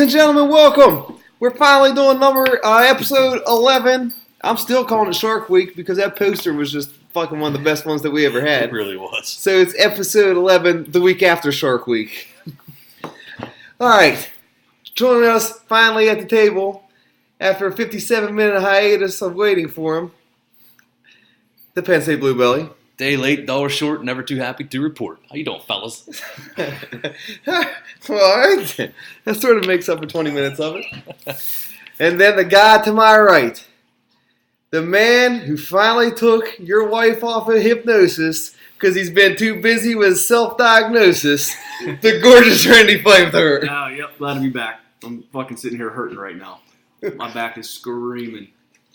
and gentlemen, welcome. We're finally doing episode 11. I'm still calling it Shark Week because that poster was just fucking one of the best ones that we ever had. It really was. So it's episode 11, the week after Shark Week. All right. Joining us finally at the table after a 57-minute hiatus of waiting for him, the Penn State Blue Belly. Day late, dollar short, never too happy to report. How you doing, fellas? Well, all right. That sort of makes up for 20 minutes of it. And then the guy to my right, the man who finally took your wife off of hypnosis because he's been too busy with self-diagnosis, the gorgeous Randy Flamethrower. Oh, yep, glad to be back. I'm fucking sitting here hurting right now. My back is screaming.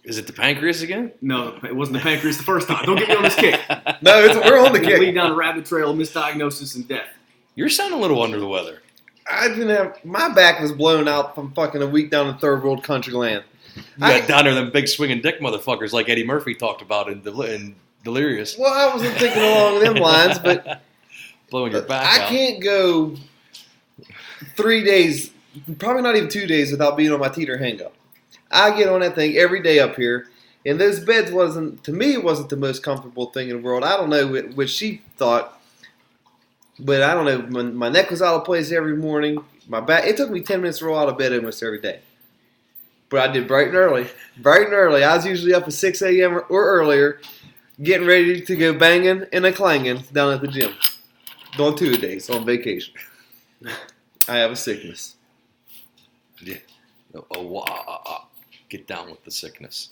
Is it the pancreas again? No, it wasn't the pancreas the first time. Don't get me on this kick. No, we're on the kick. Lead down a rabbit trail of misdiagnosis and death. You're sounding a little under the weather. I didn't have my back was blown out from fucking a week down in third world country land. You got down there them big swinging dick motherfuckers like Eddie Murphy talked about in Delirious. Well, I wasn't thinking along them lines, but blowing your back out. I can't go 3 days, probably not even 2 days without being on my teeter hang-up. I get on that thing every day up here, and those beds wasn't the most comfortable thing in the world. I don't know what she thought, but I don't know. My neck was out of place every morning. My back, it took me 10 minutes to roll out of bed almost every day. But I did bright and early. Bright and early. I was usually up at 6 a.m. or earlier, getting ready to go banging and a clanging down at the gym. Doing 2 days on vacation. I have a sickness. Yeah. Get down with the sickness.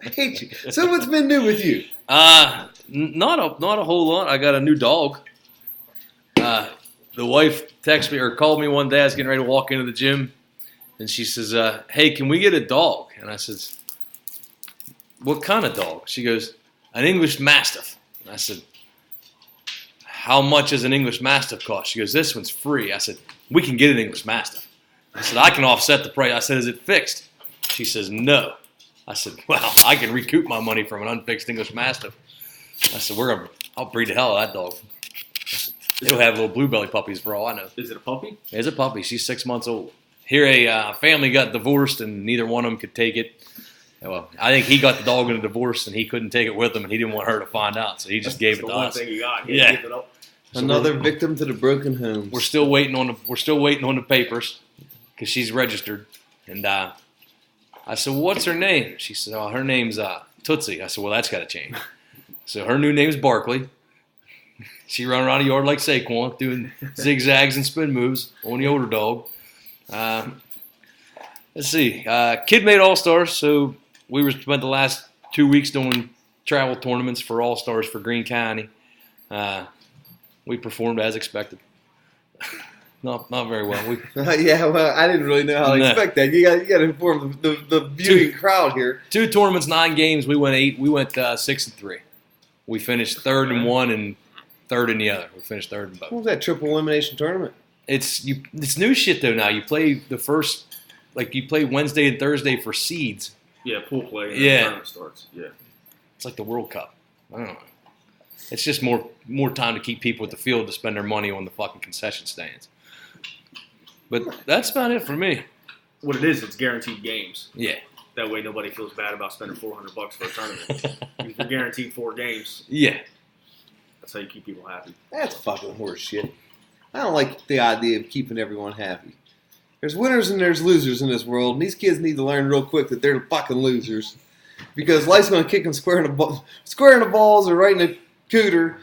I hate you. So what's been new with you? Not a whole lot. I got a new dog. The wife texted me or called me one day. I was getting ready to walk into the gym, and she says, "Hey, can we get a dog?" And I says, "What kind of dog?" She goes, "An English Mastiff." And I said, "How much does an English Mastiff cost?" She goes, "This one's free." I said, "We can get an English Mastiff." I said, "I can offset the price." I said, "Is it fixed?" She says, "No." I said, "Well, I can recoup my money from an unfixed English Mastiff." I said, I'll breed the hell out of that dog. I said, he'll have little blue belly puppies for all I know. Is it a puppy? It's a puppy. She's 6 months old. Here a family got divorced and neither one of them could take it. Well, I think he got the dog in a divorce and he couldn't take it with him and he didn't want her to find out, so he just gave it to us. That's the one thing you got. Yeah. Give it up. So Another victim to the broken homes. We're still waiting on the papers because she's registered. And I said, well, "What's her name?" She said, "Oh, her name's Tootsie." I said, "Well, that's got to change." So her new name's Barkley. She run around the yard like Saquon, doing zigzags and spin moves on the older dog. Let's see. Kid made All-Stars, so we spent the last 2 weeks doing travel tournaments for All-Stars for Greene County. We performed as expected. Not very well. Yeah, well, I didn't really know how to expect that. You got to inform the viewing crowd here. 2 tournaments, 9 games. We went 6-3. We finished third in one and third in the other. We finished third in both. What was that triple elimination tournament? It's new shit though now. You play you play Wednesday and Thursday for seeds. Yeah, pool play. And Yeah. The tournament starts. Yeah. It's like the World Cup. I don't know. It's just more time to keep people at the field to spend their money on the fucking concession stands. But that's about it for me. What it is, it's guaranteed games. Yeah. That way nobody feels bad about spending $400 for a tournament. If you're guaranteed 4 games, Yeah. that's how you keep people happy. That's fucking horse shit. I don't like the idea of keeping everyone happy. There's winners and there's losers in this world, and these kids need to learn real quick that they're fucking losers. Because life's going to kick them square in the balls or right in the cooter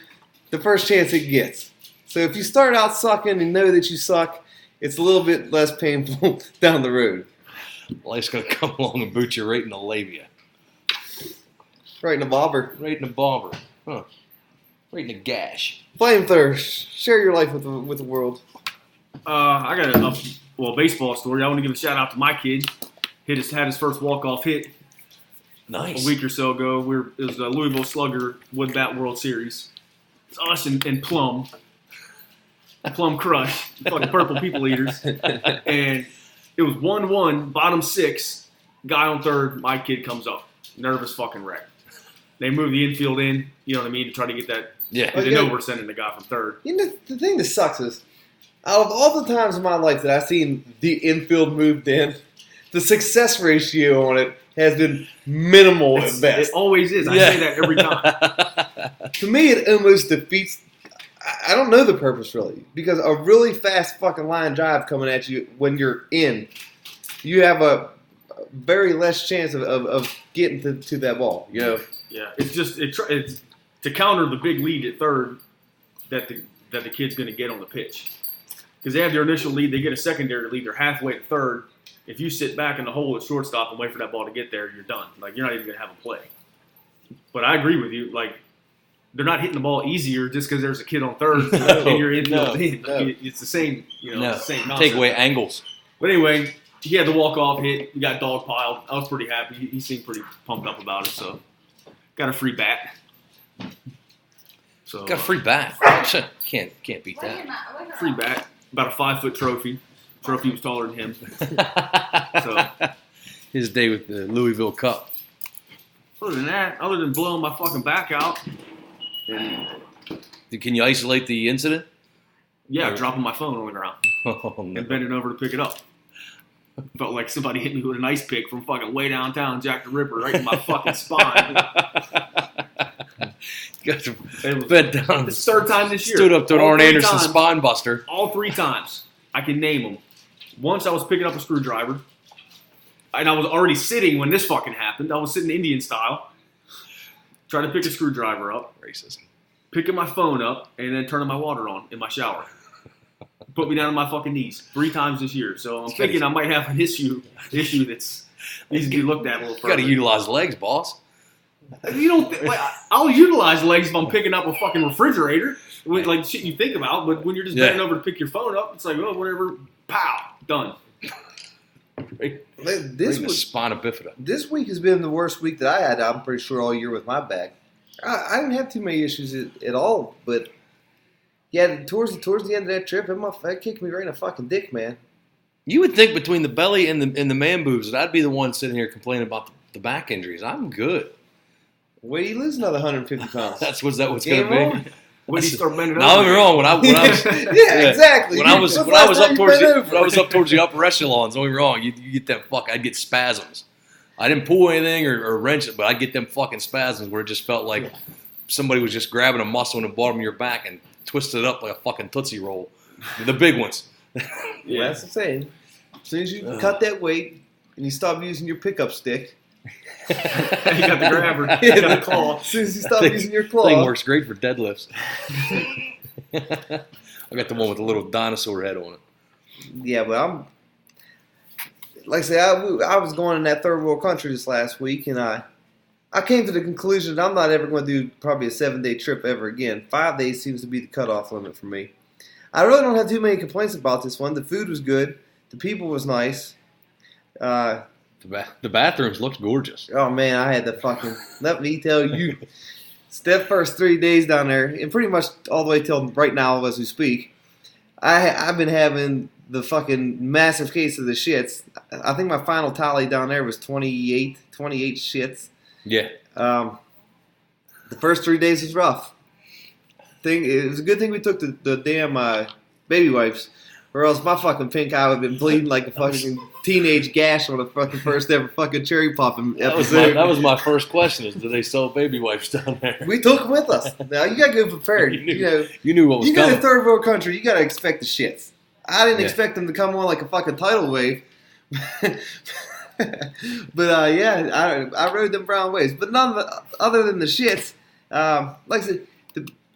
the first chance it gets. So if you start out sucking and know that you suck, it's a little bit less painful down the road. Life's going to come along and boot you right in the labia. Right in the bobber. Right in the bobber. Huh. Right in the gash. Flamethrower, share your life with the world. I got a baseball story. I want to give a shout out to my kid. Had his first walk-off hit Nice. a week or so ago. It was a Louisville Slugger Wood Bat World Series. It's us and Plum Crush, fucking purple people eaters. And it was 1-1, bottom 6, guy on third, my kid comes up. Nervous fucking wreck. They move the infield in, you know what I mean, to try to get that. Yeah. Because they know we're sending the guy from third. You know, the thing that sucks is Out of all the times in my life that I've seen the infield moved in, the success ratio on it has been minimal at best. It always is. I say that every time. To me, it almost defeats. I don't know the purpose really, because a really fast fucking line drive coming at you when you're in, you have a very less chance of getting to that ball. You know? Yeah, it's just it's to counter the big lead at third that the kid's going to get on the pitch. Because they have their initial lead, they get a secondary lead, they're halfway to third. If you sit back in the hole at shortstop and wait for that ball to get there, you're done. Like, you're not even going to have a play. But I agree with you. Like, they're not hitting the ball easier just because there's a kid on third and you're infield in. It's the same, it's the same nonsense. Take away angles. But anyway, he had the walk-off hit. We got dog piled. I was pretty happy. He seemed pretty pumped up about it. So, got a free bat. So Got a free bat. Can't beat that. Free bat. About a 5-foot trophy. Trophy was taller than him. So his day with the Louisville Cup. Other than that, other than blowing my fucking back out, and Can you isolate the incident? yeah, dropping my phone on the ground Oh, no. and bending over to pick it up. Felt like somebody hit me with an ice pick from fucking way downtown, Jack the Ripper, right in my fucking spine. Got your bed down. It's the third time this year. Stood up to an All Arn 3 Anderson times. spine buster. All 3 times. I can name them. Once I was picking up a screwdriver, and I was already sitting when this fucking happened. I was sitting Indian style, trying to pick a screwdriver up, Racism. picking my phone up, and then turning my water on in my shower. Put me down on my fucking knees 3 times this year. So I'm thinking I might have an issue that's needs to be looked at a little You further. got to utilize legs, boss. You don't. I'll utilize legs if I'm picking up a fucking refrigerator, like shit you think about. But when you're just bending over to pick your phone up, it's like, oh, whatever. Pow, done. This Spina bifida. This week has been the worst week that I had. I'm pretty sure all year with my back. I didn't have too many issues at all, but yeah, towards the end of that trip, that kicked me right in the fucking dick, man. You would think between the belly and the man boobs that I'd be the one sitting here complaining about the back injuries. I'm good. Wait, you lose another 150 pounds. That's what's going Game to on? be. When you start bending Now, don't over. get me wrong. When I was yeah, exactly. When I was When's the up last time you towards bent over? when I was up towards the upper echelons, don't get me wrong. You get them I'd get spasms. I didn't pull anything or wrench it, but I'd get them fucking spasms where it just felt like somebody was just grabbing a muscle in the bottom of your back and twisted it up like a fucking Tootsie Roll. The big ones. Yeah, that's the same. As soon as you cut that weight and you stop using your pickup stick, You got the grabber. You got the claw. as soon as you stop using your claw, Thing works great for deadlifts. I got the one with the little dinosaur head on it. Yeah, but I'm like I say, I was going in that third world country this last week, and I came to the conclusion that I'm not ever going to do probably a 7-day trip ever again. 5 days seems to be the cutoff limit for me. I really don't have too many complaints about this one. The food was good. The people was nice. The bathrooms looked gorgeous. Oh man, I had to fucking let me tell you. That first 3 days down there, and pretty much all the way till right now as we speak, I've been having the fucking massive case of the shits. I think my final tally down there was 28 shits. Yeah. The first 3 days was rough. It was a good thing we took the damn baby wipes, or else my fucking pink eye would have been bleeding like a fucking teenage gash on the fucking first ever fucking cherry popping episode. That was my first question: is do they sell baby wipes down there? We took them with us. Now you gotta go prepared. You knew what was You go coming. to third world country, you gotta expect the shits. I didn't Yeah. expect them to come on like a fucking tidal wave. But I rode them brown waves. But other than the shits, like I said,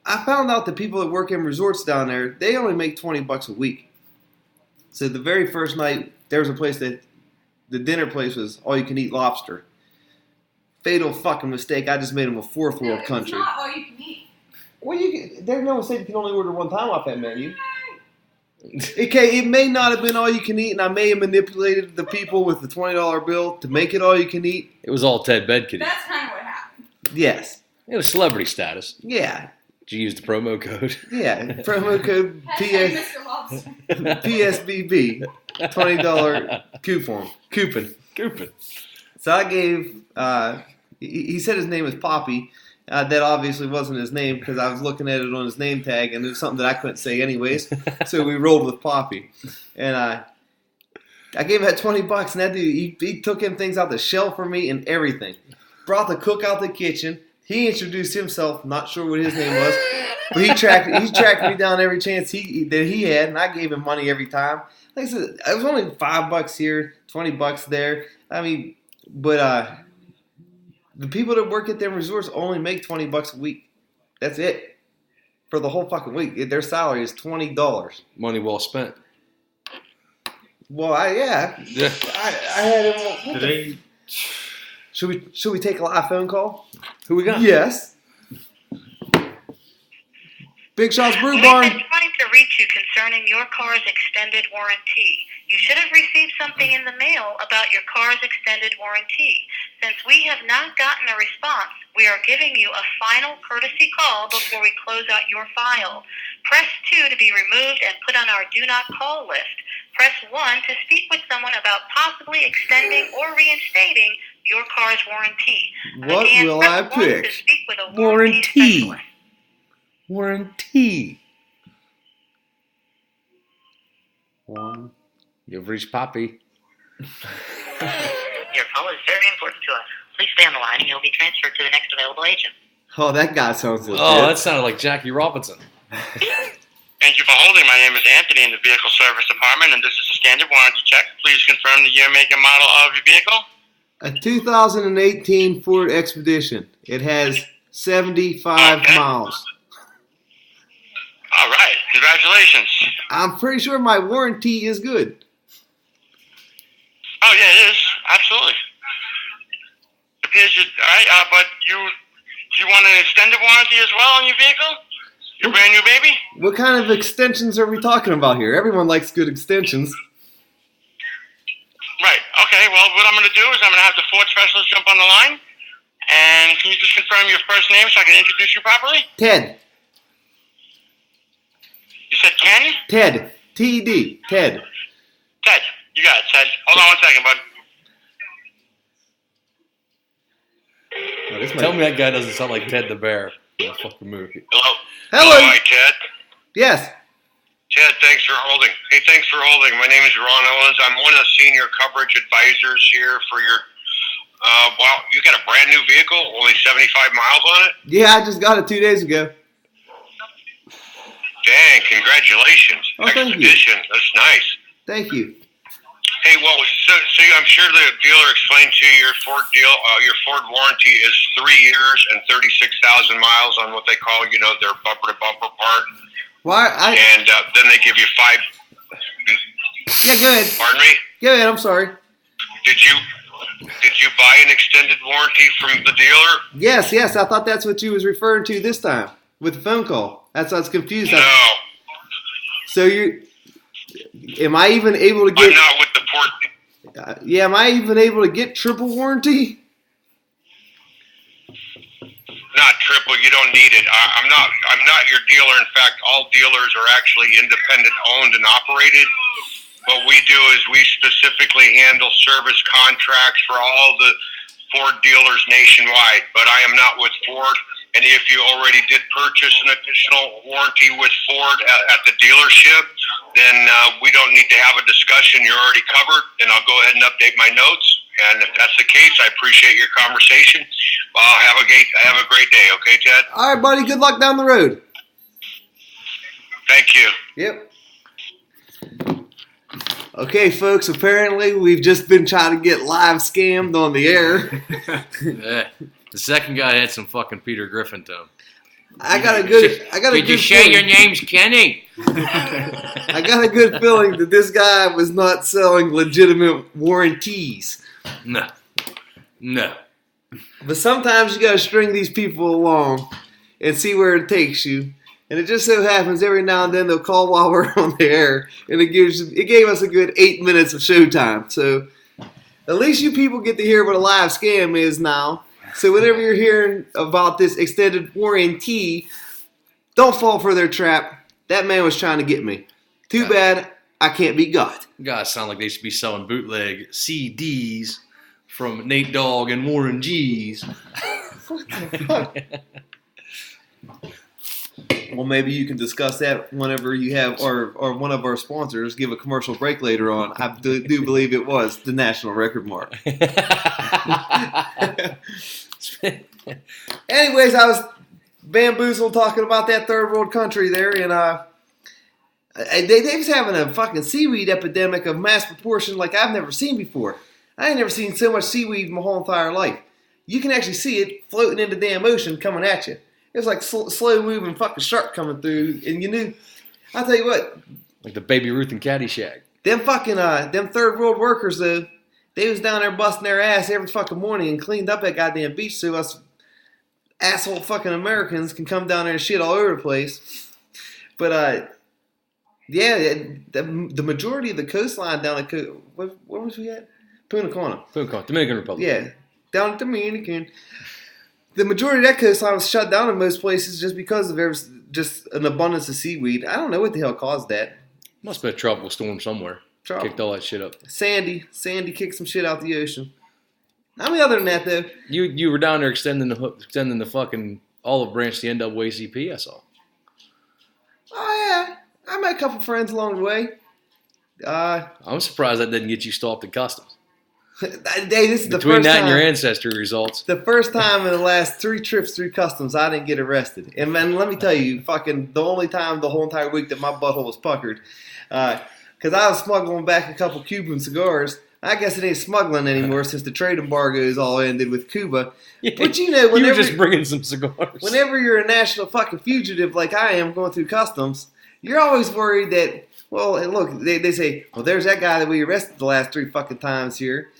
I found out that people that work in resorts down there, they only make $20 a week. So the very first night, there was a place that the dinner place was all you can eat lobster. Fatal fucking mistake. I just made them a fourth world country. It's not all you can eat. Well, there's no mistake you can only order one time off that menu. Okay, it may not have been all you can eat, and I may have manipulated the people with the $20 bill to make it all you can eat. It was all Ted Bedkitty. That's kind of what happened. Yes. It was celebrity status. Yeah. Did you use the promo code? Yeah. Promo code Hashtag Mr. Lobster. PSBB. $20 coupon. Coupon. So I gave, he said his name was Poppy, That obviously wasn't his name because I was looking at it on his name tag, and it was something that I couldn't say anyways. So we rolled with Poppy, and I gave him that $20, and that dude he took him things out the shelf for me and everything. Brought the cook out the kitchen. He introduced himself. Not sure what his name was, but he tracked me down every chance that he had, and I gave him money every time. Like I said, it was only $5 here, $20 there. I mean, but the people that work at them resorts only make $20 a week. That's it for the whole fucking week. Their salary is $20. Money well spent. Well, I had him. Today, Should we take a live phone call? Who we got? Yes. Big Shots Brew We've Barn. been trying to reach you concerning your car's extended warranty. You should have received something in the mail about your car's extended warranty. Since we have not gotten a response, we are giving you a final courtesy call before we close out your file. Press 2 to be removed and put on our do not call list. Press 1 to speak with someone about possibly extending or reinstating your car's warranty. What Again, will press I 1 pick? to speak with a warranty specialist. Warranty. One. You've reached Poppy. Your call is very important to us. Please stay on the line and you'll be transferred to the next available agent. Oh, that guy sounds legit. Oh, that sounded like Jackie Robinson. Thank you for holding. My name is Anthony in the Vehicle Service Department, and this is a standard warranty check. Please confirm the year, make, and model of your vehicle. A 2018 Ford Expedition. It has 75 Okay. miles. All right. Congratulations. I'm pretty sure my warranty is good. Oh, yeah, it is. Absolutely. Appears you, all right, but do you want an extended warranty as well on your vehicle? Your brand new baby? What kind of extensions are we talking about here? Everyone likes good extensions. Right. Okay, well, what I'm going to do is I'm going to have the Ford specialist jump on the line. And can you just confirm your first name so I can introduce you properly? Ted. You said Ken? Ted. T-E-D. Ted. Ted. You got it, Ted. Hold on 1 second, bud. Oh, this Tell might- me that guy doesn't sound like Ted the Bear in the fucking movie. Hello? Hello. Hi, Ted. Yes. Ted, thanks for holding. Hey, thanks for holding. My name is Ron Owens. I'm one of the senior coverage advisors here for your, well, you got a brand new vehicle, only 75 miles on it? Yeah, I just got it 2 days ago. Dang, congratulations. Oh, thank you. Expedition. That's nice. Thank you. Hey, well, so I'm sure the dealer explained to you your Ford warranty is 3 years and 36,000 miles on what they call, their bumper-to-bumper part. Why? And then they give you 5. Yeah, go ahead. Pardon me? Go ahead. I'm sorry. Did you buy an extended warranty from the dealer? Yes. I thought that's what you was referring to this time with the phone call. That's why I was confused. No, So am I even able to I'm get? not with the port. Yeah, am I even able to get triple warranty? Not triple. You don't need it. I'm not your dealer. In fact, all dealers are actually independent owned and operated. What we do is we specifically handle service contracts for all the Ford dealers nationwide. But I am not with Ford. And if you already did purchase an additional warranty with Ford at the dealership, then we don't need to have a discussion. You're already covered, and I'll go ahead and update my notes. And if that's the case, I appreciate your conversation. Have a great day, okay, Ted? All right, buddy. Good luck down the road. Thank you. Yep. Okay, folks. Apparently, we've just been trying to get live scammed on the air. Yeah. The second guy had some fucking Peter Griffin to him. I got a good feeling. name's Kenny? I got a good feeling that this guy was not selling legitimate warranties. No. But sometimes you got to string these people along and see where it takes you. And it just so happens every now and then they'll call while we're on the air, and it gave us a good 8 minutes of showtime. So at least you people get to hear what a live scam is now. So whenever you're hearing about this extended warranty, don't fall for their trap. That man was trying to get me. Too bad I can't be God. Guys sound like they should be selling bootleg CDs from Nate Dogg and Warren G's. What the fuck? Well, maybe you can discuss that whenever you have, or one of our sponsors give a commercial break later on. I do believe it was the national record mark. Anyways, I was bamboozled talking about that third world country there, and they was having a fucking seaweed epidemic of mass proportion like I've never seen before. I ain't never seen so much seaweed in my whole entire life. You can actually see it floating in the damn ocean coming at you. It was like slow moving fucking shark coming through, and you knew. I'll tell you what. Like the Baby Ruth and Caddyshack. Them fucking them third world workers though, they was down there busting their ass every fucking morning and cleaned up that goddamn beach so us asshole fucking Americans can come down there and shit all over the place. But yeah, the majority of the coastline down at where was we at? Punta Cana, Dominican Republic. Yeah, down at Dominican. The majority of that coastline was shut down in most places just because there was just an abundance of seaweed. I don't know what the hell caused that. Must have been a tropical storm somewhere. Kicked all that shit up. Sandy kicked some shit out the ocean. I mean, other than that though, you were down there extending the fucking olive branch to the NAACP. I saw. Oh yeah, I met a couple friends along the way. I'm surprised that didn't get you stopped in customs. Hey, this is the Between first that time, and your ancestry results. the first time in the last 3 trips through customs I didn't get arrested. And man, let me tell you, fucking the only time the whole entire week that my butthole was puckered, because I was smuggling back a couple Cuban cigars. I guess it ain't smuggling anymore since the trade embargoes all ended with Cuba. But you know, you were just bringing some cigars. Whenever you're a national fucking fugitive like I am going through customs, you're always worried that, well, look, they say, well, there's that guy that we arrested the last 3 fucking times here.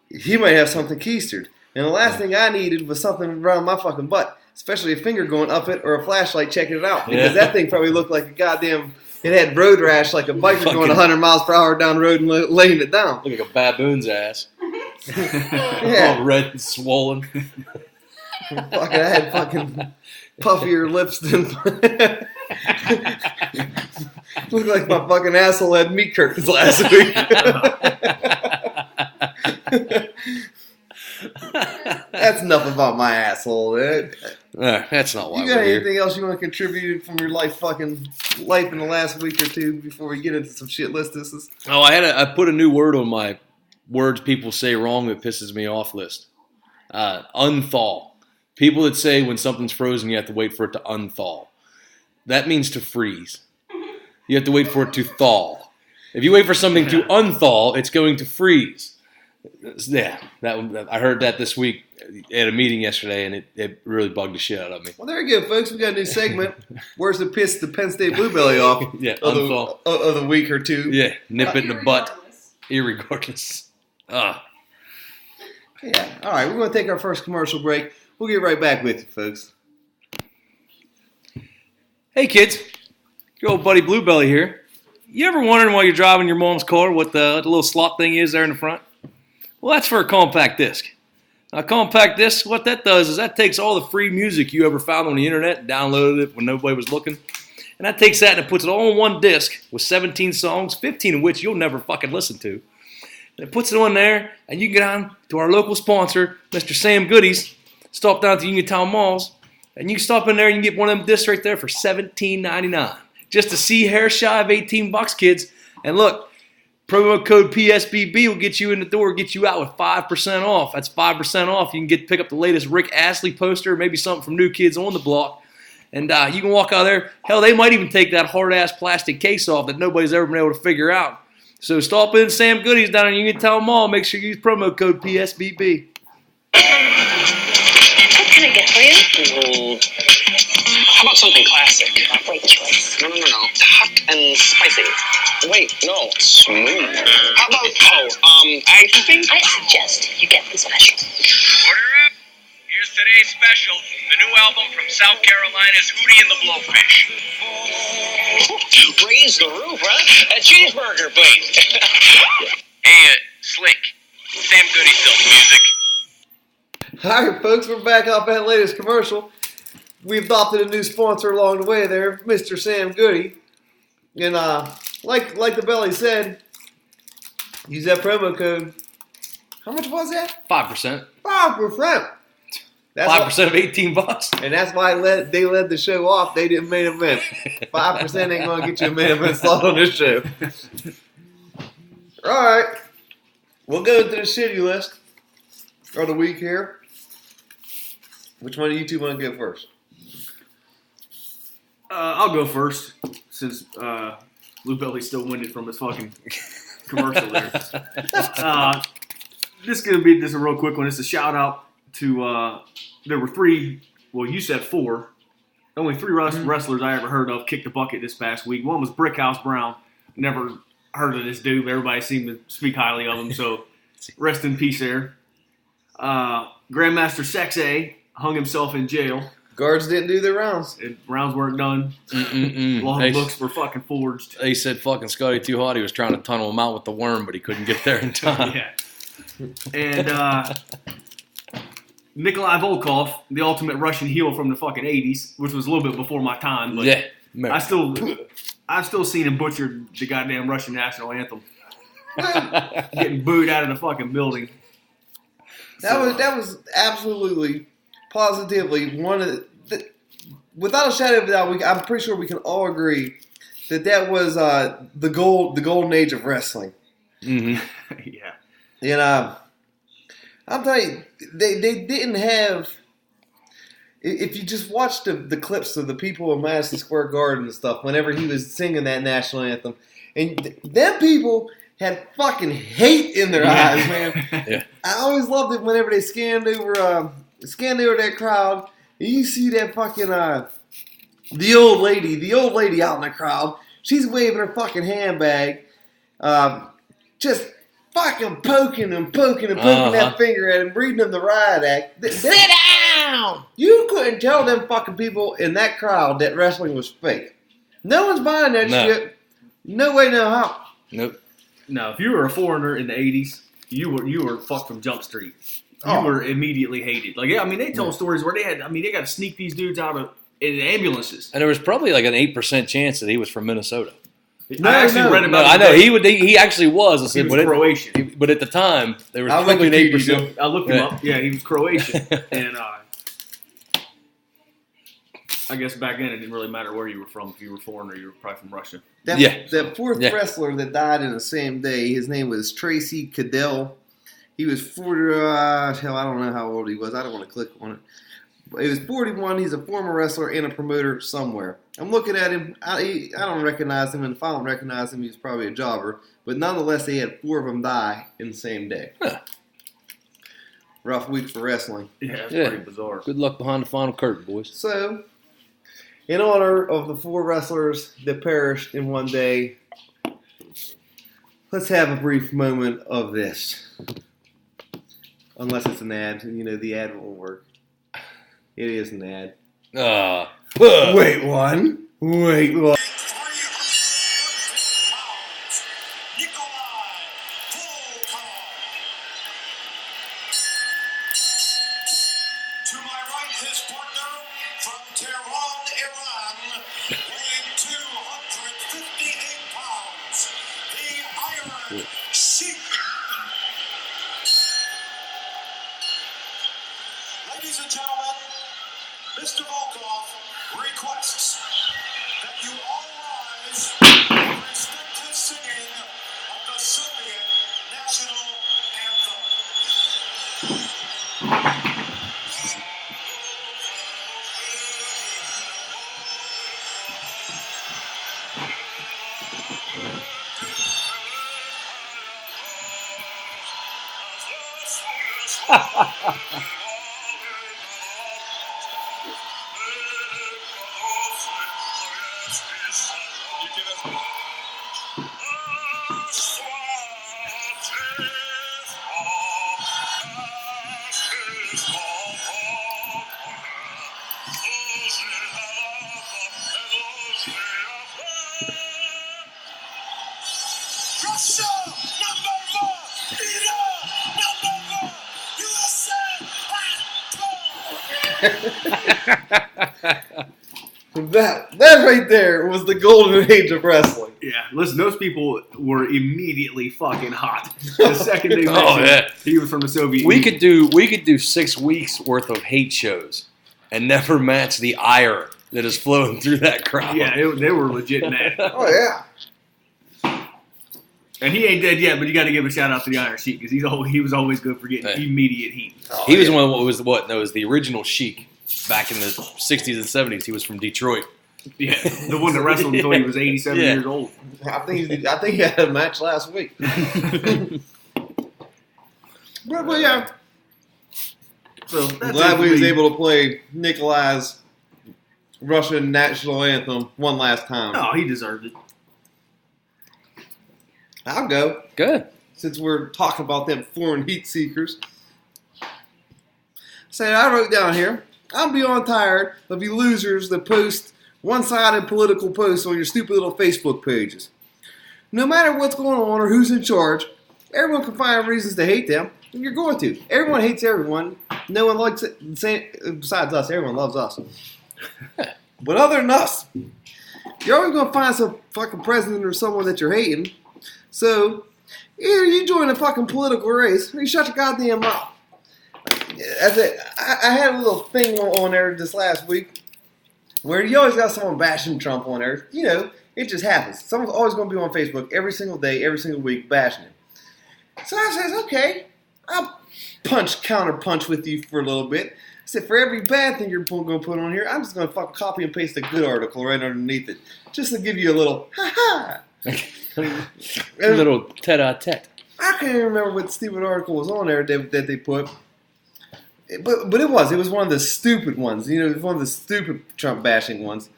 He might have something keistered. And the last thing I needed was something around my fucking butt, especially a finger going up it or a flashlight checking it out. Because that thing probably looked like a goddamn, it had road rash like a biker going 100 miles per hour down the road and laying it down. Look like a baboon's ass. Yeah. All red and swollen. Fucking, I had fucking puffier lips than... Looked like my fucking asshole had meat curtains last week. That's enough about my asshole. That's not why You got we're here. anything else you want to contribute from your life in the last week or two before we get into some shit lists? Oh, I put a new word on my words people say wrong that pisses me off list. Unthaw. People that say when something's frozen you have to wait for it to unthaw. That means to freeze. You have to wait for it to thaw. If you wait for something to unthaw, it's going to freeze. Yeah, I heard that this week at a meeting yesterday, and it really bugged the shit out of me. Well, there you go, folks. We got a new segment. Where's the piss the Penn State Bluebelly off? Yeah, of the week or two. Yeah, nip it in the butt, irregardless. Yeah. All right, we're going to take our first commercial break. We'll get right back with you, folks. Hey, kids. Your old buddy Bluebelly here. You ever wondering while you're driving your mom's car what the little slot thing is there in the front? Well, that's for a compact disc. A compact disc, what that does is that takes all the free music you ever found on the internet and downloaded it when nobody was looking. And that takes that and it puts it all on one disc with 17 songs, 15 of which you'll never fucking listen to. And it puts it on there, and you can get on to our local sponsor, Mr. Sam Goodies. Stop down to Uniontown Malls, and you can stop in there and you can get one of them discs right there for $17.99. Just to see hair shy of $18, kids. And look, promo code PSBB will get you in the door, get you out with 5% off. That's 5% off. You can pick up the latest Rick Astley poster, maybe something from New Kids on the Block. And you can walk out there. Hell, they might even take that hard-ass plastic case off that nobody's ever been able to figure out. So stop in Sam Goodies down in Uniontown Mall. Make sure you use promo code PSBB. What can I get for you? How about something classic? Great choice. No. Hot and spicy. Wait, no. Smooth. How about, I think... I suggest you get the special. Order up. Here's today's special. The new album from South Carolina's Hootie and the Blowfish. Raise the roof, huh? A cheeseburger, please. Hey, Slick. Sam Goody sells music. All right, folks, we're back off that latest commercial. We've adopted a new sponsor along the way there, Mr. Sam Goody. And like the belly said, use that promo code. How much was that? 5%. 5%. That's 5% of $18. and that's why they led the show off. They didn't main event. 5% ain't gonna get you a main event slot on this show. All right, we'll go to the shitty list of the week here. Which one of you two want to go first? I'll go first since Lou Belly's still winded from his fucking commercial there. This is gonna be just a real quick one. It's a shout out to there were 3. Well, you said 4. Only 3 wrestlers I ever heard of kicked the bucket this past week. One was Brickhouse Brown. Never heard of this dude, but everybody seemed to speak highly of him. So rest in peace there. Grandmaster Sex A hung himself in jail. Guards didn't do their rounds. Rounds weren't done. Long books were fucking forged. They said fucking Scotty Too Hot. He was trying to tunnel him out with the worm, but he couldn't get there in time. Yeah. And Nikolai Volkov, the ultimate Russian heel from the fucking 80s, which was a little bit before my time, but I've still seen him butcher the goddamn Russian national anthem. Getting booed out of the fucking building. That was absolutely, positively one of the, without a shadow of a doubt, I'm pretty sure we can all agree that was the golden age of wrestling. Mm-hmm. Yeah. And I'm telling you, they didn't have. If you just watch the clips of the people in Madison Square Garden and stuff, whenever he was singing that national anthem, and them people had fucking hate in their eyes, man. Yeah. I always loved it whenever they scanned over that crowd. And you see that fucking the old lady out in the crowd. She's waving her fucking handbag, just fucking poking that finger at him, reading him the riot act. Sit down! You couldn't tell them fucking people in that crowd that wrestling was fake. No one's buying that shit. No way, no how. Nope. No, if you were a foreigner in the 80s, you were fucked from Jump Street. You were immediately hated. Like, I mean, they told stories where they got to sneak these dudes out in ambulances. And there was probably like an 8% chance that he was from Minnesota. I actually read about I know he actually was. I said, he was Croatian. But at the time, there was I'll probably an look at 8%. I looked him up. Yeah, he was Croatian. And I guess back then it didn't really matter where you were from. If you were foreign or you were probably from Russia. That fourth wrestler that died in the same day, his name was Tracy Cadell. He was 40. Hell, I don't know how old he was. I don't want to click on it. But he was 41. He's a former wrestler and a promoter somewhere. I'm looking at him. I don't recognize him, and if I don't recognize him, he's probably a jobber. But nonetheless, they had 4 of them die in the same day. Huh. Rough week for wrestling. Yeah, it's pretty bizarre. Good luck behind the final curtain, boys. So, in honor of the 4 wrestlers that perished in one day, let's have a brief moment of this. Unless it's an ad. The ad won't work. It is an ad. Wait one. To my right, his partner from Tehran, Iran, weighing 258 pounds, the Iron Sheik. Ladies and gentlemen, Mr. Volkov requests that you all rise and respect his singing of the Soviet national anthem. Russia, number 1, Iran, number 1, USA, That right there was the golden age of wrestling. Yeah, listen, those people were immediately fucking hot. The second they mentioned Oh, yeah. he was from the Soviet We Union. could do 6 weeks worth of hate shows and never match the ire that is flowing through that crowd. Yeah, they were legit mad. Oh yeah. And he ain't dead yet, but you got to give a shout out to the Iron Sheik because he was always good for getting immediate heat. He was one. What was what? No, it was the original Sheik back in the '60s and '70s. He was from Detroit. Yeah, the one that wrestled until he was 87 Yeah. years old. I think he had a match last week. but yeah. So I'm that's glad it we for was me. able to play Nikolai's Russian national anthem one last time. Oh, he deserved it. I'll go. Good. Since we're talking about them foreign heat seekers. Say, I wrote down here, I'm beyond tired of you losers that post one-sided political posts on your stupid little Facebook pages. No matter what's going on or who's in charge, everyone can find reasons to hate them, and you're going to. Everyone hates everyone. No one likes it. Besides us, everyone loves us. But other than us, you're always going to find some fucking president or someone that you're hating. So, either you join a fucking political race or you shut your goddamn mouth. I had a little thing on there this last week where you always got someone bashing Trump on there. You know, it just happens. Someone's always going to be on Facebook every single day, every single week bashing him. So I says, okay, I'll counter-punch with you for a little bit. I said, for every bad thing you're going to put on here, I'm just going to fucking copy and paste a good article right underneath it. Just to give you a little, ha-ha. A little tete-a-tete. I can't even remember what stupid article was on there that they put. But it was one of the stupid ones. You know, it was one of the stupid Trump bashing ones.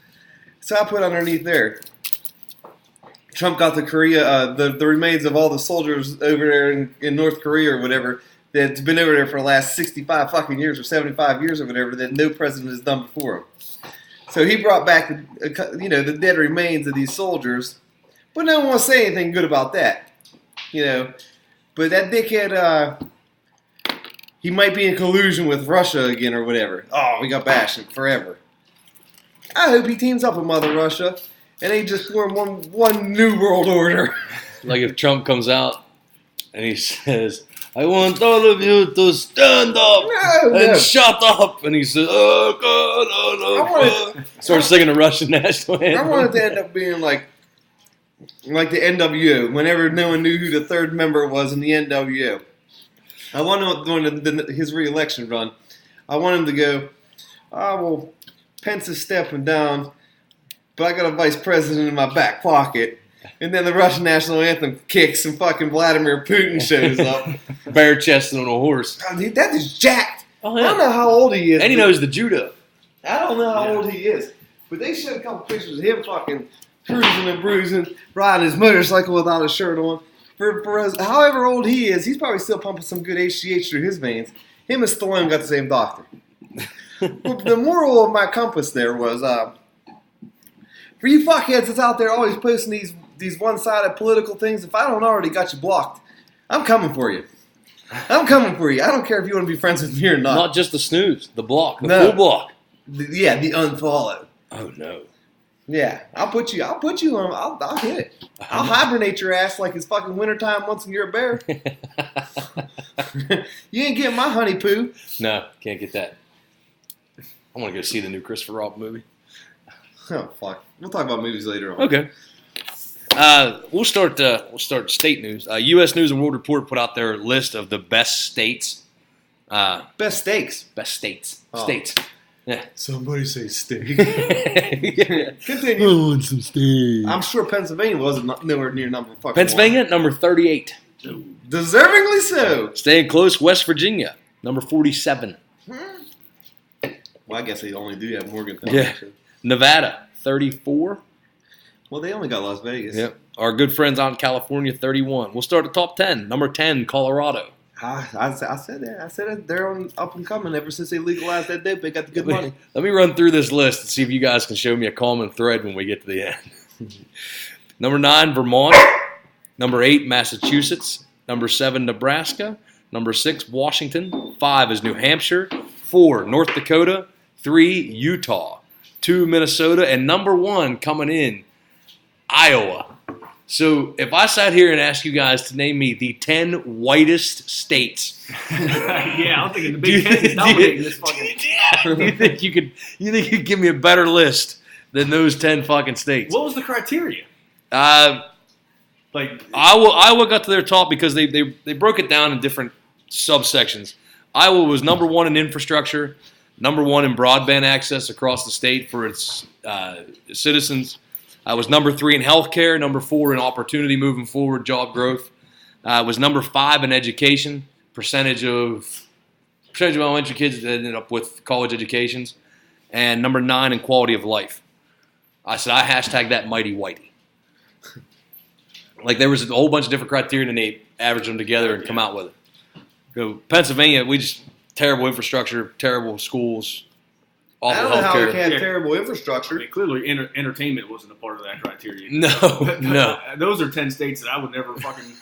So I put underneath there, Trump got to Korea, the remains of all the soldiers over there in North Korea or whatever that's been over there for the last 65 fucking years or 75 years or whatever that no president has done before him. So he brought back the dead remains of these soldiers, but no one wants to say anything good about that. You know, but that dickhead, he might be in collusion with Russia again or whatever. Oh, we got bashed forever. I hope he teams up with Mother Russia and they just form one new world order. Like if Trump comes out and he says, I want all of you to stand up and shut up. And he says, oh, God, oh, no. Starts singing the Russian national anthem. I wanted to end up being like the NWO, whenever no one knew who the third member was in the NWO. I want him going to his re-election run. I want him to go, well, Pence is stepping down, but I got a vice president in my back pocket. And then the Russian national anthem kicks and fucking Vladimir Putin shows up. Bare chested on a horse. That is jacked. Oh, yeah. I don't know how old he is. And he knows the judo. I don't know how old he is. But they showed a couple pictures of him fucking cruising and bruising, riding his motorcycle without a shirt on. For however old he is, he's probably still pumping some good HGH through his veins. Him and Stallone got the same doctor. But the moral of my compass there was, for you fuckheads that's out there always posting these one-sided political things, if I don't already got you blocked, I'm coming for you. I'm coming for you. I don't care if you want to be friends with me or not. Not just the snooze, the block, the No. full block. The unfollow. Oh, no. Yeah, I'll put you on. I'll hit it. I'll hibernate your ass like it's fucking wintertime once and you're a bear. You ain't getting my honey poo. No, can't get that. I want to go see the new Christopher Robin movie. Oh fuck. We'll talk about movies later on. Okay. We'll start state news. U.S. News and World Report put out their list of the best states. Best steaks. Best states. Oh. States. Yeah. Somebody say steak. Yeah. Continue. I want some steak. I'm sure Pennsylvania wasn't nowhere near number fucking Pennsylvania, number 38. one. Deservingly so. Staying close, West Virginia, number 47. Well, I guess they only do have Morgan. Yeah. Nevada, 34. Well, they only got Las Vegas. Yep. Our good friends out in California, 31. We'll start at top 10. Number 10, Colorado. I said that. I said it. They're on up and coming ever since they legalized that dope. They got the good money. Let me run through this list and see if you guys can show me a common thread when we get to the end. Number 9, Vermont. Number 8, Massachusetts. Number 7, Nebraska. Number 6, Washington. 5 is New Hampshire. 4, North Dakota. 3, Utah. 2, Minnesota. And number 1 coming in, Iowa. So if I sat here and asked you guys to name me the 10 whitest states, yeah, I'm thinking the Big Ten is dominating this fucking. you think you could give me a better list than those 10 fucking states? What was the criteria? Like Iowa got to their top because they broke it down in different subsections. Iowa was number 1 in infrastructure, number 1 in broadband access across the state for its citizens. Was number 3 in healthcare, number 4 in opportunity moving forward, job growth. Was number 5 in education, percentage of elementary kids that ended up with college educations, and number 9 in quality of life. I said I hashtag that mighty whitey. Like there was a whole bunch of different criteria, and they averaged them together and come out with it. So Pennsylvania, we just terrible infrastructure, terrible schools. I Awful don't know how we healthcare. can have terrible infrastructure. I mean, clearly, entertainment wasn't a part of that criteria. No. Those are 10 states that I would never fucking.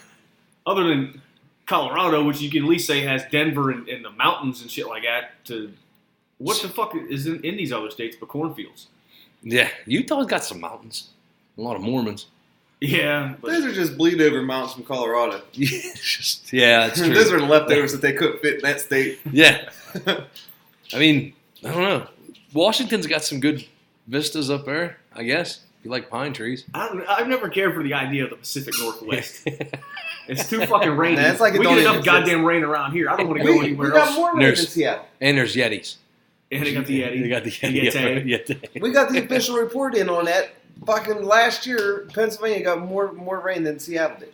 Other than Colorado, which you can at least say has Denver and the mountains and shit like that. What the fuck is in these other states but cornfields? Yeah, Utah's got some mountains. A lot of Mormons. Yeah, Those are just bleed over mountains from Colorado. Yeah, that's true. Those are leftovers that they couldn't fit in that state. Yeah. I mean, I don't know. Washington's got some good vistas up there, I guess. If you like pine trees. I've never cared for the idea of the Pacific Northwest. It's too fucking rainy. Nah, it's like it we don't get even enough goddamn rain around here. I don't want to go anywhere we got else. more rain in Seattle. And there's Yetis. And they got the Yeti. They got the Yeti. Yeti. We got the official report in on that. Fucking last year, Pennsylvania got more rain than Seattle did.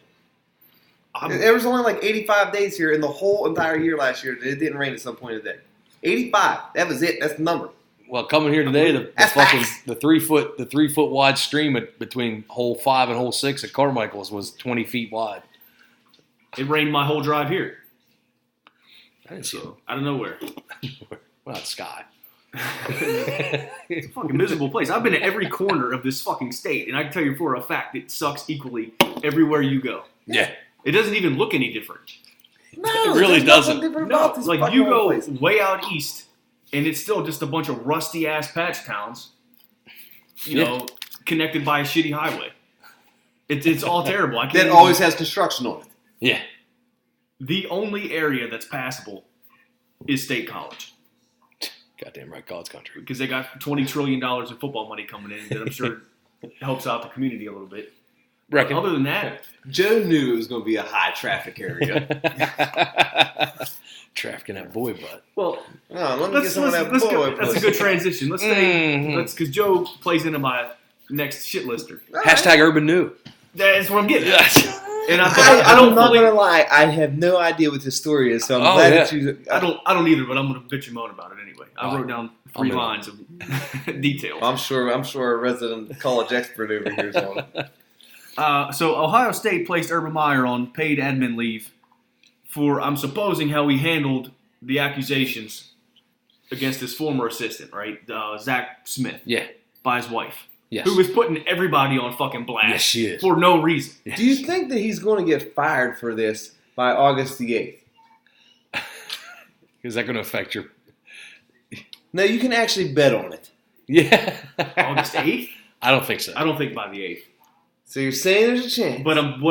There was only like 85 days here in the whole entire year last year that it didn't rain at some point of the day. 85. That was it. That's the number. Well, coming here today, the 3 foot wide stream between hole 5 and hole 6 at Carmichael's was 20 feet wide. It rained my whole drive here. I didn't see it. Out of nowhere. Well, not sky. It's a fucking miserable place. I've been to every corner of this fucking state, and I can tell you for a fact it sucks equally everywhere you go. Yeah. It doesn't even look any different. No, it really doesn't. No, like you go way out east, and it's still just a bunch of rusty ass patch towns, you know, connected by a shitty highway. It's all terrible. I can't that always has construction on it. Yeah. The only area that's passable is State College. Goddamn right, God's country. Because they got $20 trillion in football money coming in that I'm sure helps out the community a little bit. Reckon. Other than that, Joe knew it was going to be a high traffic area. Trafficking that boy butt. well, let me get some of that boy. that's a good transition. Let's stay. Because Joe plays into my next shit lister. Hashtag Urban New. That's what I'm getting at. And I'm not going to lie. I have no idea what this story is, so I'm glad that you... I don't either, but I'm going to bitch and moan about it anyway. I wrote down 3 lines of detail. I'm sure a resident college expert over here is on it. So Ohio State placed Urban Meyer on paid admin leave for, I'm supposing, how he handled the accusations against his former assistant, right? Zach Smith. Yeah. By his wife. Yes. Who was putting everybody on fucking blast. Yes, she is. For no reason. Yes. Do you think that he's going to get fired for this by August the 8th? Is that going to affect your... No, you can actually bet on it. Yeah. August 8th? I don't think so. I don't think by the 8th. So you're saying there's a chance. But I'm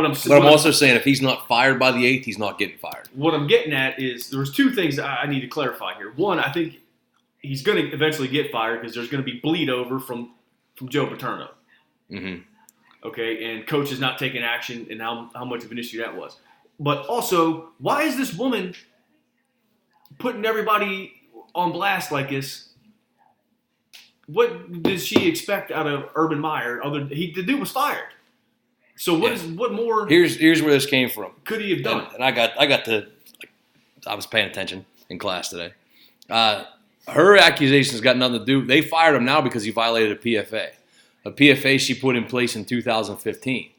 also saying if he's not fired by the 8th, he's not getting fired. What I'm getting at is there's 2 things I need to clarify here. One, I think he's going to eventually get fired because there's going to be bleed over from Joe Paterno. Mm-hmm. Okay, and coach is not taking action, and how much of an issue that was. But also, why is this woman putting everybody on blast like this? What does she expect out of Urban Meyer? The dude was fired. So what more? Here's where this came from. Could he have done? And I was paying attention in class today. Her accusations got nothing to do. They fired him now because he violated a PFA. A PFA she put in place in 2015.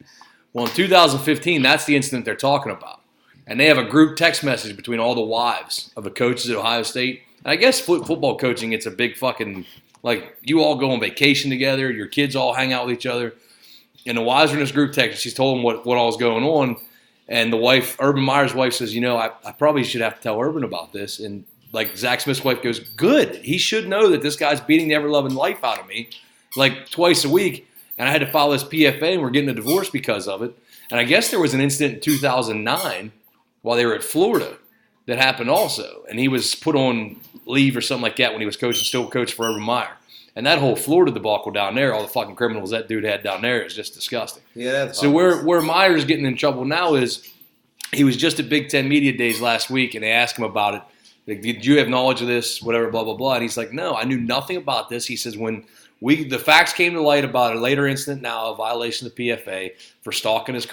Well, in 2015, that's the incident they're talking about. And they have a group text message between all the wives of the coaches at Ohio State. And I guess football coaching, it's a big fucking, like, you all go on vacation together. Your kids all hang out with each other. And the wives are in this group text. She's told them what all is going on. And the wife, Urban Meyer's wife, says, I probably should have to tell Urban about this. And like Zach Smith's wife goes, good. He should know that this guy's beating the ever-loving life out of me, like twice a week. and I had to file this PFA, and we're getting a divorce because of it. And I guess there was an incident in 2009 while they were at Florida that happened also, and he was put on leave or something like that when he was coaching, still coaching for Urban Meyer. And that whole Florida debacle down there, all the fucking criminals that dude had down there is just disgusting. Yeah, that's so where Meyer's getting in trouble now is he was just at Big Ten Media Days last week, and they asked him about it. Like, did you have knowledge of this, whatever, blah, blah, blah. And he's like, no, I knew nothing about this. He says when the facts came to light about a later incident now, a violation of the PFA for stalking his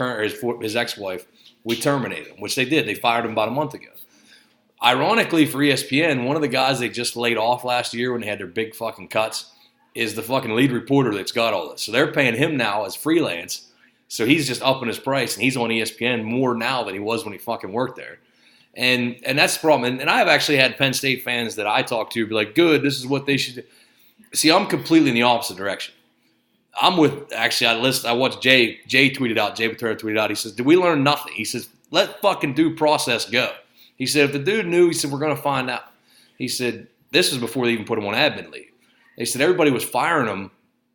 ex-wife, we terminated him, which they did. They fired him about a month ago. Ironically, for ESPN, one of the guys they just laid off last year when they had their big fucking cuts is the fucking lead reporter that's got all this. So they're paying him now as freelance. So he's just upping his price, and he's on ESPN more now than he was when he fucking worked there. And that's the problem. And I've actually had Penn State fans that I talk to be like, good, this is what they should do. See, I'm completely in the opposite direction. I watched Jay tweeted out, Jay Ventura tweeted out, he says, did we learn nothing? He says, let fucking due process go. He said, if the dude knew, he said, we're going to find out. He said, this was before they even put him on admin leave. They said everybody was firing him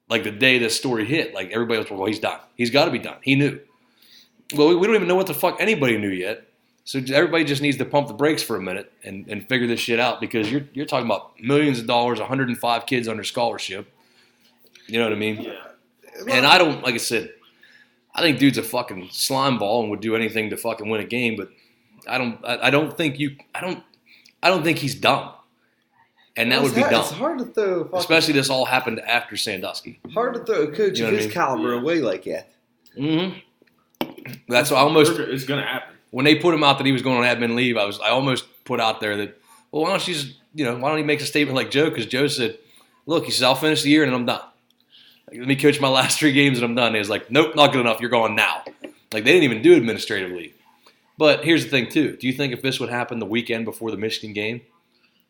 like the day this story hit. Like everybody was, well, he's done. He's got to be done. He knew. Well, we don't even know what the fuck anybody knew yet. So everybody just needs to pump the brakes for a minute and figure this shit out because you're talking about millions of dollars, 105 kids under scholarship. You know what I mean? Yeah. And I don't, like I said, I think dude's a fucking slime ball and would do anything to fucking win a game, but I don't think he's dumb. And that would be dumb. It's hard to throw. Especially this all happened after Sandusky. Hard to throw a coach of his caliber away like that. Mm-hmm. That's why it's going to happen. When they put him out that he was going on admin leave, I almost put out there that, well, why don't he make a statement like Joe? Because Joe said, look, he says, I'll finish the year and then I'm done. Like, let me coach my last 3 games and I'm done. And he was like, nope, not good enough. You're going now. Like, they didn't even do administrative leave. But here's the thing, too. Do you think if this would happen the weekend before the Michigan game,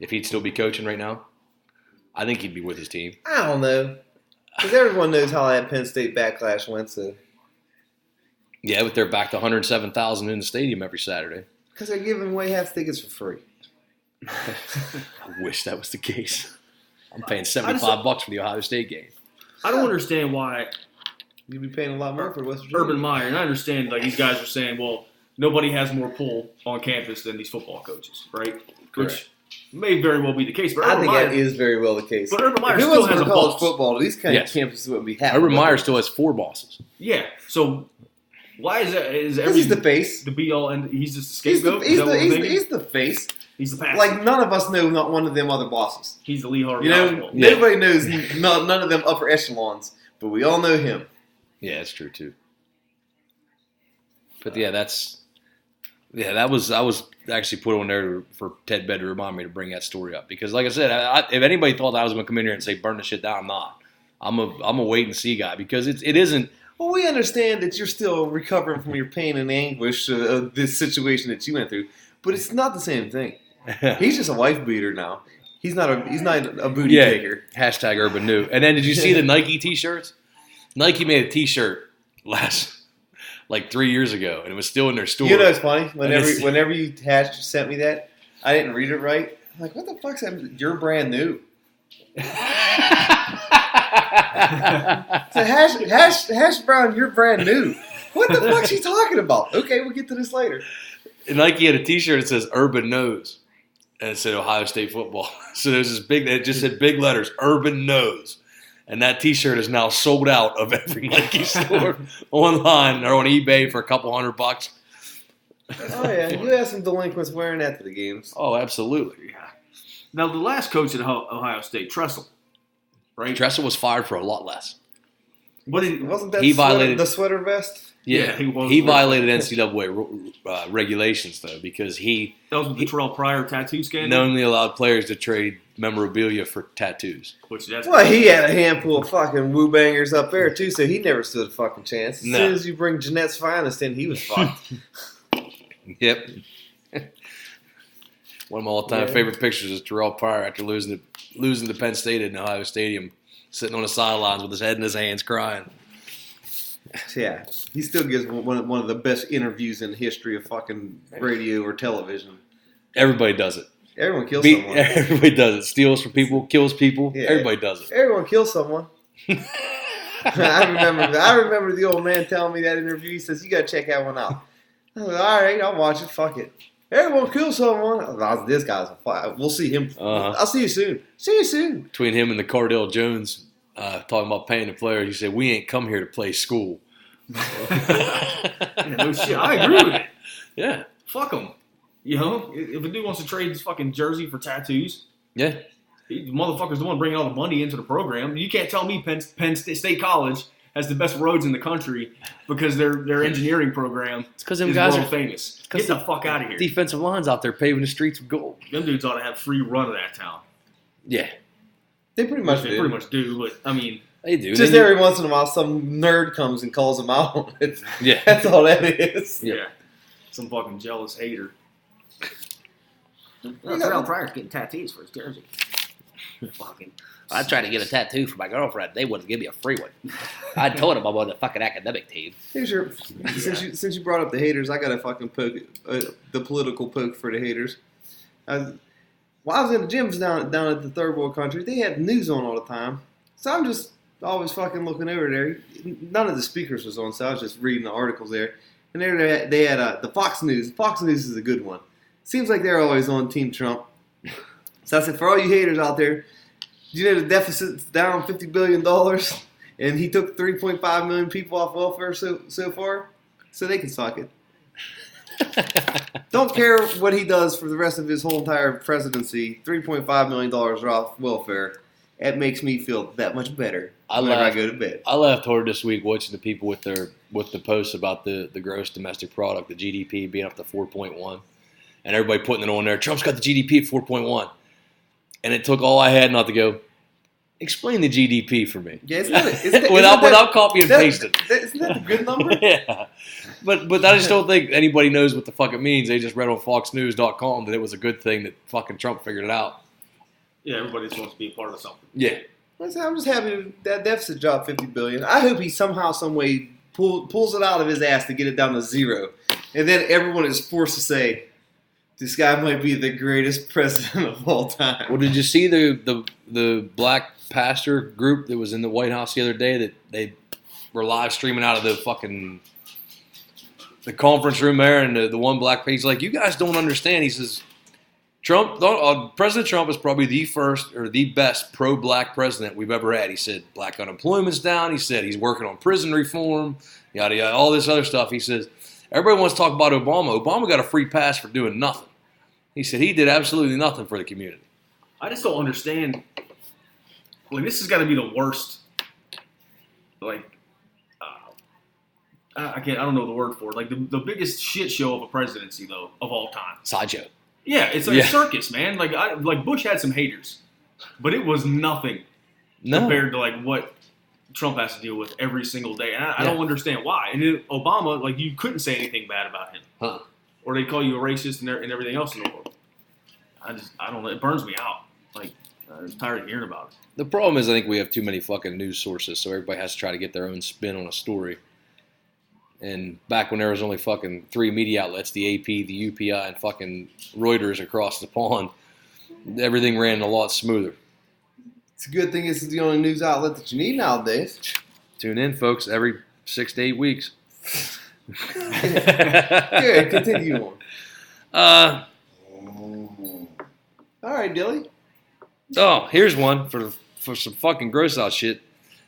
if he'd still be coaching right now? I think he'd be with his team. I don't know. Because everyone knows how that Penn State backlash went, so. Yeah, but they're back to 107,000 in the stadium every Saturday. Because they're giving away half tickets for free. I wish that was the case. I'm paying $75 for the Ohio State game. I don't understand why you'd be paying a lot more for West Virginia. Urban Meyer, and I understand like these guys are saying, well, nobody has more pull on campus than these football coaches, right? Which may very well be the case. But I think that is very well the case. But Urban Meyer if it still wasn't has for a college boss. football, these kind of campuses wouldn't be happening. Urban Meyer still has 4 bosses. Yeah, so why is that? He's the face. The be all and he's just the scapegoat. He's the face. He's the pastor. Like none of us know not one of them other bosses. He's the Lee Harvey. Nobody knows none of them upper echelons, but we all know him. Yeah, that's true too. But yeah, I was actually put on there for Ted Bed to remind me to bring that story up because, like I said, if anybody thought I was going to come in here and say burn the shit down, I'm not. I'm a wait and see guy because it isn't. Well, we understand that you're still recovering from your pain and anguish of this situation that you went through, but it's not the same thing. He's just a wife beater now. He's not a booty taker. Hashtag Urban New. And then did you see the Nike T-shirts? Nike made a T-shirt last 3 years ago, and it was still in their store. You know, it's funny. Whenever you sent me that, I didn't read it right. I'm like, what the fuck's that? You're brand new. So hash brown, you're brand new. What the fuck's he talking about? Okay, we'll get to this later. And Nike had a T-shirt that says Urban Knows, and it said Ohio State football. So there's this it just said big letters, Urban Knows. And that T-shirt is now sold out of every Nike store online or on eBay for a couple $100. Oh yeah, you have some delinquents wearing that to the games. Oh, absolutely. Yeah. Now the last coach at Ohio State, Tressel, right? Tressel was fired for a lot less. Wasn't that the sweater vest? Yeah, he violated NCAA regulations though because that was with the Terrell Pryor tattoo scandal. Knowingly allowed players to trade memorabilia for tattoos. He had a handful of fucking woo bangers up there too, so he never stood a fucking chance. As soon as you bring Jeanette's finest in, he was fucked. Yep. One of my all-time favorite pictures is Terrell Pryor after losing to Penn State in Ohio Stadium, sitting on the sidelines with his head in his hands, crying. Yeah, he still gives one of the best interviews in the history of fucking radio or television. Everybody does it. Everyone kills someone. Everybody does it. Steals from people, kills people. Yeah. Everybody does it. Everyone kills someone. I remember the old man telling me that interview. He says, "You gotta check that one out." I was like, "All right, I'll watch it. Fuck it. Everyone kill someone." I was like, "This guy's a fight. We'll see him. I'll see you soon. See you soon." Between him and the Cardell Jones talking about paying the players, he said, "We ain't come here to play school." Yeah, no shit. I agree with it. Yeah. Fuck them. You know, if a dude wants to trade his fucking jersey for tattoos, Yeah. the motherfucker's the one bringing all the money into the program. You can't tell me Penn State College has the best roads in the country because their engineering program It's them is guys world are famous. Get the fuck out of here. defensive lines out there paving the streets with gold. Them dudes ought to have free run of that town. Yeah. They pretty much They do. pretty much do, but I mean, They do. Just They- every once in a while, some nerd comes and calls them out. Yeah. That's all that is. yeah. Some fucking jealous hater. Terrell Pryor's getting tattoos for his jersey. Fucking. I tried to get a tattoo for my girlfriend. They wouldn't give me a free one. I told them I'm on the fucking academic team. Here's your, since you brought up the haters, I got to fucking poke the political poke for the haters. While I was in the gyms down at the third world country, they had news on all the time. So I'm just always fucking looking over there. None of the speakers was on, so I was just reading the articles there. And there they had the Fox News. Fox News is a good one. Seems like they're always on Team Trump. So I said, for all you haters out there, do you know the deficit's down $50 billion? And he took 3.5 million people off welfare so far? So they can suck it. Don't care what he does for the rest of his whole entire presidency. $3.5 million off welfare. It makes me feel that much better whenever I go to bed. I laughed hard this week watching the people with the posts about the gross domestic product, the GDP being up to 4.1, and everybody putting it on there. Trump's got the GDP at 4.1, and it took all I had not to go. Explain the GDP for me. Yeah, isn't without copy and pasting. Isn't that a good number? Yeah, but I just don't think anybody knows what the fuck it means. They just read on FoxNews.com that it was a good thing that fucking Trump figured it out. Yeah, everybody just wants to be a part of something. Yeah. I'm just happy that deficit dropped $50 billion. I hope he somehow, some way pulls it out of his ass to get it down to zero, and then everyone is forced to say, "This guy might be the greatest president of all time." Well, did you see the black pastor group that was in the White House the other day that they were live streaming out of the fucking the conference room there, and the one black he's like, "You guys don't understand." He says, President Trump is probably the first or the best pro-black president we've ever had. He said black unemployment's down. He said he's working on prison reform, yada yada, all this other stuff. He says everybody wants to talk about Obama. Obama got a free pass for doing nothing. He said he did absolutely nothing for the community. I just don't understand. Like, this has got to be the worst. Like, I don't know the word for it. Like the biggest shit show of a presidency though of all time. Sideshow. Yeah, it's like a circus, man. Like Bush had some haters, but it was nothing compared to like what Trump has to deal with every single day. And I don't understand why. And then Obama, like, you couldn't say anything bad about him, or they call you a racist and everything else in the world. I don't know. It burns me out. Like, I'm tired of hearing about it. The problem is I think we have too many fucking news sources, so everybody has to try to get their own spin on a story. And back when there was only fucking 3 media outlets, the AP, the UPI, and fucking Reuters across the pond, everything ran a lot smoother. It's a good thing this is the only news outlet that you need nowadays. Tune in, folks, every 6 to 8 weeks. Good, continue on. All right, Dilly. Oh, here's one for some fucking gross out shit.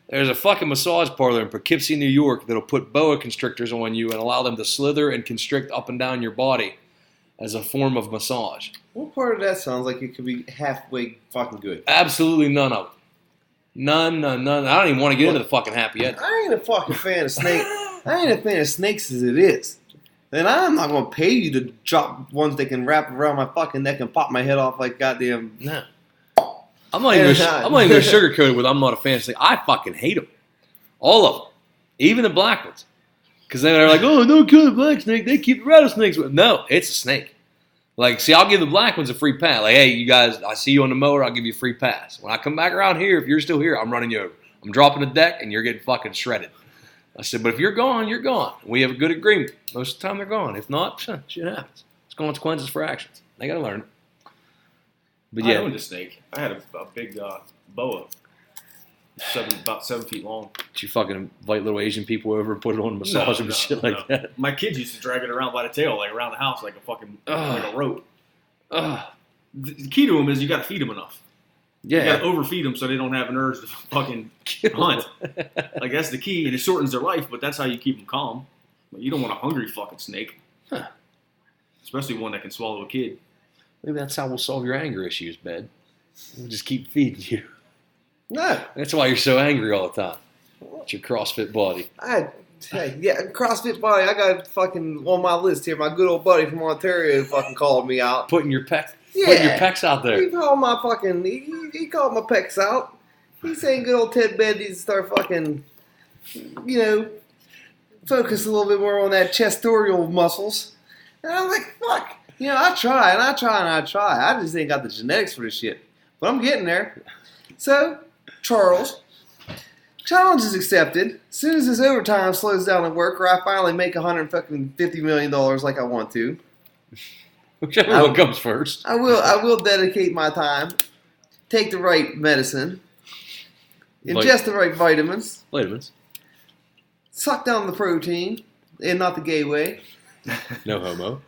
There's a fucking massage parlor in Poughkeepsie, New York that'll put boa constrictors on you and allow them to slither and constrict up and down your body as a form of massage. What part of that sounds like it could be halfway fucking good? Absolutely none of it. None. I don't even want to get into the fucking happy yet. I ain't a fucking fan of snakes. I ain't a fan of snakes as it is. And I'm not going to pay you to drop ones that can wrap around my fucking neck and pop my head off like goddamn... No. I'm not even going to sugarcoat it with I'm not a fan of snakes. I fucking hate them. All of them. Even the black ones. Because they're like, oh, don't kill the black snake. They keep the rattlesnakes. No, it's a snake. Like, see, I'll give the black ones a free pass. Like, hey, you guys, I see you on the mower. I'll give you a free pass. When I come back around here, if you're still here, I'm running you over. I'm dropping the deck, and you're getting fucking shredded. I said, but if you're gone, you're gone. We have a good agreement. Most of the time, they're gone. If not, shit happens. It's consequences for actions. They got to learn it. But yeah. I owned a snake. I had a big boa. about 7 feet long. Did you fucking invite little Asian people over and put it on and massage them and shit like that? My kids used to drag it around by the tail, like around the house, like a fucking like a rope. The key to them is you got to feed them enough. You got to overfeed them so they don't have an urge to fucking hunt. Like that's the key, and it shortens their life. But that's how you keep them calm. But you don't want a hungry fucking snake, especially one that can swallow a kid. Maybe that's how we'll solve your anger issues, Bed. We'll just keep feeding you. No. That's why you're so angry all the time. It's your CrossFit body. CrossFit body. I got fucking on my list here. My good old buddy from Ontario fucking called me out. Putting your pecs out there. He called my fucking. He called my pecs out. He's saying good old Ted Bed needs to start fucking, focus a little bit more on that chestorial muscles. And I'm like, fuck. I try and I try and I try. I just ain't got the genetics for this shit. But I'm getting there. So, Charles, challenge is accepted. As soon as this overtime slows down at work, or I finally make $150 million like I want to, whichever one comes first, I will dedicate my time, take the right medicine, ingest the right vitamins, suck down the protein, and not the gay way. No homo.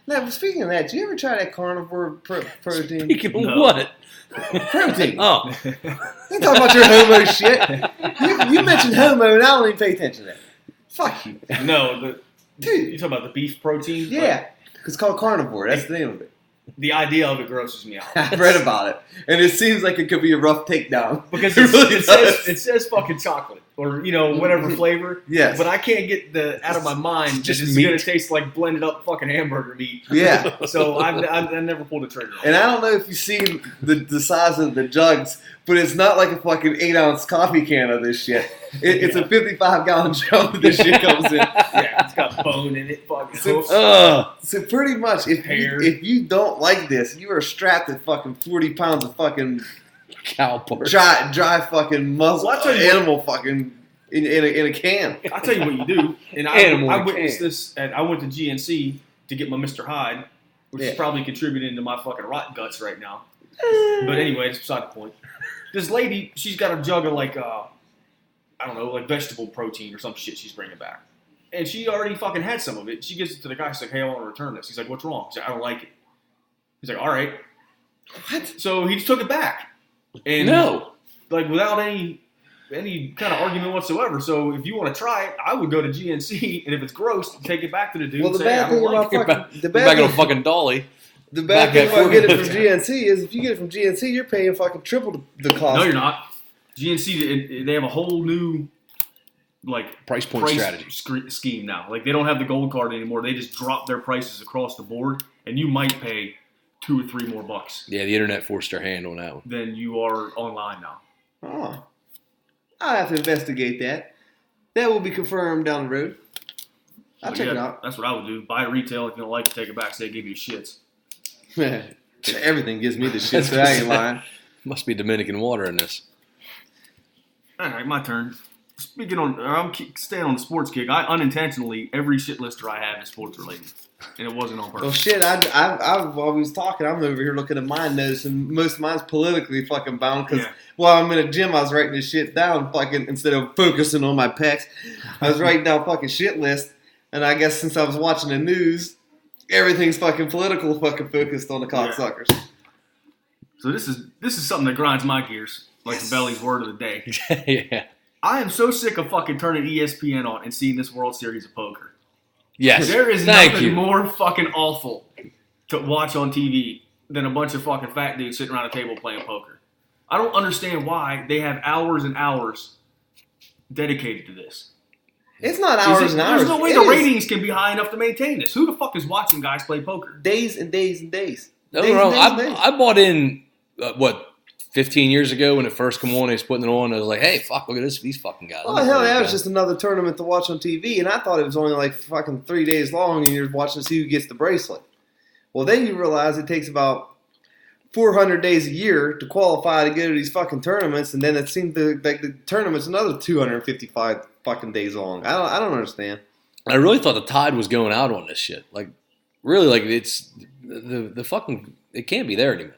Now, speaking of that, did you ever try that carnivore protein? Speaking of what? Protein. Oh. You talking about your homo shit. You mentioned homo and I don't even pay attention to that. Fuck you. No, dude. You talking about the beef protein? Yeah. It's called carnivore. That's the name of it. The idea of it grosses me out. I've read about it. And it seems like it could be a rough takedown. Because it says fucking chocolate. Or, whatever flavor. Yes. But I can't get out of my mind just that it's going to taste like blended up fucking hamburger meat. Yeah. So I never pulled the trigger. And I don't know if you've seen the size of the jugs, but it's not like a fucking 8-ounce coffee can of this shit. It's a 55-gallon jug that this shit comes in. Yeah, it's got bone in it. Fucking so pretty much, if you don't like this, you are strapped at fucking 40 pounds of fucking cow parts. Dry fucking muscle, animal fucking in a can. I'll tell you what you do. And I witnessed this. I went to GNC to get my Mr. Hyde, which is probably contributing to my fucking rotten guts right now. But anyway, it's beside the point. This lady, she's got a jug of like vegetable protein or some shit she's bringing back. And she already fucking had some of it. She gives it to the guy. She's like, hey, I want to return this. He's like, what's wrong? She's like, I don't like it. He's like, all right. What? So he just took it back. And without any kind of argument whatsoever. So if you want to try it, I would go to GNC, and if it's gross, take it back to the dude. Well, the bad thing about back on a fucking dolly. The bad thing about getting it from GNC is if you get it from GNC, you're paying fucking triple the cost. No, you're not. GNC, they have a whole new price strategy scheme now. Like they don't have the gold card anymore. They just drop their prices across the board, and you might pay $2 or $3 more bucks. Yeah, the internet forced their hand on that one. Than you are online now. Oh, I'll have to investigate that. That will be confirmed down the road. I'll check it out. That's what I would do. Buy it retail. If you don't like it, take it back. Say they give you the shits. Everything gives me the shits, so I ain't lying. Must be Dominican water in this. All right, my turn. I'm staying on the sports kick. I unintentionally, every shit lister I have is sports related. And it wasn't on purpose. Well, shit, I've always talking. I'm over here looking at my notes, and most of mine's politically fucking bound because while I'm in a gym, I was writing this shit down fucking instead of focusing on my pecs. I was writing down fucking shit list, and I guess since I was watching the news, everything's fucking political fucking focused on the cocksuckers. So this is something that grinds my gears, like the Belly's word of the day. Yeah. I am so sick of fucking turning ESPN on and seeing this World Series of poker. Yes. There is nothing more fucking awful to watch on TV than a bunch of fucking fat dudes sitting around a table playing poker. I don't understand why they have hours and hours dedicated to this. It's not hours and hours. There's no way the ratings can be high enough to maintain this. Who the fuck is watching guys play poker? Days and days and days. I bought in, 15 years ago when it first came on, they was putting it on. I was like, hey, fuck, look at these fucking guys. Oh, hell, that was just another tournament to watch on TV, and I thought it was only like fucking 3 days long, and you're watching to see who gets the bracelet. Well, then you realize it takes about 400 days a year to qualify to go to these fucking tournaments, and then it seemed like the tournament's another 255 fucking days long. I don't understand. I really thought the tide was going out on this shit. Like, really, like, it's the fucking, it can't be there anymore.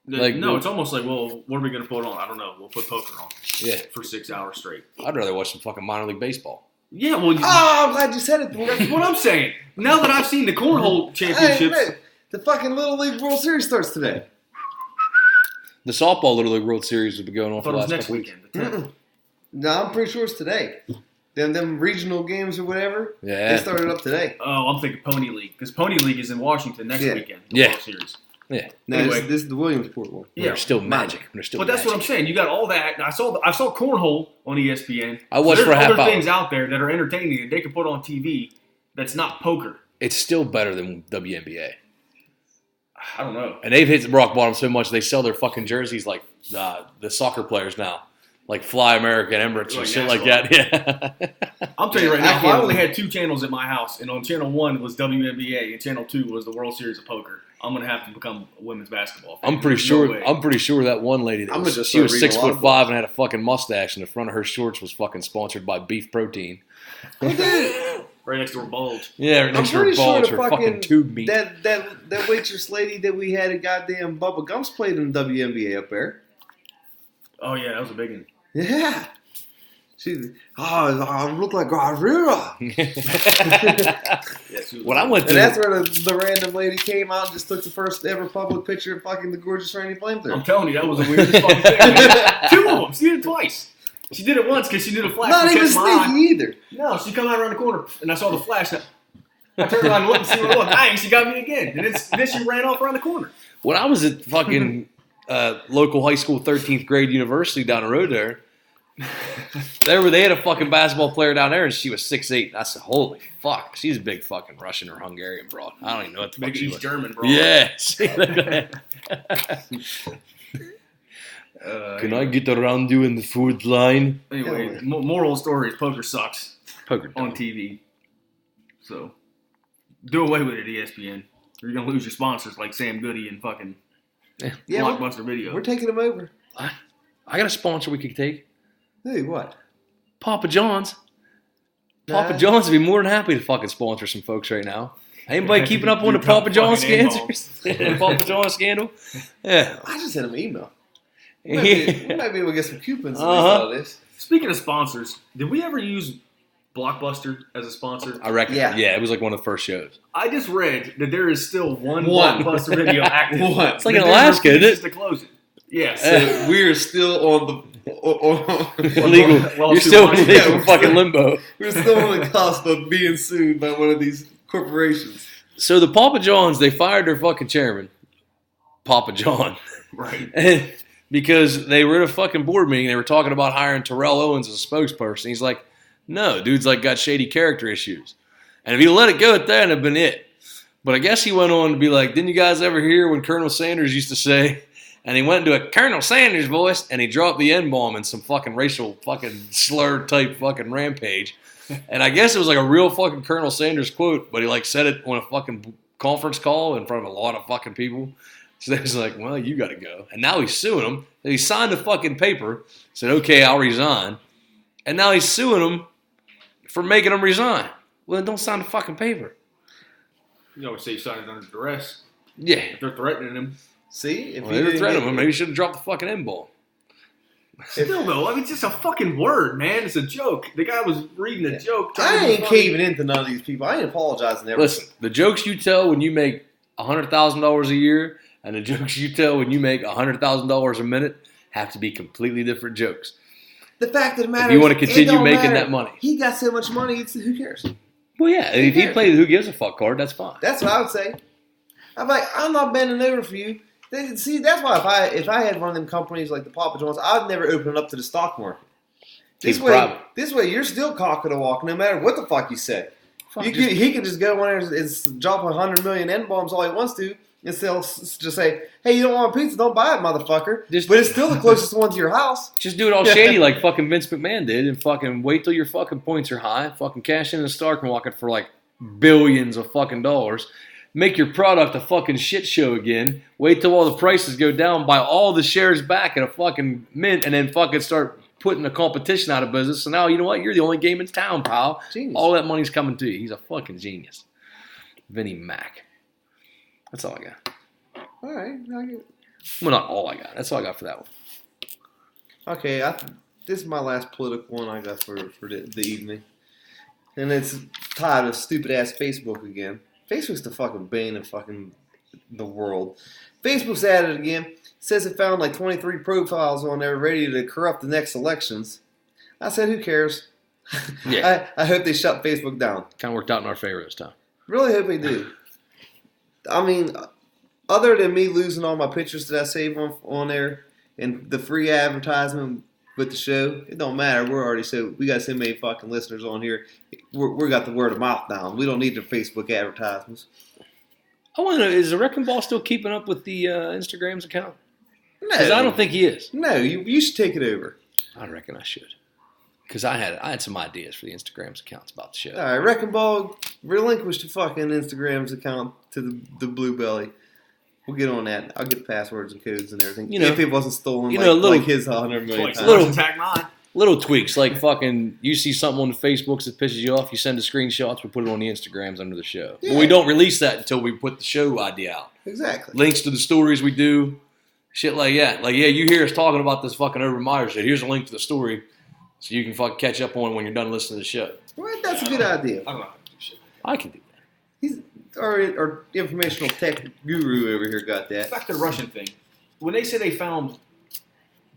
Like, no, it's almost like, well, what are we going to put on? I don't know. We'll put poker on. Yeah. For 6 hours straight. I'd rather watch some fucking minor league baseball. Yeah, well, Oh, I'm glad you said it. that's what I'm saying. Now that I've seen the cornhole championships, Hey, the fucking Little League World Series starts today. The softball Little League World Series will be going I on thought for it the was last next couple weeks. weekend. The 10th. No, I'm pretty sure it's today. Them regional games or whatever, Yeah. they started up today. Oh, I'm thinking Pony League because Pony League is in Washington next Yeah. weekend. The Yeah. World Series. Yeah. No, Anyway. this is the Williamsport one. Yeah, They're still magic. They're still but that's what I'm magic. saying. You got all that. I saw cornhole on ESPN. I watched There's for a half other hour. things out there that are entertaining and they can put on TV. That's not poker. It's still better than WNBA. I don't know. And they've hit rock bottom so much they sell their fucking jerseys like the soccer players now. Like Fly America and Emirates or Like shit like that. Yeah. I'm telling you right now, I if can't I only believe- had 2 channels at my house, and on channel 1 was WNBA, and channel 2 was the World Series of Poker, I'm gonna have to become a women's basketball fan. I'm pretty There's sure. no way. I'm pretty sure that one lady that I'm was, gonna just she was start reading a lot of 6'5" and had a fucking mustache, and the front of her shorts was fucking sponsored by Beef Protein. right next to her bulge. Yeah, right I'm next to her pretty sure balls, the her fucking tube meat. that waitress lady that we had at goddamn Bubba Gumps played in the WNBA up there. Oh yeah, that was a big one. Yeah. I look like Guerrero. Yeah, she was When I went And to that's where the random lady came out and just took the first ever public picture of fucking the gorgeous Randy I'm Flamethrower. telling you, that was the weirdest fucking thing. Man. 2 of them. She did it twice. She did it once because she knew the flash Not would even catch my sneaky eye. either. No, she come out around the corner, and I saw the flash. I turned around and looked and see what it was. Bang, she got me again. And then she ran off around the corner. when I was at fucking local high school 13th grade university down the road there, they had a fucking basketball player down there, and she was 6'8". I said, "Holy fuck, she's a big fucking Russian or Hungarian broad. I don't even know what the fuck Big she East was." German, bro. Yes. Can I get around you in the food line? Anyway, moral of the story is poker sucks Poker on TV. So, do away with it, ESPN. Or you're going to lose your sponsors like Sam Goody and fucking Yeah, Blockbuster Video. we're taking them over. I got a sponsor we could take. Hey, what? Papa John's. Nah. Papa John's would be more than happy to fucking sponsor some folks right now. Anybody keeping up on the Papa John scandals? Papa John scandal? Yeah. I just sent him an email. We might be able to get some coupons Uh-huh. out of this. Speaking of sponsors, did we ever use Blockbuster as a sponsor? I reckon. Yeah. Yeah, it was like one of the first shows. I just read that there is still one One. Blockbuster Video active. One. It's like That in they Alaska, isn't refuses it? to close it. Yes. So we are still on the Illegal. Well, You're still in yeah, legal we're fucking still- limbo. we're still on the cusp of being sued by one of these corporations. So the Papa Johns, they fired their fucking chairman, Papa John, Right. because they were at a fucking board meeting. They were talking about hiring Terrell Owens as a spokesperson. He's like, no, dude's like got shady character issues. And if he let it go at that, it'd have been it. But I guess he went on to be like, didn't you guys ever hear when Colonel Sanders used to say, and he went into a Colonel Sanders voice, and he dropped the N-bomb in some fucking racial fucking slur type fucking rampage. And I guess it was like a real fucking Colonel Sanders quote, but he like said it on a fucking conference call in front of a lot of fucking people. So they was like, well, you got to go. And now he's suing him. He signed the fucking paper, said, okay, I'll resign. And now he's suing him for making him resign. Well, then don't sign the fucking paper. You always say you signed it under duress. Yeah. If they're threatening him. See, if Well, they were threatening him. Maybe he should have dropped the fucking N-ball. Still though, I mean, it's just a fucking word, man. It's a joke. The guy was reading a joke. trying to I be ain't funny. caving into none of these people. I ain't apologizing ever. Listen, the jokes you tell when you make $100,000 a year and the jokes you tell when you make $100,000 a minute have to be completely different jokes. The fact of the matter If you is, want to it continue don't making matter. that money. He got so much money, who cares? Well, yeah, if he played the who gives a fuck card, that's fine. That's what I would say. I'm like, I'm not bending over for you. See, that's why if I had one of them companies like the Papa John's, I'd never open it up to the stock market. Keep it private. This way, you're still cocking a walk, no matter what the fuck you say. Fuck, He can just go in there and drop 100 million N-bombs all he wants to, and still just say, hey, you don't want a pizza, don't buy it, motherfucker. But it's still the closest one to your house. Just do it all shady like fucking Vince McMahon did and fucking wait till your fucking points are high, fucking cash in the stock market for like billions of fucking dollars. Make your product a fucking shit show again. Wait till all the prices go down, buy all the shares back at a fucking mint, and then fucking start putting the competition out of business. So now, you know what? You're the only game in town, pal. Genius. All that money's coming to you. He's a fucking genius. Vinnie Mac. That's all I got. All right. Well, not all I got. That's all I got for that one. Okay, this is my last political one I got for the evening. And it's tied to stupid ass Facebook again. Facebook's the fucking bane of fucking the world. Facebook's at it again. Says it found like 23 profiles on there ready to corrupt the next elections. I said, who cares? Yeah. I hope they shut Facebook down. Kind of worked out in our favor this time. Really hope they do. I mean, other than me losing all my pictures that I save on there and the free advertisement with the show, it don't matter. We got so many fucking listeners on here. We got the word of mouth down. We don't need the Facebook advertisements. I want to know, is the Wrecking Ball still keeping up with the Instagram's account? No. Because I don't think he is. No, you should take it over. I reckon I should. Because I had some ideas for the Instagram's accounts about the show. All right, Wrecking Ball relinquished the fucking Instagram's account to the Blue Belly. We'll get on that. I'll get the passwords and codes and everything. If it wasn't stolen like his 100 million times. Little tweaks, like fucking, you see something on the Facebooks that pisses you off, you send the screenshots, we put it on the Instagrams under the show. Yeah. But we don't release that until we put the show idea out. Exactly. Links to the stories we do, shit like that. Like, yeah, you hear us talking about this fucking Urban Meyer shit. Here's a link to the story so you can fucking catch up on it when you're done listening to the show. Well, that's a good idea. I don't know how to do shit. I can do that. He's our informational tech guru over here got that. Back to the Russian thing. When they say they found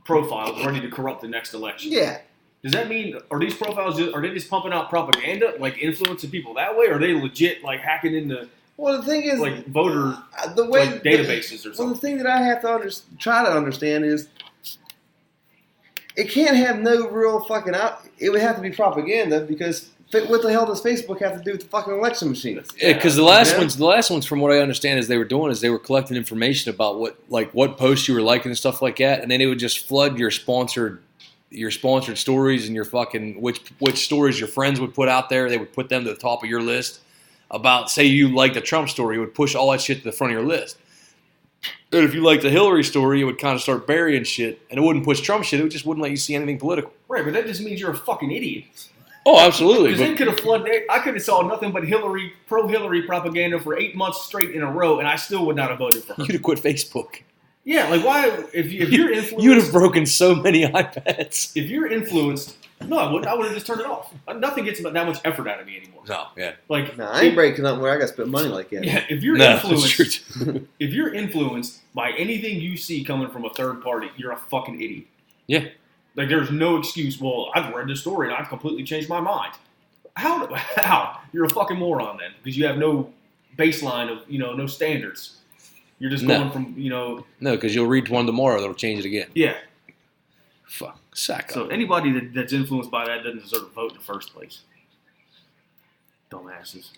profiles ready to corrupt the next election, Yeah. does that mean, are these profiles are they just pumping out propaganda, like influencing people that way, or are they legit like hacking into Well, the thing is, like voter the way like databases or Well, something? the thing that I have to try to understand is it can't have no real fucking out. It would have to be propaganda because what the hell does Facebook have to do with the fucking election machine? Yeah, because the last ones, from what I understand, is they were collecting information about what posts you were liking and stuff like that, and then it would just flood your sponsored stories and your fucking which stories your friends would put out there. They would put them to the top of your list. About, say you like the Trump story, it would push all that shit to the front of your list. And if you like the Hillary story, it would kind of start burying shit, and it wouldn't push Trump shit. It just wouldn't let you see anything political. Right, but that just means you're a fucking idiot. Oh, absolutely. Because they could have flooded. I could have saw nothing but pro-Hillary propaganda for 8 months straight in a row, and I still would not have voted for her. You'd have quit Facebook. Yeah, like why? If you're influenced, you would have broken so many iPads. If you're influenced, no, I wouldn't. I would have just turned it off. Nothing gets that much effort out of me anymore. No, yeah. Like, I ain't breaking up where I got to spend money like that. Yeah, if you're if you're influenced by anything you see coming from a third party, you're a fucking idiot. Yeah. Like, there's no excuse. Well, I've read this story and I've completely changed my mind. How? You're a fucking moron then, because you have no baseline of no standards. You're just going from No, because you'll read one tomorrow that'll change it again. Yeah. Fuck. Sack up. So anybody that's influenced by that doesn't deserve to vote in the first place. Dumbasses.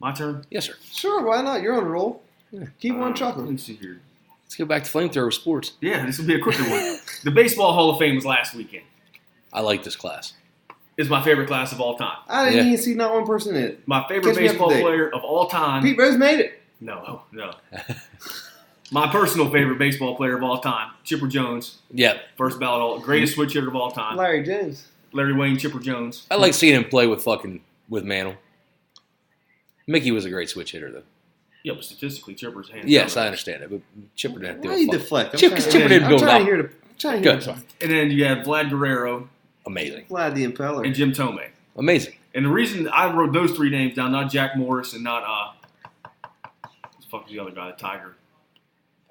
My turn? Yes, sir. Sure, why not? You're on a roll. Yeah. Keep on trucking. Let me see here. Let's go back to flamethrower sports. Yeah, this will be a quicker one. The Baseball Hall of Fame was last weekend. I like this class. It's my favorite class of all time. I didn't even see not one person in it. My favorite baseball player of all time. Pete Rose made it. No. My personal favorite baseball player of all time, Chipper Jones. Yep. First ballot, greatest switch hitter of all time. Larry Jones. Larry Wayne, Chipper Jones. I like seeing him play with Mantle. Mickey was a great switch hitter, though. Yeah, but statistically, Chipper's hands. Yes, I understand it, but Chipper didn't do it. Why you deflect? Chipper didn't go trying to hear Good. And then you have Vlad Guerrero. Amazing. Vlad the Impaler. And Jim Tomei. Amazing. And the reason I wrote those three names down, not Jack Morris and not what the fuck was the other guy, the Tiger?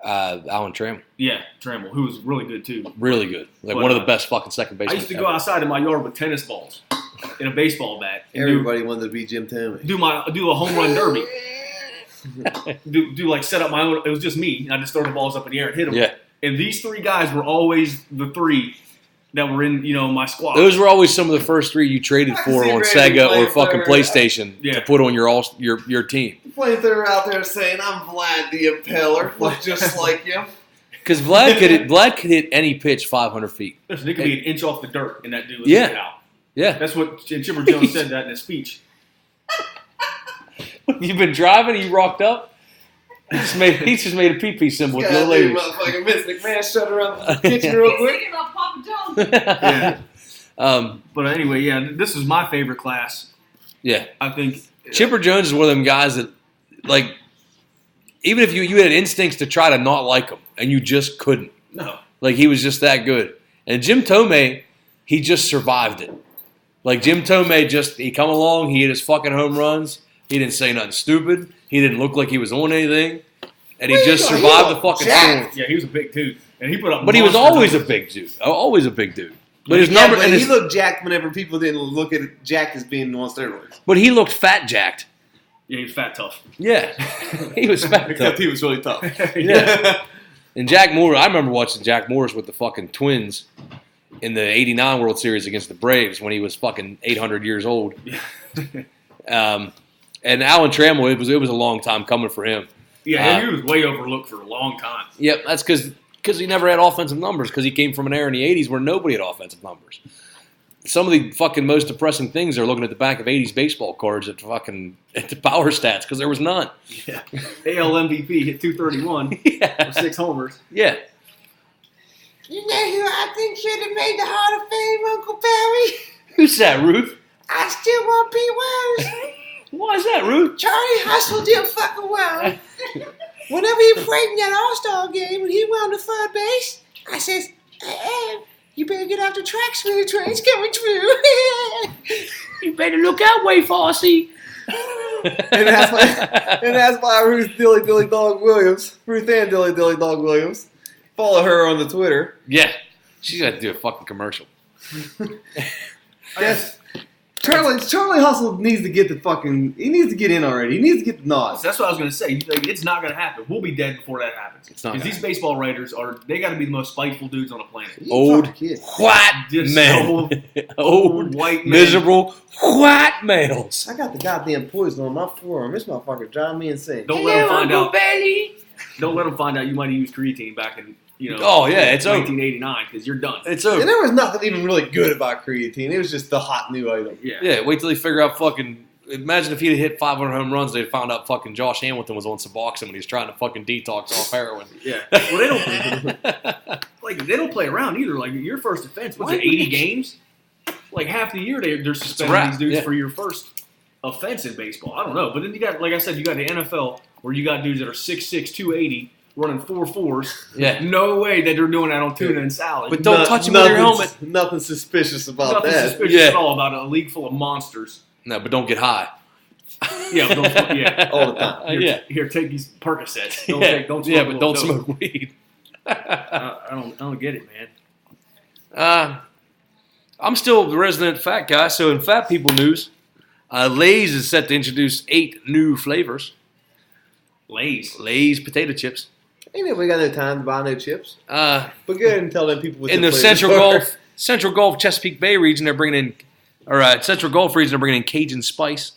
Alan Trammell. Yeah, Trammell, who was really good too. Really good. Like But, one of the best fucking second basemen. I used to go outside in my yard with tennis balls and a baseball bat. And Everybody wanted to be Jim Tomei. do a home run derby. do like set up my own. It was just me, and I just throw the balls up in the air and hit them. Yeah. And these three guys were always the three that were in my squad. Those were always some of the first three you traded for on Sega or fucking PlayStation to put on your team. Flamethrower out there saying, "I'm Vlad the Impaler," just like you. Because Vlad could hit any pitch 500 feet. Listen, it could be an inch off the dirt, and that dude was Yeah. out. Yeah. That's what Chipper Jones said that in his speech. You've been driving, you rocked up. He just made a pee-pee symbol with the old lady. Motherfucking Vince McMahon shut around the kitchen real quick. Thinking about Papa Jones. But anyway, this is my favorite class. Yeah. I think Chipper Jones is one of them guys that, like, even if you had instincts to try to not like him, and you just couldn't. No. Like, he was just that good. And Jim Tomei, he just survived it. Like, Jim Tomei he come along, he hit his fucking home runs. He didn't say nothing stupid. He didn't look like he was on anything. And he just survived the fucking storm. Yeah, he was a big dude. And he put up But he was always a big dude. Always a big dude. But his number and he looked jacked whenever people didn't look at jacked as being on steroids. But he looked fat jacked. Yeah, he was fat tough. Yeah. He was fat tough. Except he was really tough. Yeah. And Jack Moore, I remember watching Jack Morris with the fucking Twins in the 89 World Series against the Braves when he was fucking 800 years old. And Alan Trammell, it was a long time coming for him. Yeah, he was way overlooked for a long time. Yep, that's because he never had offensive numbers because he came from an era in the 80s where nobody had offensive numbers. Some of the fucking most depressing things are looking at the back of 80s baseball cards at the power stats because there was none. Yeah. AL MVP hit 231 with 6 homers. Yeah. You know who I think should have made the Hall of Fame, Uncle Barry? Who's that, Ruth? I still want Pete Wells. Why is that, Ruth? Charlie hustled him fucking well. Whenever he played in that All-Star game and he went to third base, I says, hey, you better get off the tracks when the train's coming through. You better look out, Way Fossey. and that's why Ruth Dilly Dog Williams, Ruth Ann Dilly Dog Williams, follow her on the Twitter. Yeah. She's got to do a fucking commercial. Yes. Charlie Hustle needs to get he needs to get in already. He needs to get the nods. That's what I was going to say. Like, it's not going to happen. We'll be dead before that happens. Because these baseball writers they got to be the most spiteful dudes on the planet. Old white men. Old white men. Miserable white males. I got the goddamn poison on my forearm. This motherfucker driving me insane. Don't let them find out. Don't let them find out you might have used creatine back in, Oh, yeah, it's 1989 because you're done. It's over. And there was nothing even really good about creatine. It was just the hot new item. Yeah, wait till they figure out fucking... Imagine if he'd hit 500 home runs, they'd found out fucking Josh Hamilton was on Suboxone when he was trying to fucking detox off heroin. Yeah. Well, they don't play around either. Like, your first offense, was it 80 games? Like, half the year they're suspending these dudes for your first offense in baseball. I don't know. But then you got, like I said, you got the NFL where you got dudes that are 6'6", 280, running 4.4s. Yeah. No way that they're doing that on tuna and salad. But don't touch him with your helmet. Nothing suspicious about Nothing that. suspicious at all about a league full of monsters. No, but don't get high. Yeah, but don't, all the time. Here, take these Percocets. Don't smoke don't smoke weed. I don't get it, man. I'm still the resident fat guy, so in fat people news, Lay's is set to introduce 8 new flavors. Lay's potato chips. Ain't nobody got no time to buy no chips. But go ahead and tell them people what in the Central Gulf Chesapeake Bay region, they're bringing in, Central Gulf region, they're bringing in Cajun spice.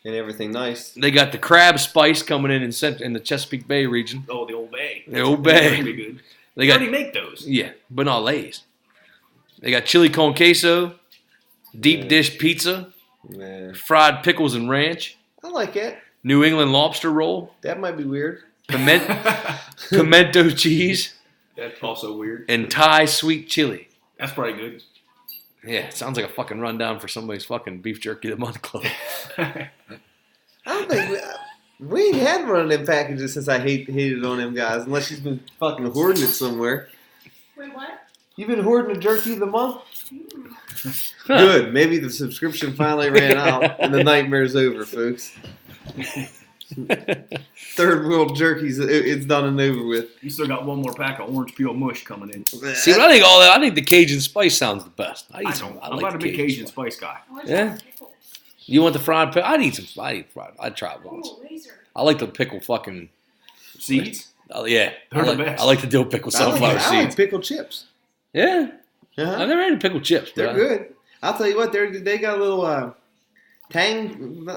And everything nice. They got the crab spice coming in the Chesapeake Bay region. Oh, the Old Bay. The Old Bay. Pretty good. They already make those. Yeah, but not Lay's. They got chili con queso, deep dish pizza, fried pickles and ranch. I like it. New England lobster roll. That might be weird. Pimento cheese. That's also weird. And Thai sweet chili. That's probably good. Yeah, it sounds like a fucking rundown for somebody's fucking beef jerky of the month club. I don't think we ain't had one of them packages since I hated on them guys, unless she's been fucking hoarding it somewhere. Wait, what? You've been hoarding the jerky of the month? Good. Maybe the subscription finally ran out and the nightmare's over, folks. Third world jerkies, it's done and over with. You still got one more pack of orange peel mush coming in. See, but I think the Cajun spice sounds the best. I'm not a big Cajun spice guy. Yeah. You want the fried pickle? I'd eat fried. I'd try it once. I like the pickle fucking seeds. Oh yeah, they're the best. I like the dill pickle sunflower seeds. I like pickled chips. Yeah, I've never had pickled chips. They're good. I'll tell you what, they got a little tang.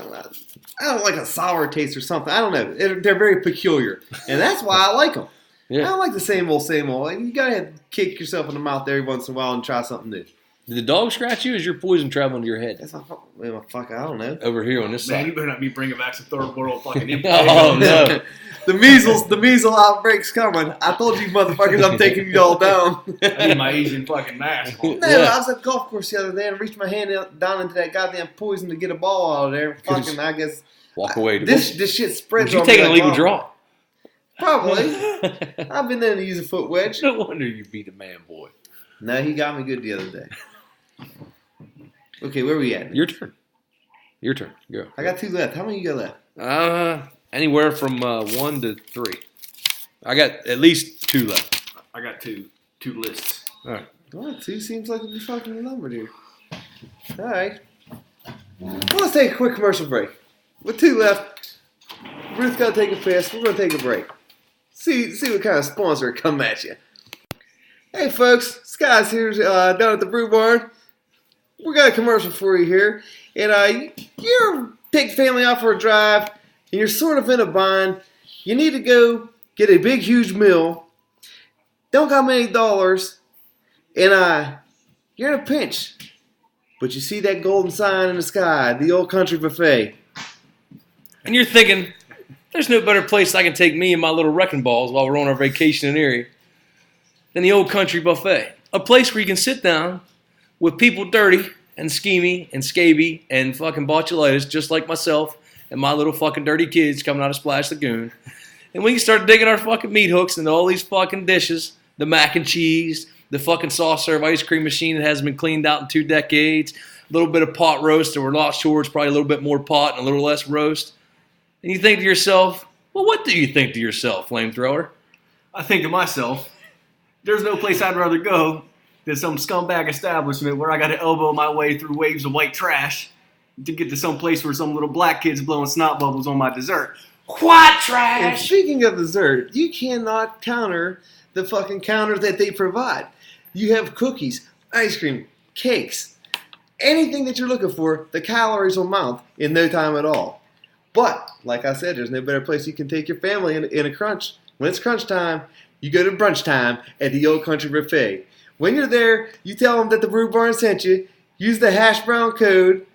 I don't like a sour taste or something. I don't know. They're very peculiar, and that's why I like them. Yeah. I don't like the same old. You gotta kick yourself in the mouth every once in a while and try something new. Did the dog scratch you? Or is your poison traveling to your head? That's not fuck. I don't know. Over here on this side. You better not be bringing back some third world fucking. Oh no. The measles outbreak's coming. I told you motherfuckers I'm taking you all down. I need my Asian fucking mask. No, I was at the golf course the other day and reached my hand down into that goddamn poison to get a ball out of there. Fucking, I guess. Walk away. This shit spreads. Did you take an illegal draw? Probably. I've been known to use a foot wedge. No wonder you beat a man, boy. No, he got me good the other day. Okay, where are we at? Your turn. Go. I got 2 left. How many you got left? Anywhere from 1 to 3. I got at least 2 left. I got two lists. All right. Well, 2 seems like a fucking number, dude. All right. Well, let's take a quick commercial break. With 2 left, Ruth's got to take a piss. We're going to take a break. See what kind of sponsor come at you. Hey, folks. Sky's here down at the Brew Barn. We got a commercial for you here. And you're taking family out for a drive, and you're sort of in a bind. You need to go get a big, huge meal. Don't got many dollars. And you're in a pinch. But you see that golden sign in the sky, the Old Country Buffet. And you're thinking, there's no better place I can take me and my little wrecking balls while we're on our vacation in Erie than the Old Country Buffet. A place where you can sit down with people dirty and schemy and scaby and fucking botulitis, just like myself and my little fucking dirty kids coming out of Splash Lagoon. And we can start digging our fucking meat hooks into all these fucking dishes, the mac and cheese, the fucking soft serve ice cream machine that hasn't been cleaned out in 2 decades, a little bit of pot roast, or we're not sure it's probably a little bit more pot and a little less roast. And you think to yourself, well, what do you think to yourself, flamethrower? I think to myself, there's no place I'd rather go than some scumbag establishment where I got to elbow my way through waves of white trash to get to some place where some little black kid's blowing snot bubbles on my dessert. White And trash! speaking of dessert, you cannot counter the fucking counter that they provide. You have cookies, ice cream, cakes, anything that you're looking for, the calories will mount in no time at all. But, like I said, there's no better place you can take your family in a crunch. When it's crunch time, you go to brunch time at the Old Country Buffet. When you're there, you tell them that the Brew Barn sent you, use the hash brown code,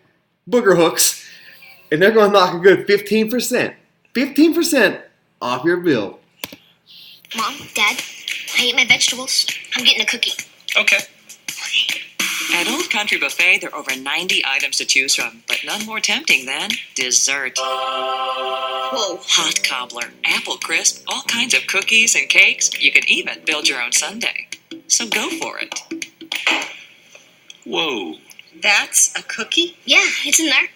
booger hooks, and they're going to knock a good 15%. 15% off your bill. Mom, Dad, I ate my vegetables. I'm getting a cookie. Okay. At Old Country Buffet, there are over 90 items to choose from, but none more tempting than dessert. Whoa. Hot cobbler, apple crisp, all kinds of cookies and cakes. You can even build your own sundae. So go for it. Whoa. That's a cookie? Yeah, it's in there.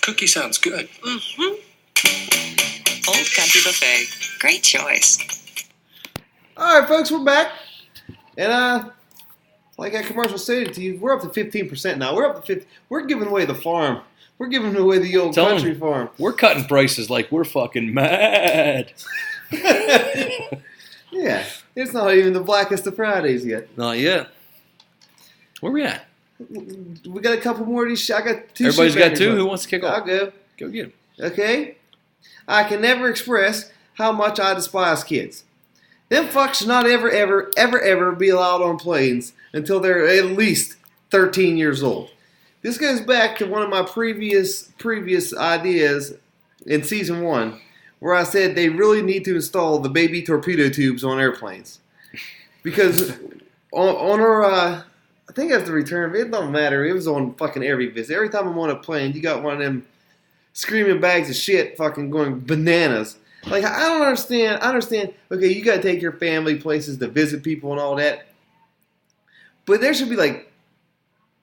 Cookie sounds good. Mm-hmm. Old Country Buffet. Great choice. All right, folks, we're back. And like that commercial stated to you, we're up to 15% now. We're up to 50. We're giving away the farm. We're giving away the Old Tell Country them, farm. We're cutting prices like we're fucking mad. Yeah, it's not even the blackest of Fridays yet. Not yet. Where we at? We got a couple more of these. I got 2. Everybody's got shitbangers 2. left. Who wants to kick off? I'll go. Go get 'em. Okay? I can never express how much I despise kids. Them fucks should not ever be allowed on planes until they're at least 13 years old. This goes back to one of my previous ideas in season 1, where I said they really need to install the baby torpedo tubes on airplanes. Because on our, I think that's the return, it don't matter, it was on fucking every visit. Every time I'm on a plane, you got one of them screaming bags of shit fucking going bananas. Like, I don't understand. I understand, okay, you got to take your family places to visit people and all that. But there should be, like,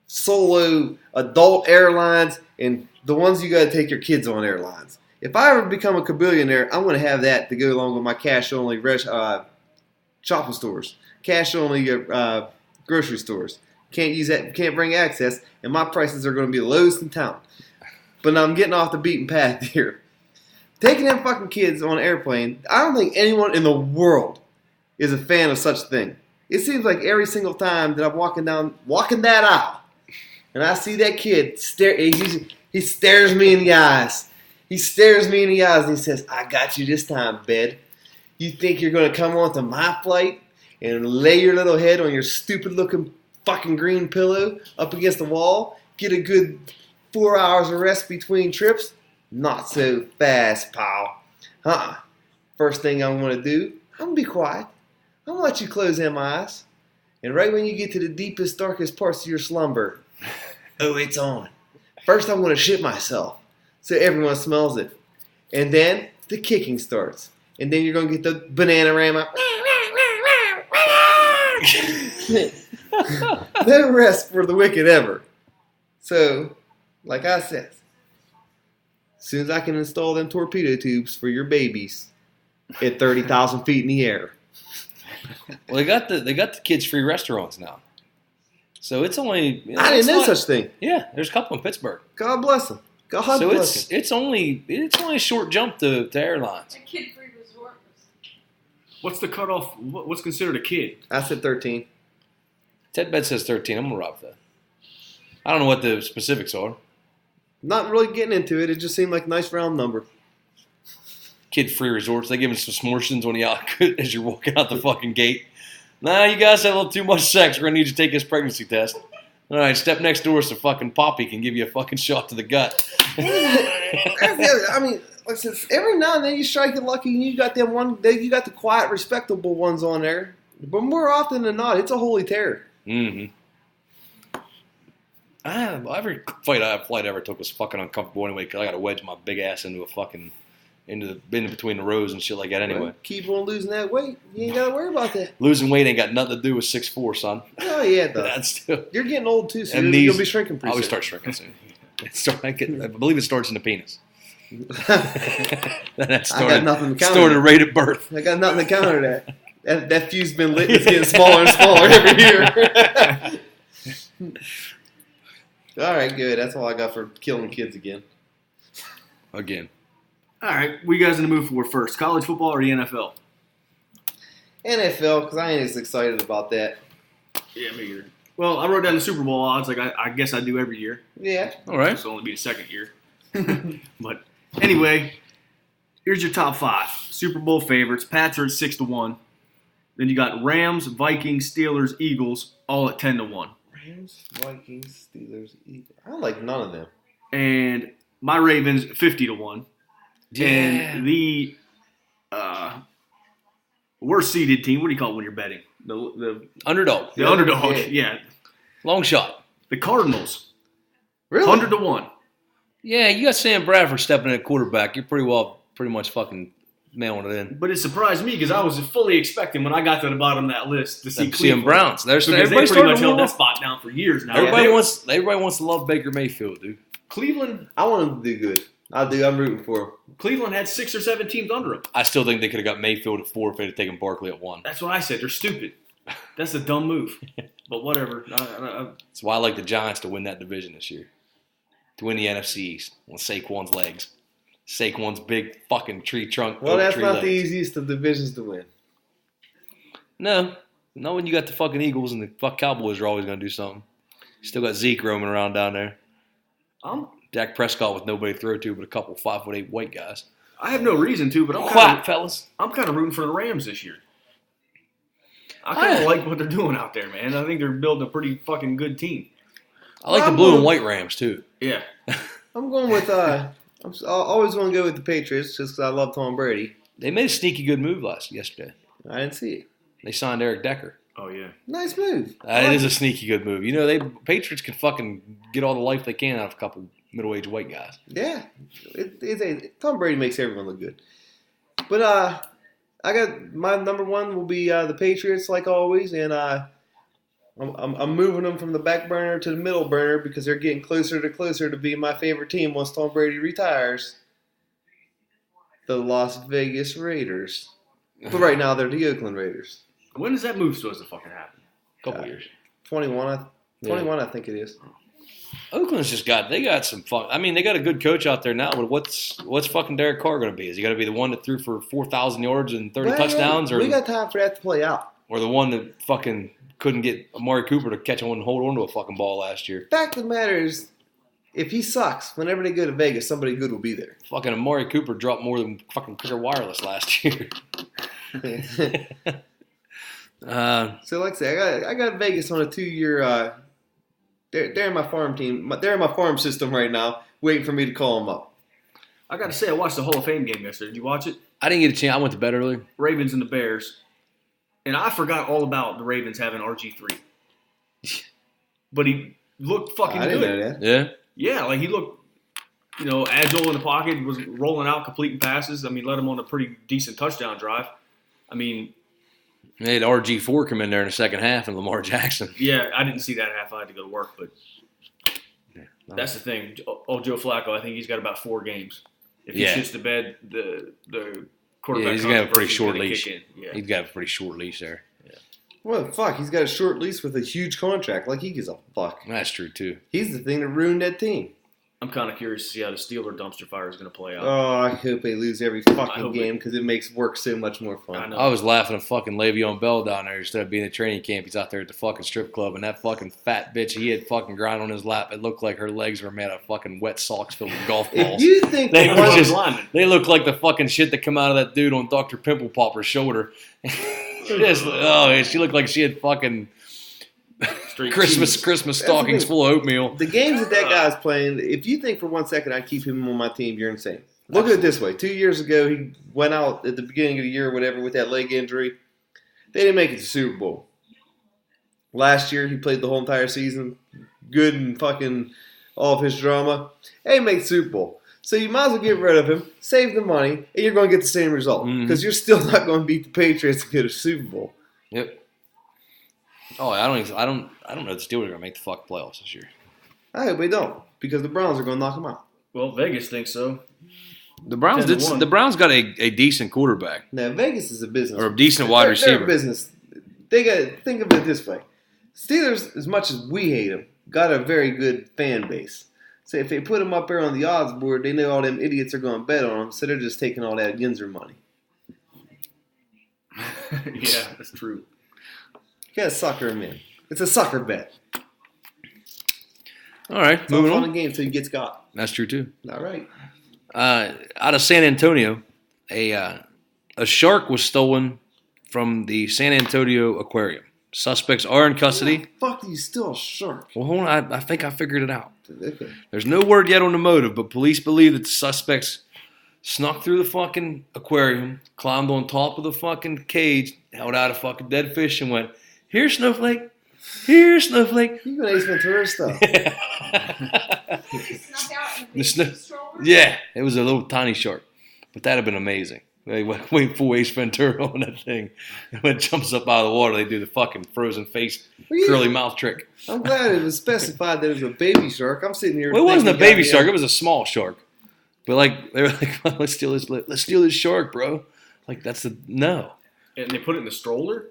solo adult airlines and the ones you got to take your kids on airlines. If I ever become a billionaire, I'm going to have that to go along with my cash-only shopping stores. Cash-only grocery stores. Can't use that, can't bring access, and my prices are going to be the lowest in town. But I'm getting off the beaten path here. Taking them fucking kids on an airplane, I don't think anyone in the world is a fan of such a thing. It seems like every single time that I'm walking that aisle, and I see that kid he stares me in the eyes. He stares me in the eyes and he says, "I got you this time, bed. You think you're going to come onto my flight and lay your little head on your stupid looking fucking green pillow up against the wall, get a good 4 hours of rest between trips? Not so fast, pal. First thing I'm going to do, I'm going to be quiet. I'm going to let you close them eyes. And right when you get to the deepest, darkest parts of your slumber, oh, it's on. First, I'm going to shit myself so everyone smells it. And then the kicking starts. and then you're gonna get the Bananarama. No rest for the wicked ever. So, like I said, as soon as I can install them torpedo tubes for your babies at 30,000 feet in the air. Well, they got the kids free restaurants now. So it's only I didn't know such thing. Yeah, there's a couple in Pittsburgh. God bless them. God bless them. It's only a short jump to airlines. A kid-free resort. What's the cutoff? What's considered a kid? I said 13. Ted Bed says 13. I'm gonna rob that. I don't know what the specifics are. Not really getting into it. It just seemed like a nice round number. Kid-free resorts. They give us some smortions when as you're walking out the fucking gate. Nah, you guys had a little too much sex. We're gonna need you to take this pregnancy test. All right, step next door so fucking Poppy can give you a fucking shot to the gut. I mean, listen, every now and then you strike it lucky and you got you got the quiet, respectable ones on there. But more often than not, it's a holy terror. Mm-hmm. Every flight I ever took was fucking uncomfortable anyway because I got to wedge my big ass into in between the rows and shit like that anyway. Well, keep on losing that weight. You ain't got to worry about that. Losing weight ain't got nothing to do with 6'4", son. Oh, yeah, it does. That's still... You're getting old, too, so you'll be shrinking pretty soon. I'll start shrinking soon. I believe it starts in the penis. I got nothing to counter. Started right at birth. I got nothing to counter that. That fuse been lit. It's getting smaller and smaller every year. All right, good. That's all I got for killing kids again. Again. All right, what you guys in the mood for first? College football or the NFL? NFL, because I ain't as excited about that. Yeah, me either. Well, I wrote down the Super Bowl odds like I guess I do every year. Yeah. All right. This will only be the second year. But anyway, here's your top 5. Super Bowl favorites. Pats are at 6-1. Then you got Rams, Vikings, Steelers, Eagles, all at 10-1. Rams, Vikings, Steelers, Eagles. I don't like none of them. And my Ravens, 50-1. Yeah. And the worst seeded team, what do you call it when you're betting? The underdog. The underdog, yeah. Long shot. The Cardinals. Really? 100-1. Yeah, you got Sam Bradford stepping in at quarterback. You're pretty much fucking mailing it in. But it surprised me because I was fully expecting when I got to the bottom of that list to see Cleveland Browns. Because they pretty much held that spot down for years now. Everybody wants to love Baker Mayfield, dude. Cleveland. I want him to do good. I do. I'm rooting for him. Cleveland had 6 or 7 teams under him. I still think they could have got Mayfield at 4 if they'd have taken Barkley at 1. That's what I said. They're stupid. That's a dumb move. But whatever. That's why I like the Giants to win that division this year. To win the NFC East on Saquon's legs. Saquon's big fucking tree trunk. Well, that's not legs. the easiest of divisions to win. No. Not when you got the fucking Eagles and the fuck Cowboys are always going to do something. You still got Zeke roaming around down there. Dak Prescott with nobody to throw to but a couple 5'8" white guys. I have no reason to, but fellas. I'm kind of rooting for the Rams this year. I kind of like what they're doing out there, man. I think they're building a pretty fucking good team. I like the blue and white Rams, too. Yeah. I'm going with I'm always going to go with the Patriots just because I love Tom Brady. They made a sneaky good move yesterday. I didn't see it. They signed Eric Decker. Oh, yeah. Nice move. It is a sneaky good move. You know, Patriots can fucking get all the life they can out of a couple middle-aged white guys. Yeah. Tom Brady makes everyone look good. But I got my number 1 will be the Patriots like always, and I'm moving them from the back burner to the middle burner because they're getting closer to being my favorite team once Tom Brady retires. The Las Vegas Raiders. But right now they're the Oakland Raiders. When is that move supposed to fucking happen? A couple years. 21, I think it is. Oakland's they got some fun. I mean, they got a good coach out there now, but what's fucking Derek Carr going to be? Is he going to be the one that threw for 4,000 yards and 30 touchdowns? Or we got time for that to play out. Or the one that fucking couldn't get Amari Cooper to catch one and hold on to a fucking ball last year? Fact of the matter is, if he sucks, whenever they go to Vegas, somebody good will be there. Fucking Amari Cooper dropped more than fucking Clear Wireless last year. So like I say, I got Vegas on a 2-year. They're in my farm team. They're in my farm system right now, waiting for me to call them up. I got to say, I watched the Hall of Fame game yesterday. Did you watch it? I didn't get a chance. I went to bed early. Ravens and the Bears. And I forgot all about the Ravens having RG3. But he looked fucking good. I didn't know that. Yeah? Yeah, like he looked agile in the pocket, was rolling out, completing passes. I mean, led him on a pretty decent touchdown drive. I mean, they had RG4 come in there in the second half and Lamar Jackson. Yeah, I didn't see that half. I had to go to work, but that's the thing. Old Joe Flacco, I think he's got about 4 games. If he shits the bed, the quarterback he's got a pretty short leash. Yeah. He's got a pretty short leash there. Yeah. Well, fuck, he's got a short leash with a huge contract. Like, he gives a fuck. That's true, too. He's the thing that ruined that team. I'm kind of curious to see how the Steeler dumpster fire is going to play out. Oh, I hope they lose every fucking game because it makes work so much more fun. I was laughing at fucking Le'Veon Bell down there instead of being at training camp. He's out there at the fucking strip club, and that fucking fat bitch he had fucking grind on his lap. It looked like her legs were made of fucking wet socks filled with golf balls. If you think they look like the fucking shit that come out of that dude on Dr. Pimple Popper's shoulder. She looked like she had fucking Christmas stockings full of oatmeal. The games that guy's playing, if you think for 1 second I'd keep him on my team, you're insane. Look at it this way. 2 years ago, he went out at the beginning of the year or whatever with that leg injury. They didn't make it to the Super Bowl. Last year, he played the whole entire season. Good and fucking all of his drama. Hey, make the Super Bowl. So you might as well get rid of him, save the money, and you're going to get the same result. Because you're still not going to beat the Patriots and get a Super Bowl. Yep. Oh, I don't know if the Steelers are going to make the fuck playoffs this year. I hope they don't, because the Browns are going to knock them out. Well, Vegas thinks so. The Browns got a decent quarterback. Now, Vegas is a business. Or a decent wide receiver. They're a business. They got to think of it this way. Steelers, as much as we hate them, got a very good fan base. So if they put them up there on the odds board, they know all them idiots are going to bet on them, so they're just taking all that Yinzer money. Yeah, that's true. You got to sucker him in. It's a sucker bet. All right, it's moving all on. fun and games until he gets got. That's true too. All right. Out of San Antonio, a shark was stolen from the San Antonio aquarium. Suspects are in custody. How the fuck do you steal a shark? Well, hold on. I think I figured it out. Okay. There's no word yet on the motive, but police believe that the suspects snuck through the fucking aquarium, climbed on top of the fucking cage, held out a fucking dead fish, and went, "Here, Snowflake. Here, Snowflake." You going to Ace Ventura stuff. Yeah, it was a little tiny shark, but that'd have been amazing. They went full Ace Ventura on that thing, and when it jumps up out of the water, they do the fucking frozen face, curly mouth trick. I'm glad it was specified that it was a baby shark. I'm sitting here. Well, it wasn't a baby shark; it was a small shark. But like they were like, well, "Let's steal this shark, bro." Like that's no. And they put it in the stroller.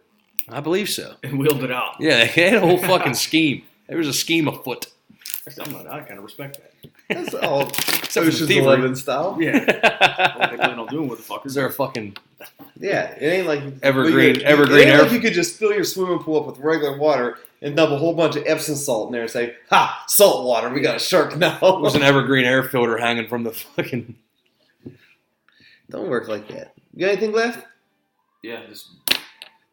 I believe so. And wheeled it out. Yeah, they had a whole fucking scheme. There was a scheme afoot. I kind of respect that. That's all Ocean's 11 style. Yeah. What they plan on doing with the fuckers? Is there a fucking Yeah, it ain't like evergreen it ain't air. like you could just fill your swimming pool up with regular water and dump a whole bunch of Epsom salt in there and say, "Ha, salt water. We got a shark now." There was an evergreen air filter hanging from the fucking. Don't work like that. You got anything left? Yeah, just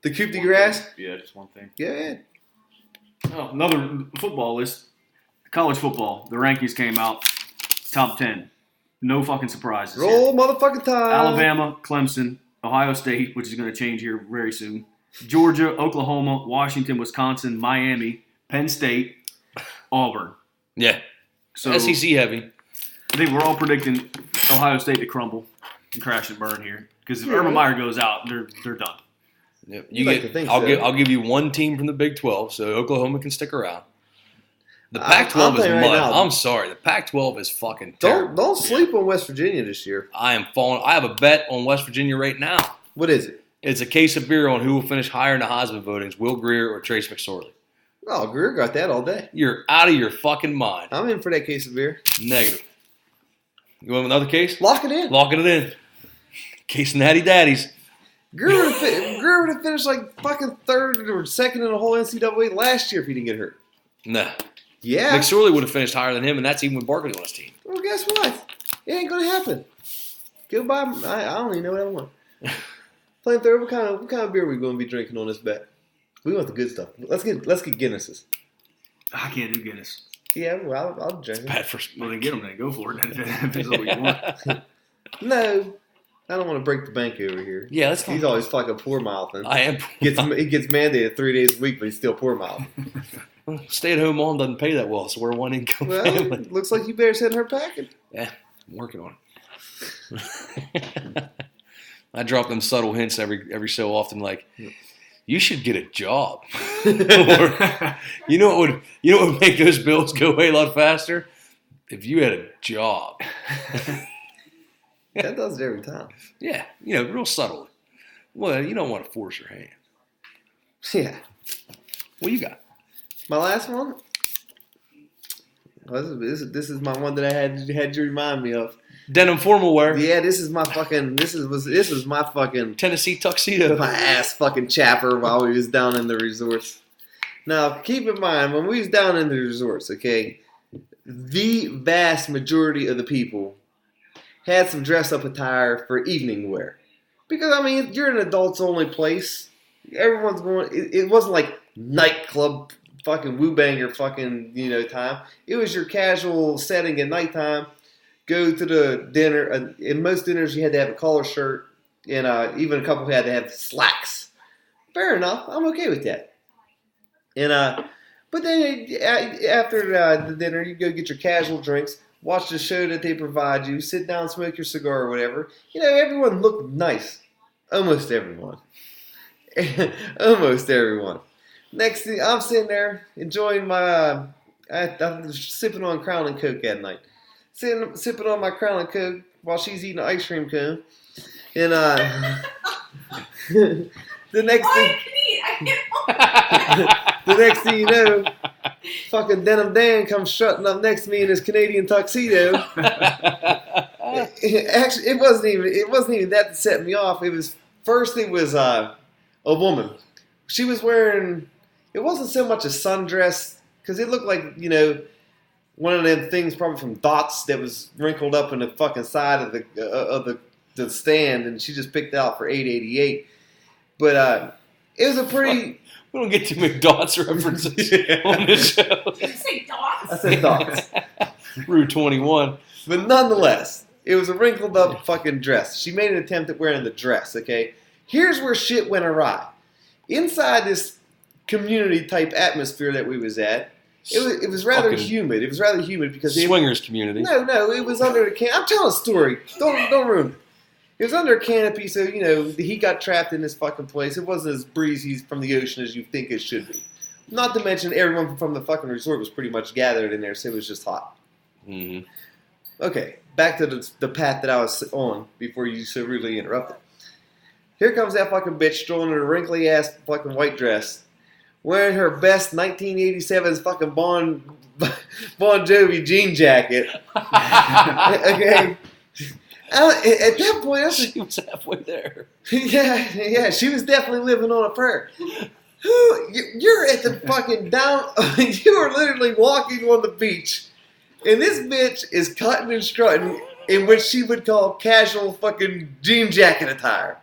the coup de grace. Yeah, just one thing. Yeah. Oh, another football list. College football. The rankings came out. Top 10. No fucking surprises. Roll motherfucking time. Alabama, Clemson, Ohio State, which is going to change here very soon. Georgia, Oklahoma, Washington, Wisconsin, Miami, Penn State, Auburn. Yeah. So SEC heavy. I think we're all predicting Ohio State to crumble and crash and burn here. Because if Urban Meyer goes out, they're done. Yep. I'll give you one team from the Big 12, so Oklahoma can stick around. The Pac-12 is mud. I'm sorry. The Pac-12 is fucking terrible. Don't sleep on West Virginia this year. I am falling. I have a bet on West Virginia right now. What is it? It's a case of beer on who will finish higher in the Heisman votings, Will Grier or Trace McSorley. Oh, Greer got that all day. You're out of your fucking mind. I'm in for that case of beer. Negative. You want another case? Lock it in. Locking it in. Case of Natty Daddies. Greer would have finished like fucking third or second in the whole NCAA last year if he didn't get hurt. Nah. Yeah. McSorley would have finished higher than him, and that's even with Barkley on his team. Well, guess what? It ain't going to happen. Goodbye. I don't even know what I want. Flamethrower, what kind of beer are we going to be drinking on this bet? We want the good stuff. Let's get Guinnesses. I can't do Guinness. Yeah, well, I'll drink it. Bad for Well, then get them. Then go for it. If that's what you want. No. I don't want to break the bank over here. Yeah, that's fine. He's always fucking poor mouthing. I am. He gets mandated 3 days a week, but he's still poor mouthing. Stay-at-home mom doesn't pay that well, so we're one income family. Well, looks like you better send her packing. Yeah, I'm working on it. I drop them subtle hints every so often, like, you should get a job. Or, you know what would make those bills go away a lot faster? If you had a job. That does it every time. Yeah, real subtle. Well, you don't want to force your hand. Yeah. What you got? My last one? Well, this is my one that I had you remind me of. Denim formal wear. Yeah, this is my fucking Tennessee tuxedo. My ass fucking chapper while we was down in the resorts. Now, keep in mind, when we was down in the resorts, okay, the vast majority of the people had some dress-up attire for evening wear. Because, I mean, you're an adults-only place. Everyone's going... It wasn't like nightclub fucking woo-banger fucking, time. It was your casual setting at nighttime. Go to the dinner. In most dinners, you had to have a collar shirt. And even a couple had to have slacks. Fair enough. I'm okay with that. And but then after the dinner, you go get your casual drinks, watch the show that they provide you, sit down, smoke your cigar or whatever. Everyone looked nice. Almost everyone. Almost everyone. Next thing, I'm sitting there enjoying my, I'm sipping on Crown and Coke that night. Sipping on my Crown and Coke while she's eating an ice cream cone. And the next thing... The next thing you know, fucking Denim Dan comes strutting up next to me in his Canadian tuxedo. Actually, it wasn't even that set me off. It was a woman. She was wearing. It wasn't so much a sundress because it looked like one of them things probably from Dots that was wrinkled up in the fucking side of the stand, and she just picked it out for $8.88. But it was a pretty. We don't get too many Dots references on this show. Did you say dots? I said Dots. Rue 21. But nonetheless, it was a wrinkled up fucking dress. She made an attempt at wearing the dress, okay? Here's where shit went awry. Inside this community type atmosphere that we was at, it was rather humid. It was rather humid because swingers community. No, it was under the canopy. I'm telling a story. Don't ruin it. It was under a canopy, so the heat got trapped in this fucking place. It wasn't as breezy from the ocean as you think it should be. Not to mention everyone from the fucking resort was pretty much gathered in there, so it was just hot. Mm-hmm. Okay, back to the path that I was on before you so rudely interrupted. Here comes that fucking bitch strolling in a wrinkly ass fucking white dress, wearing her best 1987's fucking Bon Jovi jean jacket. Okay. At that point, she was halfway there. Yeah, she was definitely living on a prayer. You're at the fucking down. You are literally walking on the beach, and this bitch is cutting and strutting in which she would call casual fucking jean jacket attire.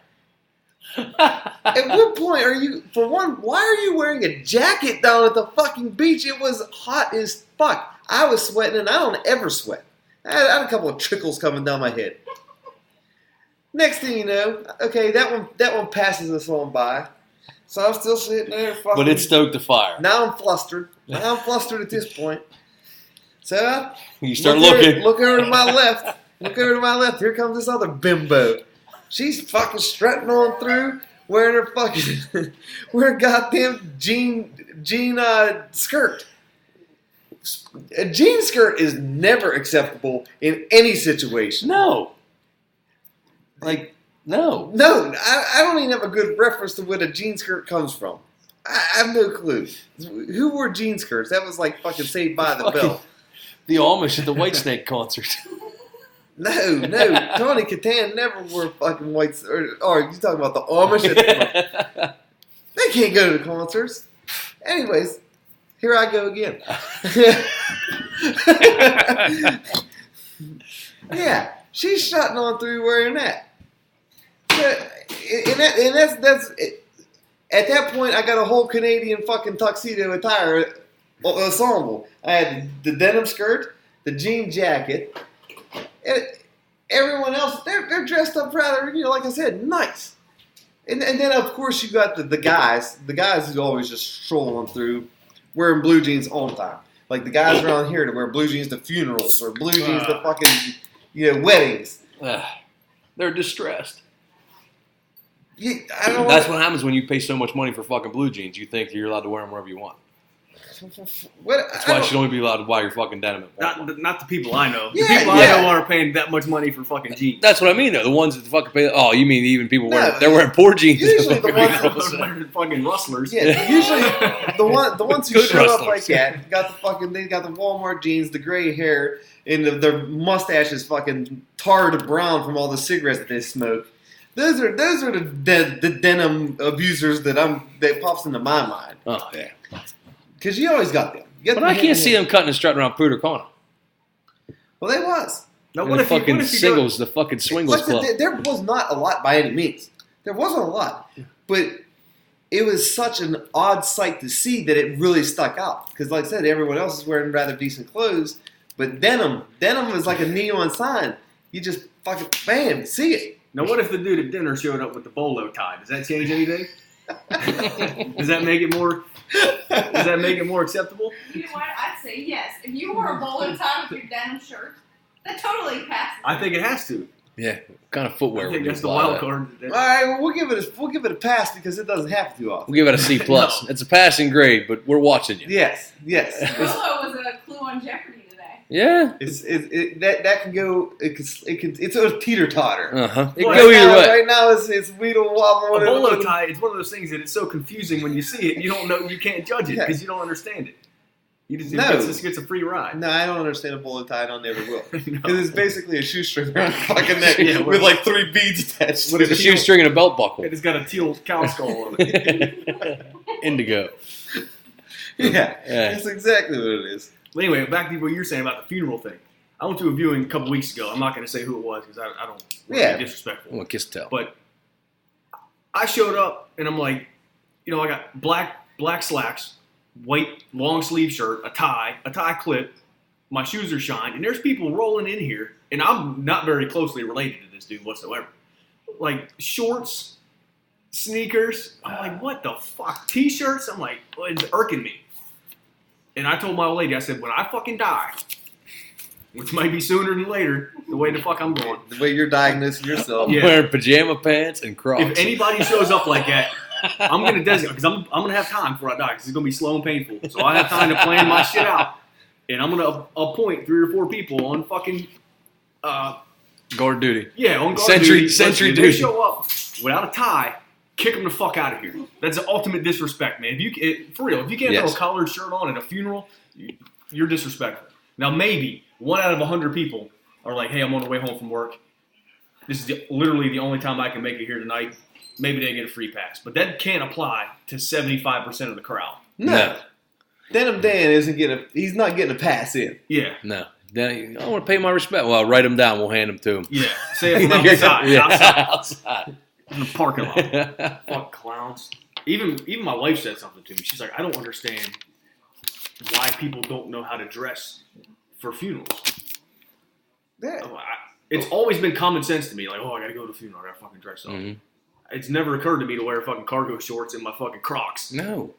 At what point are you? For one, why are you wearing a jacket down at the fucking beach? It was hot as fuck. I was sweating, and I don't ever sweat. I had a couple of trickles coming down my head. Next thing you know, okay, that one passes us on by. So I'm still sitting there. Fucking, but it stoked the fire. Now I'm flustered. At this point. So you start looking. Look over to my left. Here comes this other bimbo. She's fucking strutting on through, wearing her fucking, wearing a goddamn jean skirt. A jean skirt is never acceptable in any situation. No. Like, no. No, I don't even have a good reference to where a jean skirt comes from. I have no clue. Who wore jean skirts? That was like fucking Saved by the Bell. The Amish at the Whitesnake concert. No. Tony Catan never wore fucking whites. Or you talking about the Amish? They can't go to the concerts. Anyways, here I go again. Yeah, she's shutting on through wearing that. And that's at that point, I got a whole Canadian fucking tuxedo attire ensemble. I had the denim skirt, the jean jacket, and everyone else, they're dressed up rather, like I said, nice. And then, of course, you got the guys. The guys who always just strolling through, wearing blue jeans all the time. Like the guys around here to wear blue jeans to funerals or blue jeans to fucking weddings. They're distressed. Yeah, I don't. That's what happens when you pay so much money for fucking blue jeans. You think you're allowed to wear them wherever you want. That's why you should only be allowed to buy your fucking denim at Walmart. Not the people I know. Yeah, the people I know aren't paying that much money for fucking jeans. That's what I mean, though. The ones that fucking pay. Oh, you mean even people they're wearing poor jeans? Usually the ones that are wearing fucking rustlers. Yeah, usually the ones who Good show up rustlers. like that they got the Walmart jeans, the gray hair, and their mustache is fucking tarred brown from all the cigarettes that they smoke. Those are the denim abusers that pops into my mind. Oh yeah, because you always got them. But I can't see them cutting and strutting around Punta Cana. Well, they was. Now, the fucking singles, the fucking swingles club. There was not a lot by any means. There wasn't a lot, but it was such an odd sight to see that it really stuck out. Because, like I said, everyone else is wearing rather decent clothes, but denim is like a neon sign. You just fucking bam, see it. Now, what if the dude at dinner showed up with the bolo tie? Does that change anything? Does that make it more? Does that make it more acceptable? You know what? I'd say yes. If you wore a bolo tie with your denim shirt, that totally passes. I think it has to. Yeah, what kind of footwear? I think would that's you the apply wild that? card. All right, well, we'll give it a pass because it doesn't happen too often. We'll give it a C+. No. It's a passing grade, but we're watching you. Yes. Bolo was a clue on Jeopardy today. Yeah. That can go. It's a teeter totter. It can go either way. Right now, it's weedle wobble. A bolo tie. It's one of those things that it's so confusing when you see it. You don't know. You can't judge it because you don't understand it. You just gets a free ride. No, I don't understand a bolo tie. I never will. No. Because it's basically a shoestring around your fucking neck Yeah, with like 3 beads attached. With a shoestring and a belt buckle. It's got a teal cow skull on it. Indigo. Yeah, that's exactly what it is. Well, anyway, back to what you were saying about the funeral thing. I went to a viewing a couple weeks ago. I'm not going to say who it was because I don't want to be disrespectful. I want to kiss tell. But I showed up and I'm like, I got black slacks, white long sleeve shirt, a tie clip. My shoes are shined, and there's people rolling in here, and I'm not very closely related to this dude whatsoever. Like shorts, sneakers. I'm like, what the fuck? T-shirts. I'm like, well, it's irking me. And I told my old lady, I said, when I fucking die, which might be sooner than later, the way the fuck I'm going. The way you're diagnosing yourself. I'm wearing pajama pants and Crocs. If anybody shows up like that, I'm going to designate, because I'm going to have time before I die, because it's going to be slow and painful. So I have time to plan my shit out. And I'm going to appoint 3 or 4 people on fucking... guard duty. Yeah, on guard Sentry duty. duty. If they show up without a tie, kick them the fuck out of here. That's the ultimate disrespect, man. For real, if you can't throw a collared shirt on at a funeral, you're disrespectful. Now, maybe 1 out of 100 people are like, hey, I'm on the way home from work. This is literally the only time I can make it here tonight. Maybe they get a free pass. But that can't apply to 75% of the crowd. No. Denim Dan he's not getting a pass in. Yeah. No. Then I want to pay my respect. Well, write them down. We'll hand them to him. Yeah. Say it from outside. outside. In the parking lot. Fuck clowns. Even my wife said something to me. She's like, I don't understand why people don't know how to dress for funerals. Yeah. It's always been common sense to me. Like, I got to go to a funeral. I got to fucking dress up. Mm-hmm. It's never occurred to me to wear fucking cargo shorts and my fucking Crocs. No.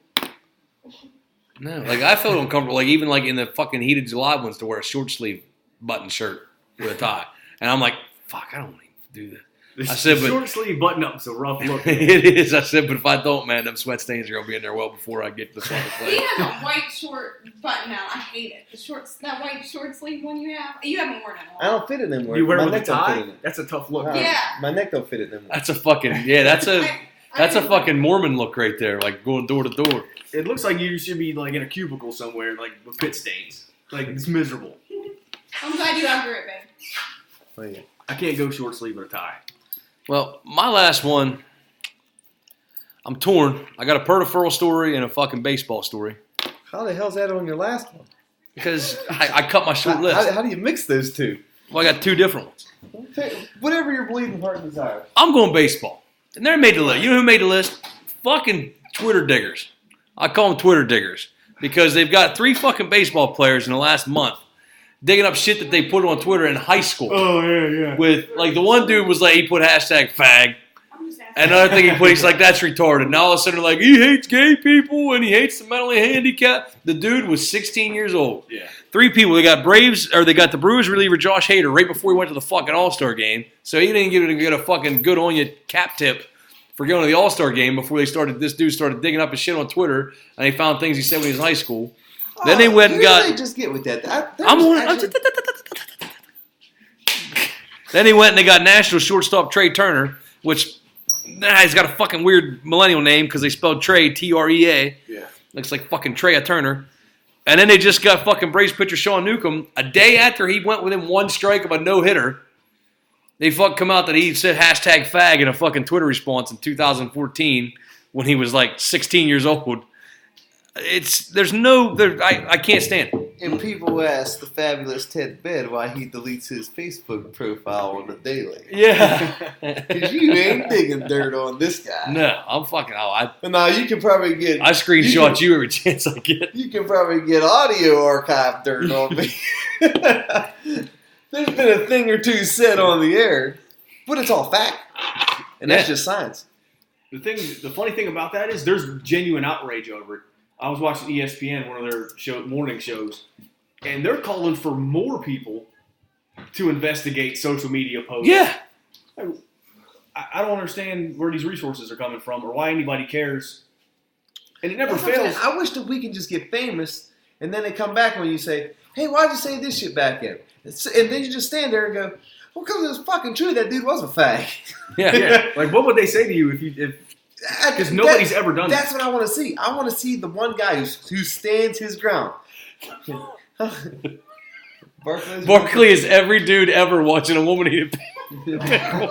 Like I felt uncomfortable. Like even like in the fucking heat of July ones to wear a short sleeve button shirt with a tie, and I'm like, fuck, I don't want to do that. I said, the short sleeve button up's a rough look. It is. I said, but if I don't, man, them sweat stains are gonna be in there well before I get to the fucking place. He has a white short button now. I hate it. That white short sleeve one you have. You haven't worn it in a while. I don't fit it anymore. You wear it My with a neck don't fit tie? in it. That's a tough look. Yeah. My neck don't fit it anymore. That's a fucking that's a fucking Mormon look right there, like going door to door. It looks like you should be like in a cubicle somewhere, like with pit stains. Like it's miserable. I'm glad you outgrew it, babe. Oh, yeah. I can't go short sleeve with a tie. Well, my last one, I'm torn. I got a peripheral story and a fucking baseball story. How the hell's that on your last one? Because I cut my short list. How do you mix those two? Well, I got 2 different ones. Whatever your bleeding heart desires. I'm going baseball. And they made the list. You know who made the list? Fucking Twitter diggers. I call them Twitter diggers. Because they've got 3 fucking baseball players in the last month digging up shit that they put on Twitter in high school. Oh, yeah. With, like, the one dude was like, he put hashtag fag. And another thing he put, he's like, that's retarded. And all of a sudden, like, he hates gay people and he hates the mentally handicapped. The dude was 16 years old. Yeah. 3 people. They got the Brewers reliever Josh Hader right before he went to the fucking All-Star game. So he didn't get a fucking good on you cap tip for going to the All-Star game before this dude started digging up his shit on Twitter and they found things he said when he was in high school. Then they went and got. They just get with that. Then he went and they got national shortstop Trey Turner, which he's got a fucking weird millennial name because they spelled Trey Trea. Yeah. Looks like fucking Trey Turner. And then they just got fucking Braves pitcher Sean Newcomb a day after he went within 1 strike of a no hitter. They come out that he said hashtag fag in a fucking Twitter response in 2014 when he was like 16 years old. I can't stand it. And people ask the fabulous Ted Bed why he deletes his Facebook profile on the daily. Yeah. Because you ain't digging dirt on this guy. No, I'm fucking out. Now, you can probably get... I screenshot you every chance I get. You can probably get audio archive dirt on me. There's been a thing or two said on the air, but it's all fact. And that's just science. The funny thing about that is there's genuine outrage over it. I was watching ESPN, one of their morning shows, and they're calling for more people to investigate social media posts. Yeah. I don't understand where these resources are coming from or why anybody cares. And it never fails. I wish that we could just get famous, and then they come back when you say, hey, why'd you say this shit back in? And then you just stand there and go, well, because it was fucking true that dude was a fag. Yeah. Like, what would they say to you if because nobody's ever done that. That's what I want to see. I want to see the one guy who stands his ground. Barkley is every dude ever watching a woman eat a pickle.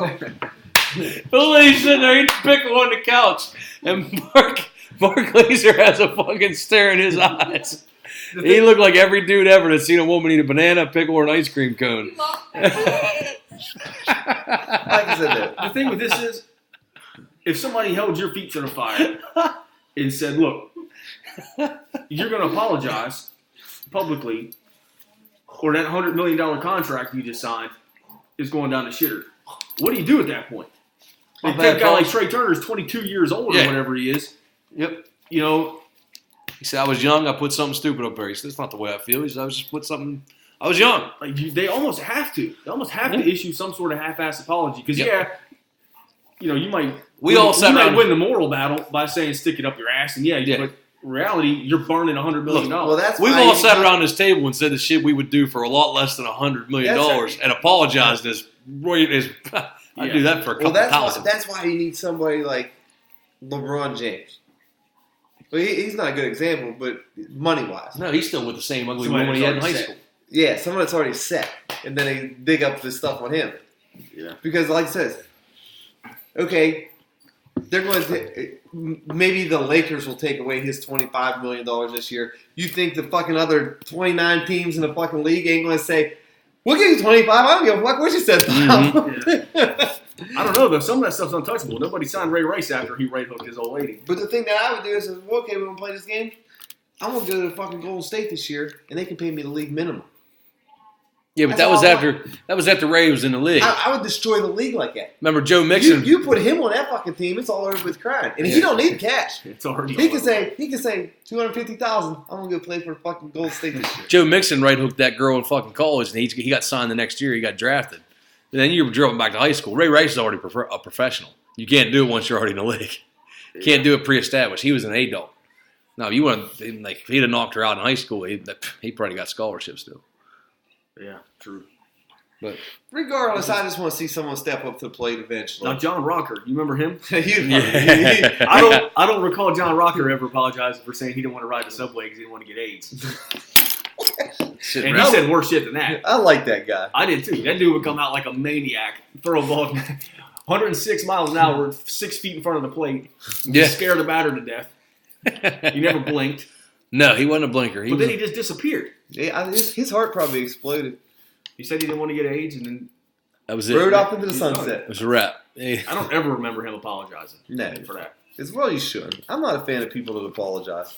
The lady's sitting there eating pickle on the couch, and Mark Glazer has a fucking stare in his eyes. He looked like every dude ever that's seen a woman eat a banana, pickle, or an ice cream cone. Like I said, the thing with this is, if somebody held your feet to the fire and said, look, you're going to apologize publicly or that $100 million contract you just signed is going down the shitter. What do you do at that point? Like, that guy like Trey Turner is 22 years old or whatever he is. Yep. You know. He said, I was young, I put something stupid up there. He said, that's not the way I feel. He said, I was just put something, I was young. Like, they almost have to. They almost have to issue some sort of half-ass apology. Because, you might... We all sat around. Win the moral battle by saying stick it up your ass, and but in reality, you're burning $100 million. Well, we've all sat around this table and said the shit we would do for a lot less than $100 million and apologized as I'd do that for a couple thousand. That's why you need somebody like LeBron James. Well, he's not a good example, but money-wise. No, he's still with the same ugly woman he had in high school. Yeah, someone that's already set, and then they dig up this stuff on him. Yeah. Because, like it says, okay, they're going to maybe the Lakers will take away his $25 million this year. You think the fucking other 29 teams in the fucking league ain't going to say, we'll give you 25. I don't give a fuck what you said. I don't know, though. Some of that stuff's untouchable. Nobody signed Ray Rice after he right hooked his old lady. But the thing that I would do is, well, okay, we're going to play this game. I'm going to go to fucking Golden State this year, and they can pay me the league minimum. Yeah, but that was after Ray was in the league. I would destroy the league like that. Remember Joe Mixon? You put him on that fucking team, it's all over with crime, and he don't need cash. It's already. He can say $250,000. I'm gonna go play for fucking Golden State this year. Joe Mixon right hooked that girl in fucking college, and he got signed the next year. He got drafted. And then you were driven back to high school. Ray Rice is already a professional. You can't do it once you're already in the league. You can't do it pre-established. He was an adult. Now, if you want to, like, if he'd have knocked her out in high school, he probably got scholarships still. Yeah, true. But regardless, I just want to see someone step up to the plate eventually. Now, John Rocker, you remember him? Yeah. I don't recall John Rocker ever apologizing for saying he didn't want to ride the subway because he didn't want to get AIDS. And he said worse shit than that. I like that guy. I did too. That dude would come out like a maniac, throw a ball 106 miles an hour, 6 feet in front of the plate, scare the batter to death. He never blinked. No, he wasn't a blinker. Then he just disappeared. Yeah, his heart probably exploded. He said he didn't want to get AIDS, and then that was it. Rode off into the sunset. It was a wrap. I don't ever remember him apologizing. No, for that. As well, you shouldn't. I'm not a fan of people that apologize.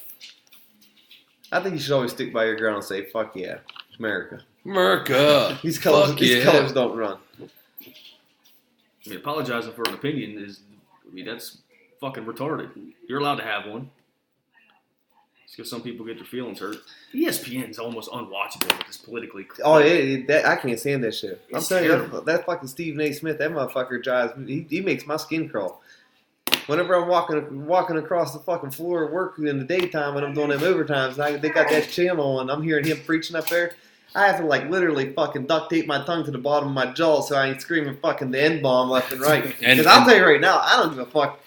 I think you should always stick by your ground and say, "Fuck yeah, America." America. These colors don't run. I mean, apologizing for an opinion is I mean, that's fucking retarded. You're allowed to have one. It's because some people get their feelings hurt. ESPN's almost unwatchable with this politically. Oh, I can't stand that shit. I'm It's telling terrible. you, that fucking Stephen A. Smith, that motherfucker drives me. He makes my skin crawl. Whenever I'm walking across the fucking floor at work in the daytime when I'm doing them overtimes, and they got that channel and I'm hearing him preaching up there, I have to like literally fucking duct tape my tongue to the bottom of my jaw so I ain't screaming fucking the N-bomb left and right. Because I'll tell you right now, I don't give a fuck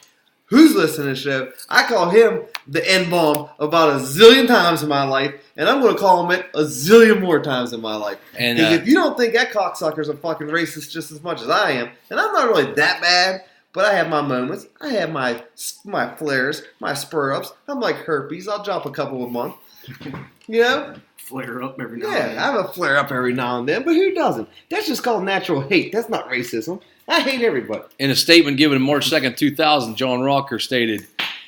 who's listening to the show. I call him the N-bomb about a zillion times in my life, and I'm going to call him it a zillion more times in my life. And Because if you don't think that cocksucker's a fucking racist just as much as I am, and I'm not really that bad, but I have my moments. I have my flares, my spur-ups. I'm like herpes. I'll drop a couple a month. You know? Flare up every now and Yeah, then. I have a flare up every now and then, but who doesn't? That's just called natural hate. That's not racism. I hate everybody. In a statement given March 2nd, 2000, John Rocker stated,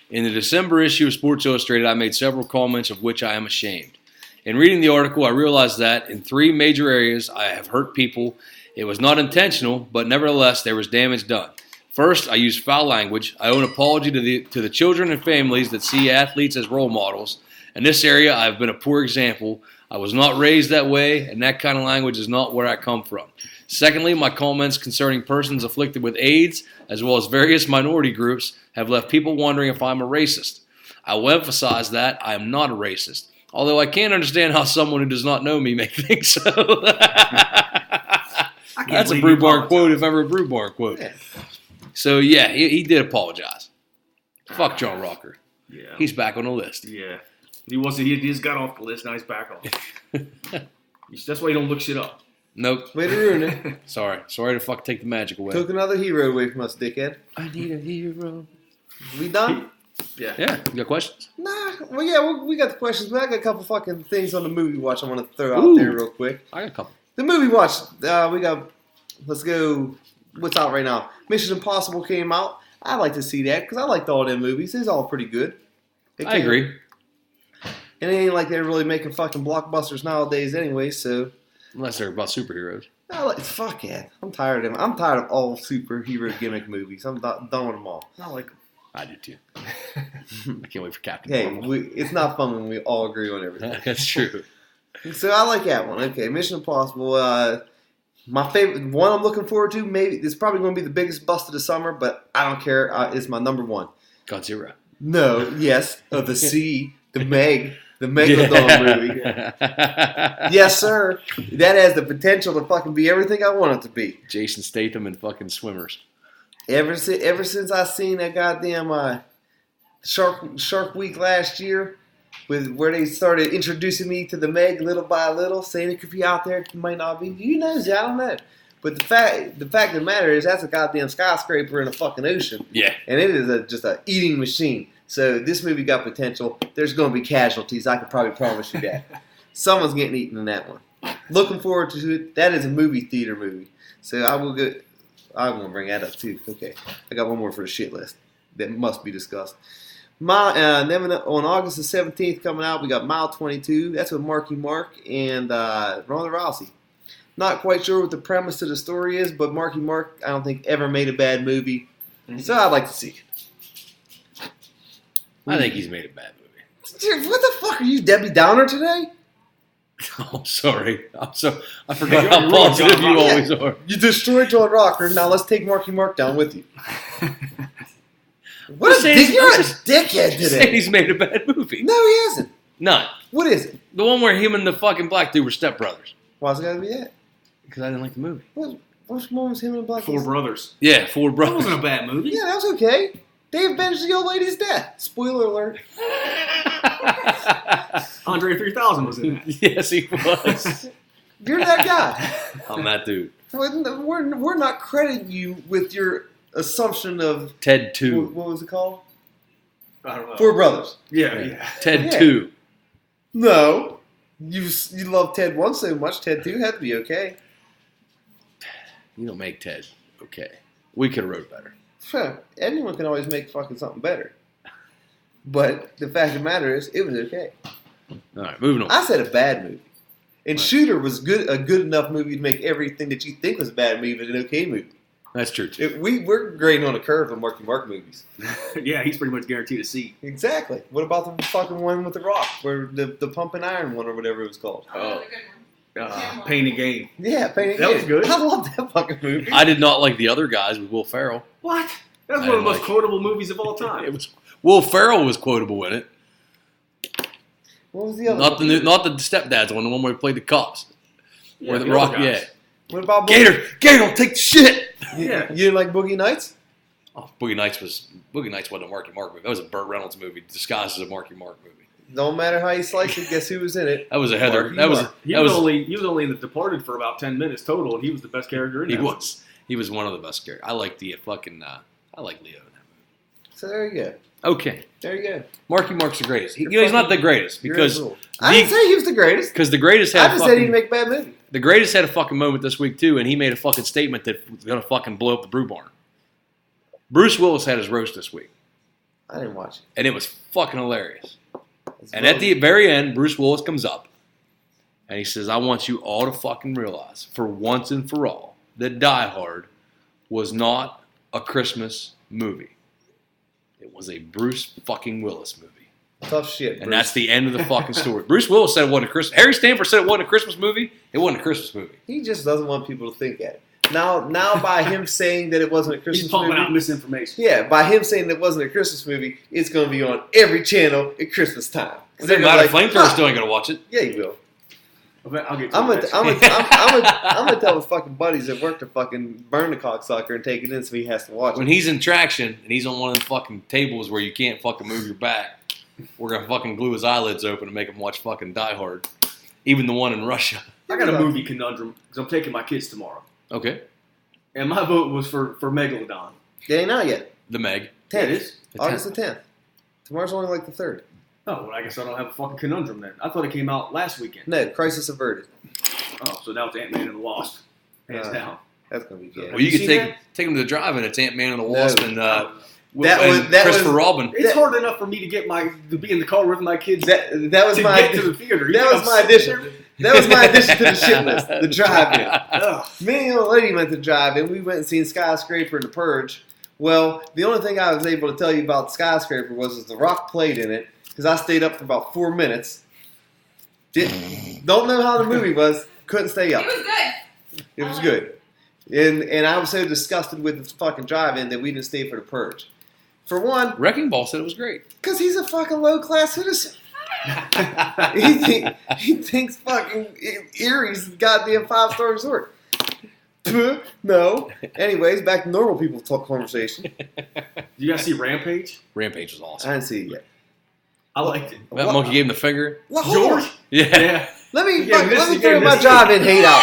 "In the December issue of Sports Illustrated, I made several comments of which I am ashamed. In reading the article, I realized that in 3 major areas I have hurt people. It was not intentional, but nevertheless there was damage done. First, I used foul language. I owe an apology to the children and families that see athletes as role models. In this area, I have been a poor example. I was not raised that way, and that kind of language is not where I come from. Secondly, my comments concerning persons afflicted with AIDS, as well as various minority groups, have left people wondering if I'm a racist. I will emphasize that I am not a racist, although I can't understand how someone who does not know me may think so." That's a Brew Barn quote, if ever a Brew Barn quote. Yeah. So, yeah, he did apologize. Fuck John Rocker. Yeah. He's back on the list. Yeah. He just got off the list, now he's back on. That's why you don't look shit up. Nope. Way to ruin it. Sorry to fuck take the magic away. Took another hero away from us, dickhead. I need a hero. We done? Yeah. Yeah. You got questions? Nah. Well, yeah, we got the questions, but I got a couple fucking things on the movie watch I want to throw out there real quick. I got a couple. The movie watch, let's go, what's out right now? Mission Impossible came out. I like to see that because I liked all them movies. It's all pretty good. I agree. And it ain't like they're really making fucking blockbusters nowadays anyway, so. Unless they're about superheroes. Fuck it. I'm tired of them. I'm tired of all superhero gimmick movies. I'm done with them all. I like them. I do too. I can't wait for Captain Hey, Marvel. it's not fun when we all agree on everything. That's true. So I like that one. Okay, Mission Impossible. My favorite one I'm looking forward to, maybe it's probably going to be the biggest bust of the summer, but I don't care. It's my number one. Godzilla. No, yes, of the sea, the Megalodon movie. Yes, sir. That has the potential to fucking be everything I want it to be. Jason Statham and fucking swimmers. Ever since I seen that goddamn Shark Week last year, where they started introducing me to the Meg little by little, saying it could be out there, it might not be. You know, I don't know. But the fact of the matter is, that's a goddamn skyscraper in a fucking ocean. Yeah. And it is just a eating machine. So this movie got potential. There's going to be casualties. I can probably promise you that. Someone's getting eaten in that one. Looking forward to it. That is a movie theater movie. So I'm going to bring that up too. Okay. I got one more for the shit list that must be discussed. Then on August the 17th coming out, we got Mile 22. That's with Marky Mark and Ronda Rousey. Not quite sure what the premise of the story is, but Marky Mark, I don't think, ever made a bad movie. So I'd like to see it. I think he's made a bad movie. Dude, what the fuck? Are you Debbie Downer today? Oh, sorry. I forgot how positive you always are. You destroyed John Rocker. Now let's take Marky Mark down with you. What a dick! You're a dickhead today. Saying he's made a bad movie. No, he hasn't. None. What is it? The one where him and the fucking black dude were stepbrothers. Why's it gotta be that? Because I didn't like the movie. Which one was him and the black? Four Brothers. Yeah, Four That Brothers. wasn't a bad movie. Yeah, that was okay. They avenged the old lady's death. Spoiler alert. Andre 3000 was in that. Yes, he was. You're that guy. I'm that dude. We're not crediting you with your assumption of Ted 2. What was it called? I don't know. Four Brothers. Yeah. Ted Yeah. 2. No. You love Ted 1 so much, Ted 2 had to be okay. You don't make Ted okay. We could have wrote better. Huh. Anyone can always make fucking something better. But the fact of the matter is, it was okay. All right, moving on. I said a bad movie. And Shooter was a good enough movie to make everything that you think was a bad movie an okay movie. That's true, too. We're grading on a curve on Marky Mark movies. Yeah, he's pretty much guaranteed a seat. Exactly. What about the fucking one with the rock, where the pumping iron one or whatever it was called? Oh, Pain and Gain. Yeah, Pain and That Gain. was good. I love that fucking movie. I did not like The Other Guys with Will Ferrell. What? That's I one of the most like it. quotable movies of all time. It was Will Ferrell was quotable in it. What was the other Not one? not the stepdad's one, the one where he played the cops. Where the the rock, other guys. yeah. What about Gator, take the shit. Yeah. You didn't like Boogie Nights? Oh, Boogie Nights wasn't a Marky Mark movie. That was a Burt Reynolds movie disguised as a Marky Mark movie. Don't matter how you slice it. Guess who was in it? That was a Heather. Marky That was Mark. He was only in The Departed for about 10 minutes total, and he was the best character in he that. was one of the best characters. I like the fucking I like Leo in that movie. So there you go. Okay, There you go. Marky Mark's the greatest. You're He's not fucking- the greatest You're because a fool. I didn't say he was the greatest. the greatest I had a just said he fucking make bad movies. the greatest had a fucking moment this week too, and he made a fucking statement that was gonna fucking blow up the brew barn. Bruce Willis had his roast this week, I didn't watch it. and it was fucking hilarious. It's And at really- the very end, Bruce Willis comes up and he says, I want you all to fucking realize, for once and for all, that Die Hard was not a Christmas movie. It was a Bruce fucking Willis movie. tough shit. And that's the end of the fucking story. Bruce Willis said it wasn't a Christmas. Harry Stanford said it wasn't a Christmas movie. It wasn't a Christmas movie. He just doesn't want people to think that. Now by him saying that it wasn't a Christmas He's pumping movie, out misinformation. yeah, by him saying it wasn't a Christmas movie, it's going to be on every channel at Christmas time. It doesn't matter. Like, Flamethrower still ain't gonna watch it. Yeah, you will. I'll get to I'm that. gonna tell his fucking buddies at work to fucking burn the cocksucker and take it in so he has to watch When it. he's in traction and he's on one of them fucking tables where you can't fucking move your back, we're gonna fucking glue his eyelids open and make him watch fucking Die Hard. Even the one in Russia. I got a movie conundrum because I'm taking my kids tomorrow. Okay. And my vote was for Megalodon. It ain't out yet. The Meg. 10th. It is? August the 10th. Tomorrow's only like the 3rd. Oh, well, I guess I don't have a fucking conundrum then. I thought it came out last weekend. No, Crisis Averted. Oh, so now it's Ant-Man and the Wasp. Hands down. That's gonna be good. Well, you Have could you take seen him to the drive-in. It's Ant-Man and the Wasp and That and was- Christopher Robin. It's hard enough for me to be in the car with my kids That was to my get to the theater. that was my addition. That was my addition to the shit list. The drive-in. Ugh. Me and the old lady went to drive-in. We went and seen Skyscraper and The Purge. Well, the only thing I was able to tell you about Skyscraper was The Rock played in it because I stayed up for about 4 minutes. Don't know how the movie was. Couldn't stay up. It was good. It was good. And I was so disgusted with the fucking drive-in that we didn't stay for The Purge. For one, Wrecking Ball said it was great. because he's a fucking low-class citizen. he thinks fucking Erie's a goddamn 5-star resort. No. Anyways, back to normal people talk conversation. You guys see Rampage? Rampage was I awesome. didn't see it yet. I liked it. That monkey gave him the finger. George? Yeah. Yeah. Let me Yeah, throw my drive-in hate out.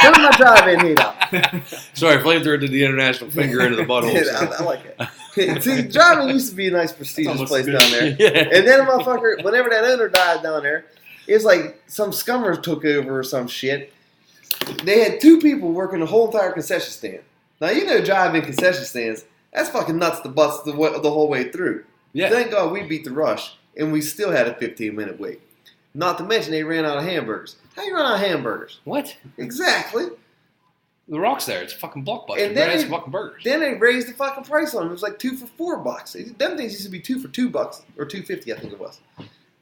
Throw my drive-in hate out. Sorry, Flamethrower did the international finger into the butthole. I like it. See, driving used to be a nice, prestigious almost place good. down there. Yeah. And then a motherfucker, whenever that owner died down there, it was like some scummer took over or some shit. They had 2 people working the whole entire concession stand. Now, you know drive-in concession stands, that's fucking nuts to bust the whole way through. Yeah. Thank God we beat the rush, and we still had a 15-minute wait. Not to mention they ran out of hamburgers. How you run out of hamburgers? What? Exactly. The Rock's there. It's a fucking blockbuster. And then It's they- fucking burgers. Then they raised the fucking price on them. It was like 2 for $4. Them things used to be 2 for $2 or $2.50, I think it was.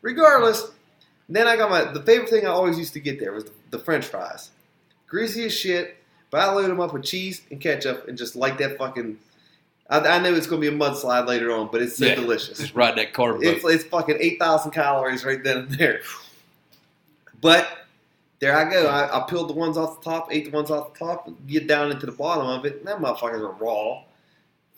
Regardless, then I got the favorite thing I always used to get there was the French fries, greasy as shit. But I load them up with cheese and ketchup and just like that fucking. I know it's gonna be a mudslide later on, but it's so delicious. Just ride that carb boat. It's fucking 8,000 calories right then and there. But there I go. I peeled the ones off the top, ate the ones off the top, get down into the bottom of it, and that motherfuckers are raw.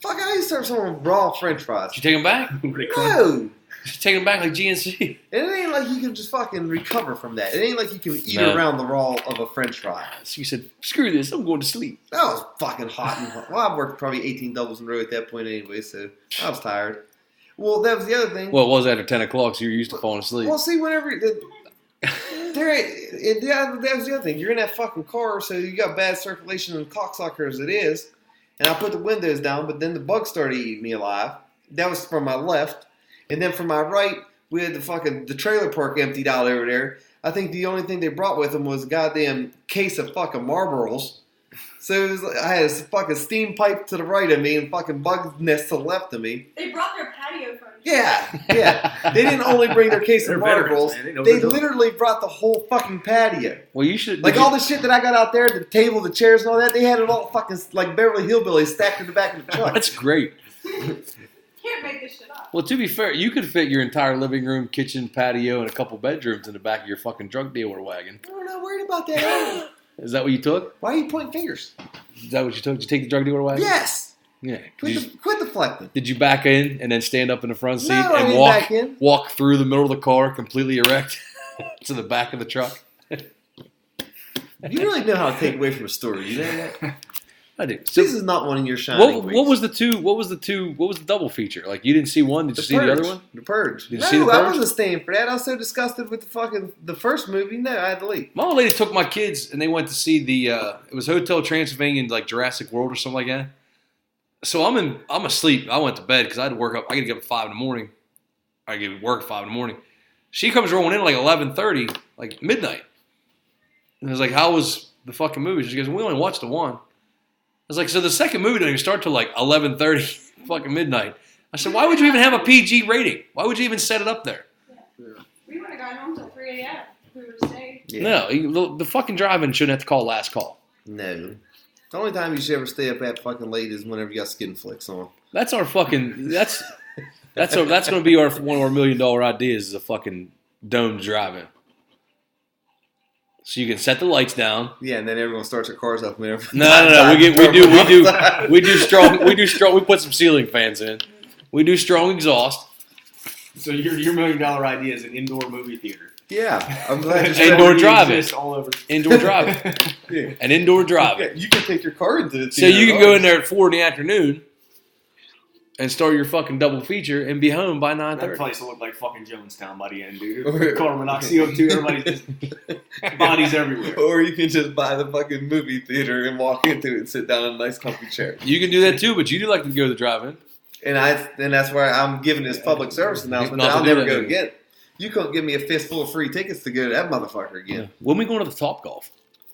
Fuck, I used to serve someone raw French fries. Did you take them back? No! Just take them back like GNC. And it ain't like you can just fucking recover from that. It ain't like you can eat No. around the raw of a French fry. So you said, screw this, I'm going to sleep. That was fucking hot and hot. Well, I worked probably 18 doubles in a row at that point anyway, so I was tired. Well, that was the other thing. Well, it was after 10 o'clock, so you're used to falling asleep. Well, see, whenever that was the other thing. You're in that fucking car, so you got bad circulation and cocksucker as it is. And I put the windows down, but then the bugs started eating me alive. That was from my left, and then from my right, we had the trailer park emptied out over there. I think the only thing they brought with them was a goddamn case of fucking Marlboros. So it was like, I had a fucking steam pipe to the right of me and fucking bug nest to the left of me. They brought their patio furniture. Yeah. They didn't only bring their case of They're marbles. veterans, man. They literally brought the whole fucking patio. Well, you should Like all the shit that I got out there, the table, the chairs, and all that. They had it all fucking like Beverly Hillbillies stacked in the back of the truck. That's great. Can't make this shit up. Well, to be fair, you could fit your entire living room, kitchen, patio, and a couple bedrooms in the back of your fucking drug dealer wagon. We're not worried about that. Is that what you took? Why are you pointing fingers? Is that what you took? Did you take the drug dealer wagon? Yes. Yeah. Quit deflecting. Did you back in and then stand up in the front seat No, I and didn't back in. walk through the middle of the car completely erect to the back of the truck? You really know how to take away from a story. You know that? I do. So, This is not one of your shining what was the double feature? Like you didn't see one? Did you see the other one? The Purge. Did you No, see The I Purge? wasn't staying for that. I was so disgusted with the first movie. No, I had to leave. My old lady took my kids and they went to see the it was Hotel Transylvania and like Jurassic World or something like that. So I'm asleep. I went to bed because I had to work up. I got to get up at 5 a.m. I get to work at 5 a.m. She comes rolling in at like 11:30, like midnight. And I was like, "How was the fucking movie?" She goes, "We only watched the one." I was like, "So the second movie didn't even start till like 11:30, fucking midnight." I said, "Why would you even have a PG rating? Why would you even set it up there?" We wouldn't have got home till 3 a.m. if we were to stay. Yeah. No, the fucking drive-in shouldn't have to call last call. No. The only time you should ever stay up that fucking late is whenever you got skin flicks on. That's our fucking that's going to be one of our $1 million ideas is a fucking domed drive-in. So you can set the lights down. Yeah, and then everyone starts their cars up. No. We do strong. We put some ceiling fans in. We do strong exhaust. So your $1 million idea is an indoor movie theater. Yeah, I'm glad you Indoor driving. All over. Indoor driving. Yeah. An indoor driving. You can take your car into the So you can go in there at 4 p.m. and start your fucking double feature and be home by 9:30. That place will look like fucking Jonestown by the end, dude. Carbon monoxide, CO2, everybody's just bodies everywhere. Or you can just buy the fucking movie theater and walk into it and sit down in a nice comfy chair. You can do that too, but you do like to go to the drive-in. And that's why I'm giving this public service announcement that I'll never go again. You couldn't give me a fistful of free tickets to go to that motherfucker again. Yeah. When we going to the Top Golf?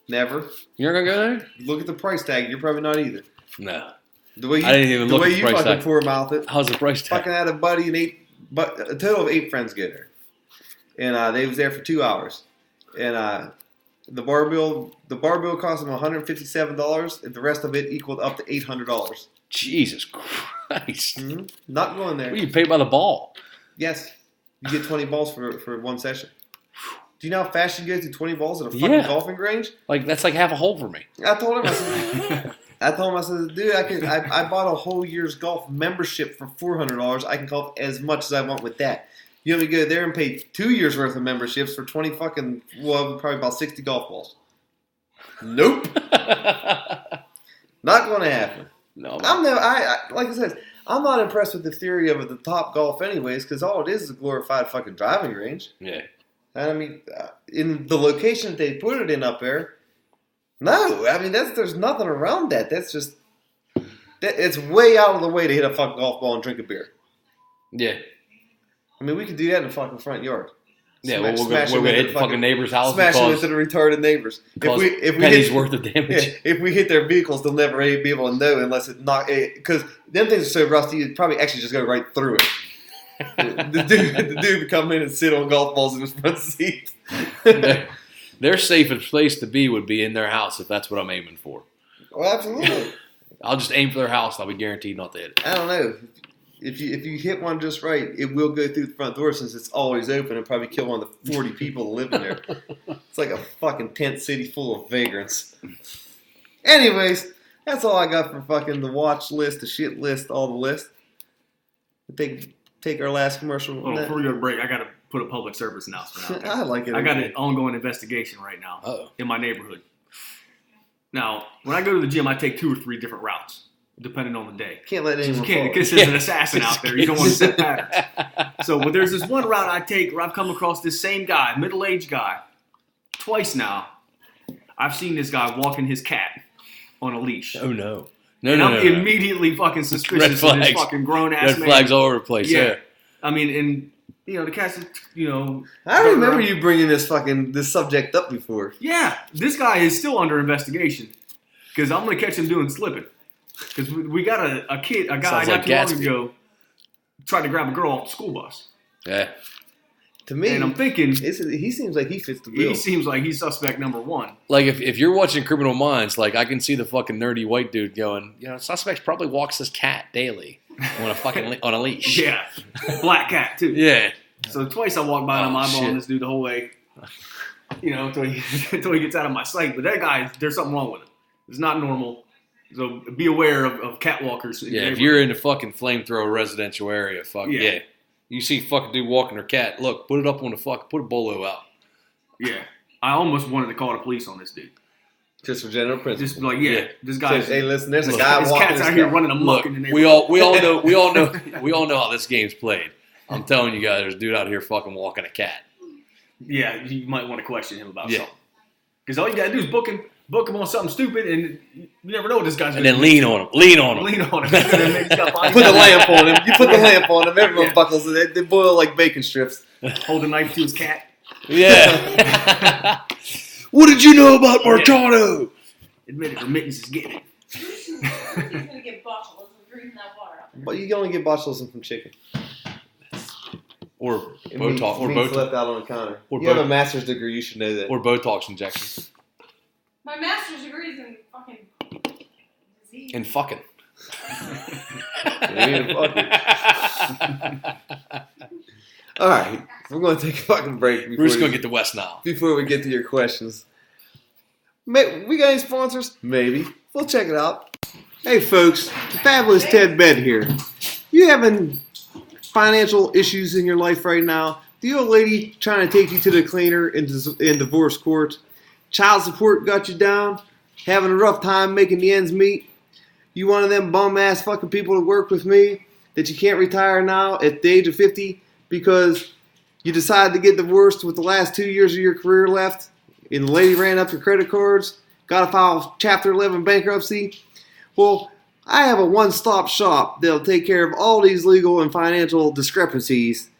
Never. You're not gonna go there? Look at the price tag. You're probably not either. No. The way you, I didn't even look at the price tag. poor mouth it. How's the price tag? Fucking had a buddy and a total of 8 friends get there, and they was there for 2 hours, and the bar bill cost them $157, and the rest of it equaled up to $800. Jesus Christ! Mm-hmm. Not going there. What, you pay by the ball? Yes, you get 20 balls for one session. Do you know how fast you get to 20 balls at a fucking golfing range? Like that's like half a hole for me. I told him, I said, dude, I bought a whole year's golf membership for $400. I can golf as much as I want with that. You want me to go there and pay 2 years worth of memberships for 20 fucking, well, probably about 60 golf balls. Nope. Not going to happen. No. Like I said, I'm not impressed with the theory of the Top Golf anyways, because all it is a glorified fucking driving range. Yeah. And I mean, in the location that they put it in up there, no, I mean there's nothing around that. That's just it's way out of the way to hit a fucking golf ball and drink a beer. Yeah. I mean, we could do that in the fucking front yard. Yeah, we're gonna hit the fucking neighbor's house. Smash them into the retarded neighbors. If we pennies worth of damage. Yeah, if we hit their vehicles, they'll never be able to know unless it knock. Because them things are so rusty, you'd probably actually just go right through it. the dude would come in and sit on golf balls in his front seat. Their safest place to be would be in their house if that's what I'm aiming for. Well, absolutely. I'll just aim for their house. I'll be guaranteed not to hit it. I don't know. If you hit one just right, it will go through the front door since it's always open and probably kill one of the 40 people that live in there. It's like a fucking tent city full of vagrants. Anyways, that's all I got for fucking the watch list, the shit list, all the list. Take our last commercial. Oh, before we go to break, I got to put a public service announcement out there. I like it. I got an ongoing investigation right now in my neighborhood. Now, when I go to the gym, I take 2 or 3 different routes, depending on the day. Can't let anyone fall. Because there's an assassin out there. You don't want to set patterns. So but there's this one route I take where I've come across this same guy, middle-aged guy, twice now. I've seen this guy walking his cat on a leash. Oh, no. I'm immediately fucking suspicious of this fucking grown-ass man. Red flags all over the place, yeah. I mean, and, the cat's, I remember you bringing this subject up before. Yeah, this guy is still under investigation. Because I'm gonna catch him doing slipping. Because we got a guy Sounds not like too long Gatsby. ago tried to grab a girl off the school bus. Yeah. To me, And I'm thinking he seems like he fits the bill. he seems like he's suspect number one. Like if you're watching Criminal Minds, like I can see the fucking nerdy white dude going, suspect probably walks his cat daily on a fucking on a leash. Yeah, black cat too. Yeah. So twice I walked by and I'm eyeballing shit. this dude the whole way, until he gets out of my sight. But that guy, there's something wrong with him. It's not normal. So be aware of catwalkers. Yeah, if you're in the fucking flamethrower residential area, yeah. You see fucking dude walking her cat, look, put it up on the put a bolo out. Yeah. I almost wanted to call the police on this dude. Just for general principle. Just like, this guy's. Hey, listen, there's a guy his walking. cat's out here running amok in the we neighborhood. all know how this game's played. I'm telling you guys, there's a dude out here fucking walking a cat. Yeah, you might want to question him about something. Because all you gotta do is book him on something stupid, and you never know what this guy's and gonna then do. lean on him. Lean on him. Put the lamp on him. You put the lamp on him. Everyone buckles it. They boil like bacon strips. Hold a knife to his cat. Yeah. What did you know about Martano? Admitted remittance is getting it. He's gonna get botulism drinking that water out there. But you can only get botulism from chicken. Or Botox. Or meat Botox. left out on the counter. Or You have a master's degree. You should know that. Or Botox injections. My master's degree is in fucking disease. And fucking. All right, we're going to take a fucking break. We're just going to get to West Nile. Before we get to your questions. We got any sponsors? Maybe. We'll check it out. Hey, folks. The Fabulous Ted Bed here. You having financial issues in your life right now? The old lady trying to take you to the cleaner in divorce court? Child support got you down? Having a rough time making the ends meet? You one of them bum-ass fucking people that work with me that you can't retire now at the age of 50 because you decided to get divorced with the last 2 years of your career left and the lady ran up your credit cards, got to file Chapter 11 bankruptcy? Well, I have a one-stop shop that'll take care of all these legal and financial discrepancies.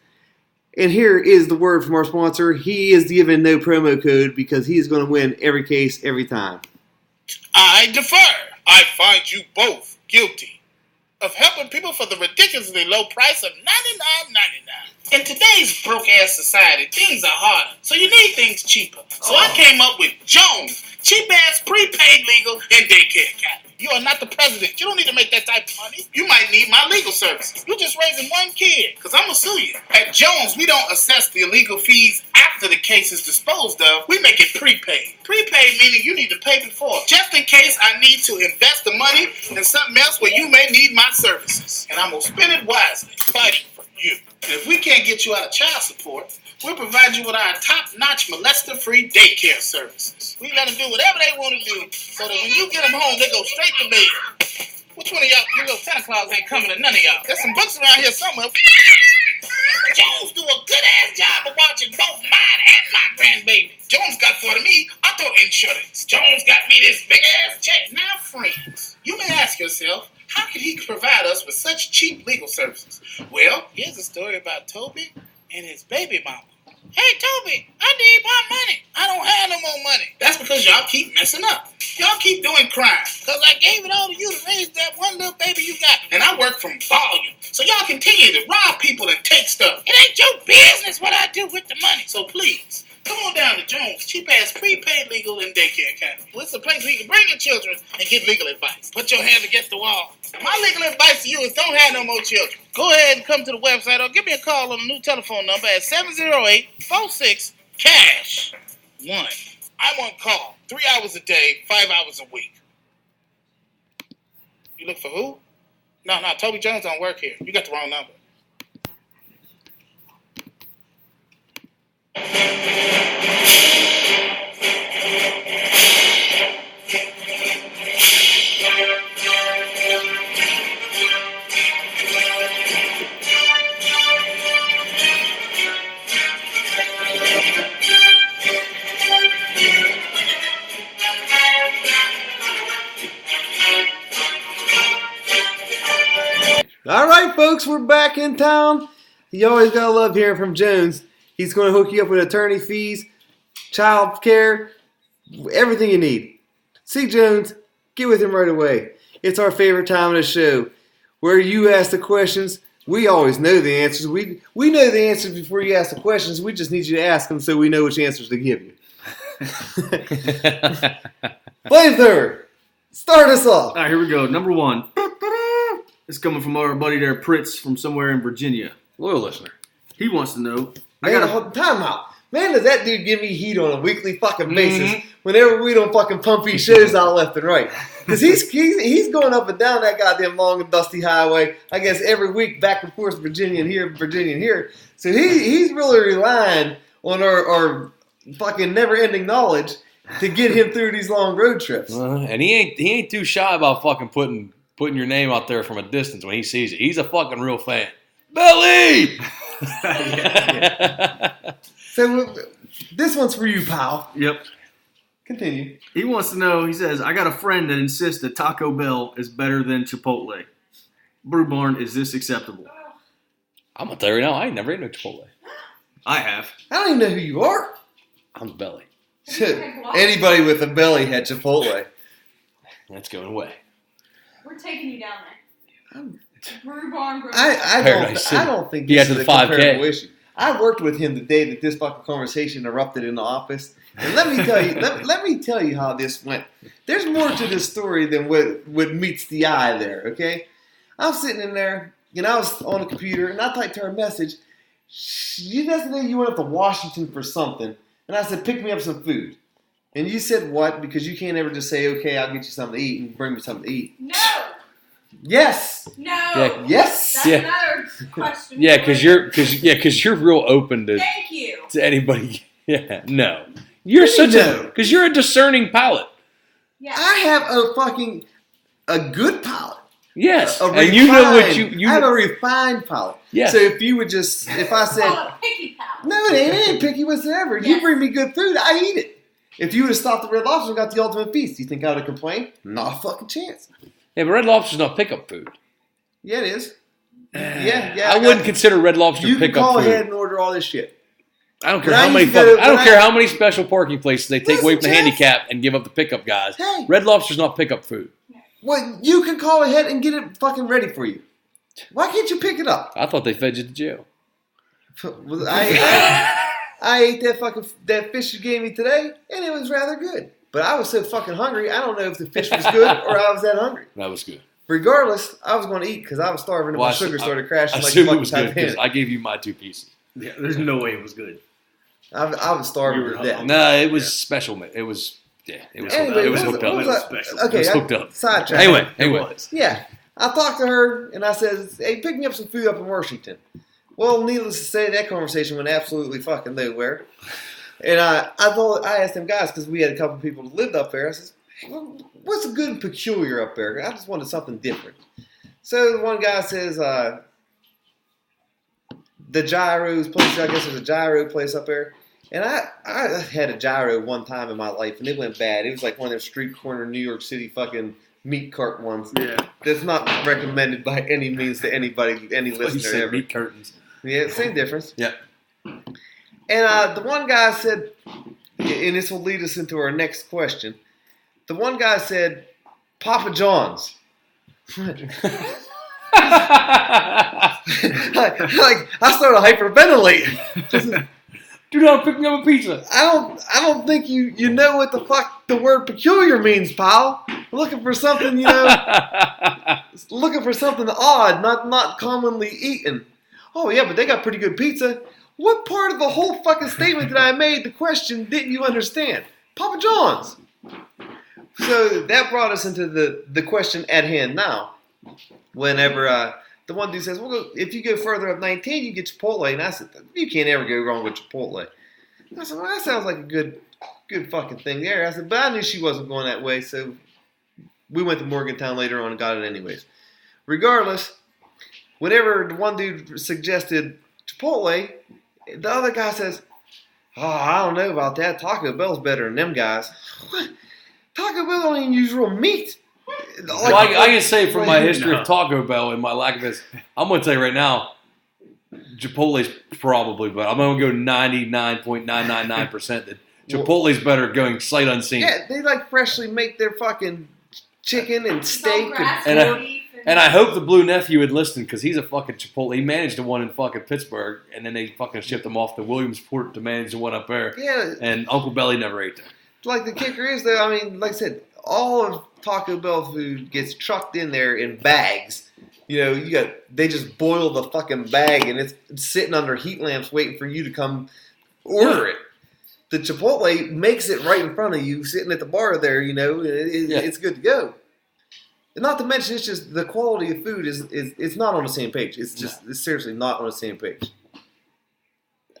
And here is the word from our sponsor. He is given no promo code because he is going to win every case every time. I defer. I find you both guilty of helping people for the ridiculously low price of $99.99. In today's broke-ass society, things are harder, so you need things cheaper. So I came up with Jones, cheap-ass prepaid legal and daycare academy. You are not the president. You don't need to make that type of money. You might need my legal services. You're just raising one kid, because I'm going to sue you. At Jones, we don't assess the illegal fees after the case is disposed of. We make it prepaid. Prepaid meaning you need to pay before, just in case I need to invest the money in something else where you may need my services. And I'm going to spend it wisely, fighting for you. And if we can't get you out of child support, we'll provide you with our top-notch molester-free daycare services. We let them do whatever they want to do so that when you get them home, they go straight to bed. Which one of y'all, you little Santa Claus ain't coming to none of y'all? There's some books around here somewhere. Jones do a good-ass job of watching both mine and my grandbaby. Jones got for me auto insurance. Jones got me this big-ass check. Now, friends, you may ask yourself, how could he provide us with such cheap legal services? Well, here's a story about Toby and his baby mama. Hey, Toby, I need my money. I don't have no more money. That's because y'all keep messing up. Y'all keep doing crime. Because I gave it all to you to raise that one little baby you got. And I work from volume. So y'all continue to rob people and take stuff. It ain't your business what I do with the money. So please, come on down to Jones, cheap-ass prepaid legal and daycare academy. Well, it's a place where you can bring your children and get legal advice. Put your hands against the wall. My legal advice to you is don't have no more children. Go ahead and come to the website or give me a call on the new telephone number at 708-46-CASH-1. I'm on call 3 hours a day, 5 hours a week. You look for who? No, Toby Jones don't work here. You got the wrong number. All right, folks, we're back in town. You always gotta love hearing from Jones. He's going to hook you up with attorney fees, child care, everything you need. See Jones get with him right away. It's our favorite time of the show, where you ask the questions. We always know the answers. We know the answers before you ask the questions. We just need you to ask them so we know which answers to give you. Flamethrower, start us off. All right, here we go. Number 1. It's coming from our buddy there, Pritz, from somewhere in Virginia. Loyal listener. He wants to know. Time out. Man, does that dude give me heat on a weekly fucking basis whenever we don't fucking pump these shows out left and right. Because he's going up and down that goddamn long and dusty highway, I guess, every week back and forth, Virginia and here. So he's really relying on our fucking never-ending knowledge to get him through these long road trips. And he ain't too shy about fucking putting your name out there from a distance when he sees it. He's a fucking real fan. Belly! So this one's for you, pal. Yep. Continue. He wants to know, he says, I got a friend that insists that Taco Bell is better than Chipotle. Brew Barn, is this acceptable? I'm going to tell you right now, I ain't never eaten a Chipotle. I have. I don't even know who you are. I'm the belly. Anybody with a belly had Chipotle. That's going away. We're taking you down there. Brew Barn. I don't think this is a 5K. comparable issue. I worked with him the day that this fucking conversation erupted in the office. And let me tell you, let me tell you how this went. There's more to this story than what meets the eye there, okay? I'm sitting in there, and I was on the computer, and I typed her a message. Yesterday you went up to Washington for something, and I said, pick me up some food. And you said what? Because you can't ever just say, okay, I'll get you something to eat and bring me something to eat. No. Yes. No. Yeah. Yes. That's another question. Yeah, because you're real open to. Thank you. To anybody. Yeah. No. You're because you're a discerning palate. Yeah. I have a good palate. Yes. And you know what you I have a refined palate. Yes. So if I said a picky palate. no, it ain't picky whatsoever. Yes. You bring me good food, I eat it. If you would have stopped at Red Lobster and got the ultimate feast, do you think I would have complained? Not a fucking chance. Yeah, but Red Lobster's not pickup food. Yeah, it is. Yeah. I wouldn't consider Red Lobster you pickup can call food. ahead and order all this shit. I don't care how many. I don't care how many special parking places they take away from the handicap and give up the pickup guys. Hey. Red Lobster's not pickup food. Well, you can call ahead and get it fucking ready for you. Why can't you pick it up? I thought they fed you to jail. I ate that fish you gave me today, and it was rather good. But I was so fucking hungry, I don't know if the fish was good or I was that hungry. That was good. Regardless, I was going to eat because I was starving and my sugar started crashing I like assume fucking it was good because Titanic. I gave you my 2 pieces. Yeah, there's no way it was good. I was starving to death. No, it was special. It was Anyway, it was hooked up. Okay, it was hooked up. Sidetrack. Anyway. Yeah, I talked to her and I said, "Hey, pick me up some food up in Washington." Well, needless to say, that conversation went absolutely fucking nowhere. And I asked them guys because we had a couple people that lived up there. I said, hey, "What's good and peculiar up there? I just wanted something different." So one guy says, "The gyros place. I guess there's a gyro place up there." And I had a gyro one time in my life, and it went bad. It was like one of those street corner New York City fucking meat cart ones. Yeah. That's not recommended by any means to anybody, any listener ever. Meat curtains. Yeah, same difference. Yeah. And the one guy said, and this will lead us into our next question. The one guy said, Papa John's. like I started hyperventilating. Do not pick me up a pizza. I don't think you know what the fuck the word peculiar means, pal. Looking for something, looking for something odd, not commonly eaten. Oh yeah, but they got pretty good pizza. What part of the whole fucking statement that I made, the question, didn't you understand? Papa John's. So that brought us into the question at hand now. Whenever the one dude says, well, if you go further up 19, you get Chipotle. And I said, you can't ever go wrong with Chipotle. And I said, well, that sounds like a good fucking thing there. I said, but I knew she wasn't going that way, so we went to Morgantown later on and got it anyways. Regardless, whenever the one dude suggested Chipotle, the other guy says, oh, I don't know about that. Taco Bell's better than them guys. What? Taco Bell don't even use real meat. Well, I can say from my history of Taco Bell and my lack of this, I'm going to tell you right now, Chipotle's probably better. I'm going to go 99.999% that Chipotle's better going sight unseen. Yeah, they like freshly make their fucking chicken and steak. And I hope the Blue Nephew would listen because he's a fucking Chipotle. He managed the one in fucking Pittsburgh, and then they fucking shipped him off to Williamsport to manage the one up there. Yeah. And Uncle Belly never ate there. Like the kicker is, though, I mean, like I said, all of Taco Bell food gets trucked in there in bags. You know, they just boil the fucking bag, and it's sitting under heat lamps waiting for you to come order it. The Chipotle makes it right in front of you, sitting at the bar there. You know, it's good to go. Not to mention, it's just the quality of food is it's not on the same page. It's just it's seriously not on the same page.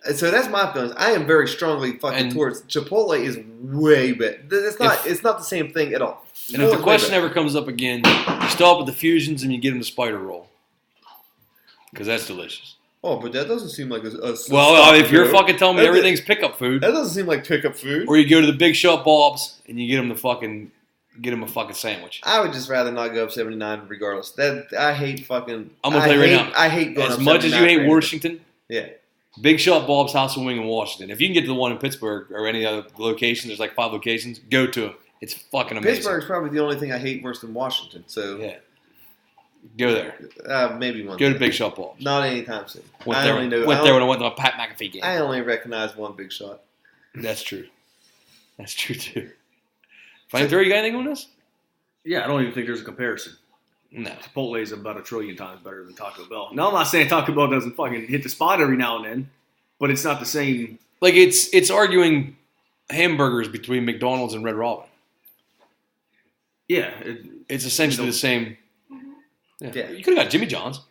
And so that's my feelings. I am very strongly fucking towards Chipotle is way better. It's not the same thing at all. And if the question ever comes up again, you stop with the fusions and you get them the spider roll because that's delicious. Oh, but that doesn't seem like a well, if you're fucking telling me everything's pickup food, that doesn't seem like pickup food. Or you go to the Big Shot Bob's and you get them a fucking sandwich. I would just rather not go up 79 regardless. That I hate fucking. I'm gonna tell you right now. I hate going as up much as you hate Washington. Yeah. Big Shot Bob's House of Wing in Washington. If you can get to the one in Pittsburgh or any other location, there's like 5 locations. Go to it. It's fucking amazing. Pittsburgh's probably the only thing I hate worse than Washington. So yeah, go there. Maybe one. Go to Big Shot Bob's. Not anytime soon. Went there when I went to a Pat McAfee game. I only recognize one Big Shot. That's true. That's true too. Flamethrower, you got anything on this? Yeah, I don't even think there's a comparison. No. Chipotle is about 1 trillion times better than Taco Bell. No, I'm not saying Taco Bell doesn't fucking hit the spot every now and then, but it's not the same. Like, it's arguing hamburgers between McDonald's and Red Robin. Yeah. It's essentially the same. Yeah. You could have got Jimmy John's.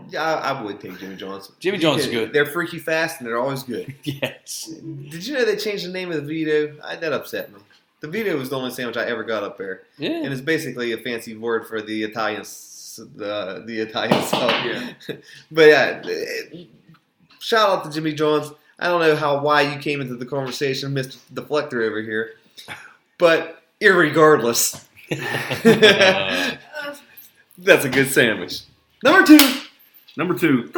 Yeah, I would take Jimmy John's. Jimmy John's is good. They're freaky fast and they're always good. Yes. Did you know they changed the name of the Vito? That upset me. The Vito was the only sandwich I ever got up there. Yeah. And it's basically a fancy word for the Italian the Italian stuff. Yeah. But yeah, shout out to Jimmy John's. I don't know why you came into the conversation, Mr. Deflector over here. But irregardless, that's a good sandwich. Number two.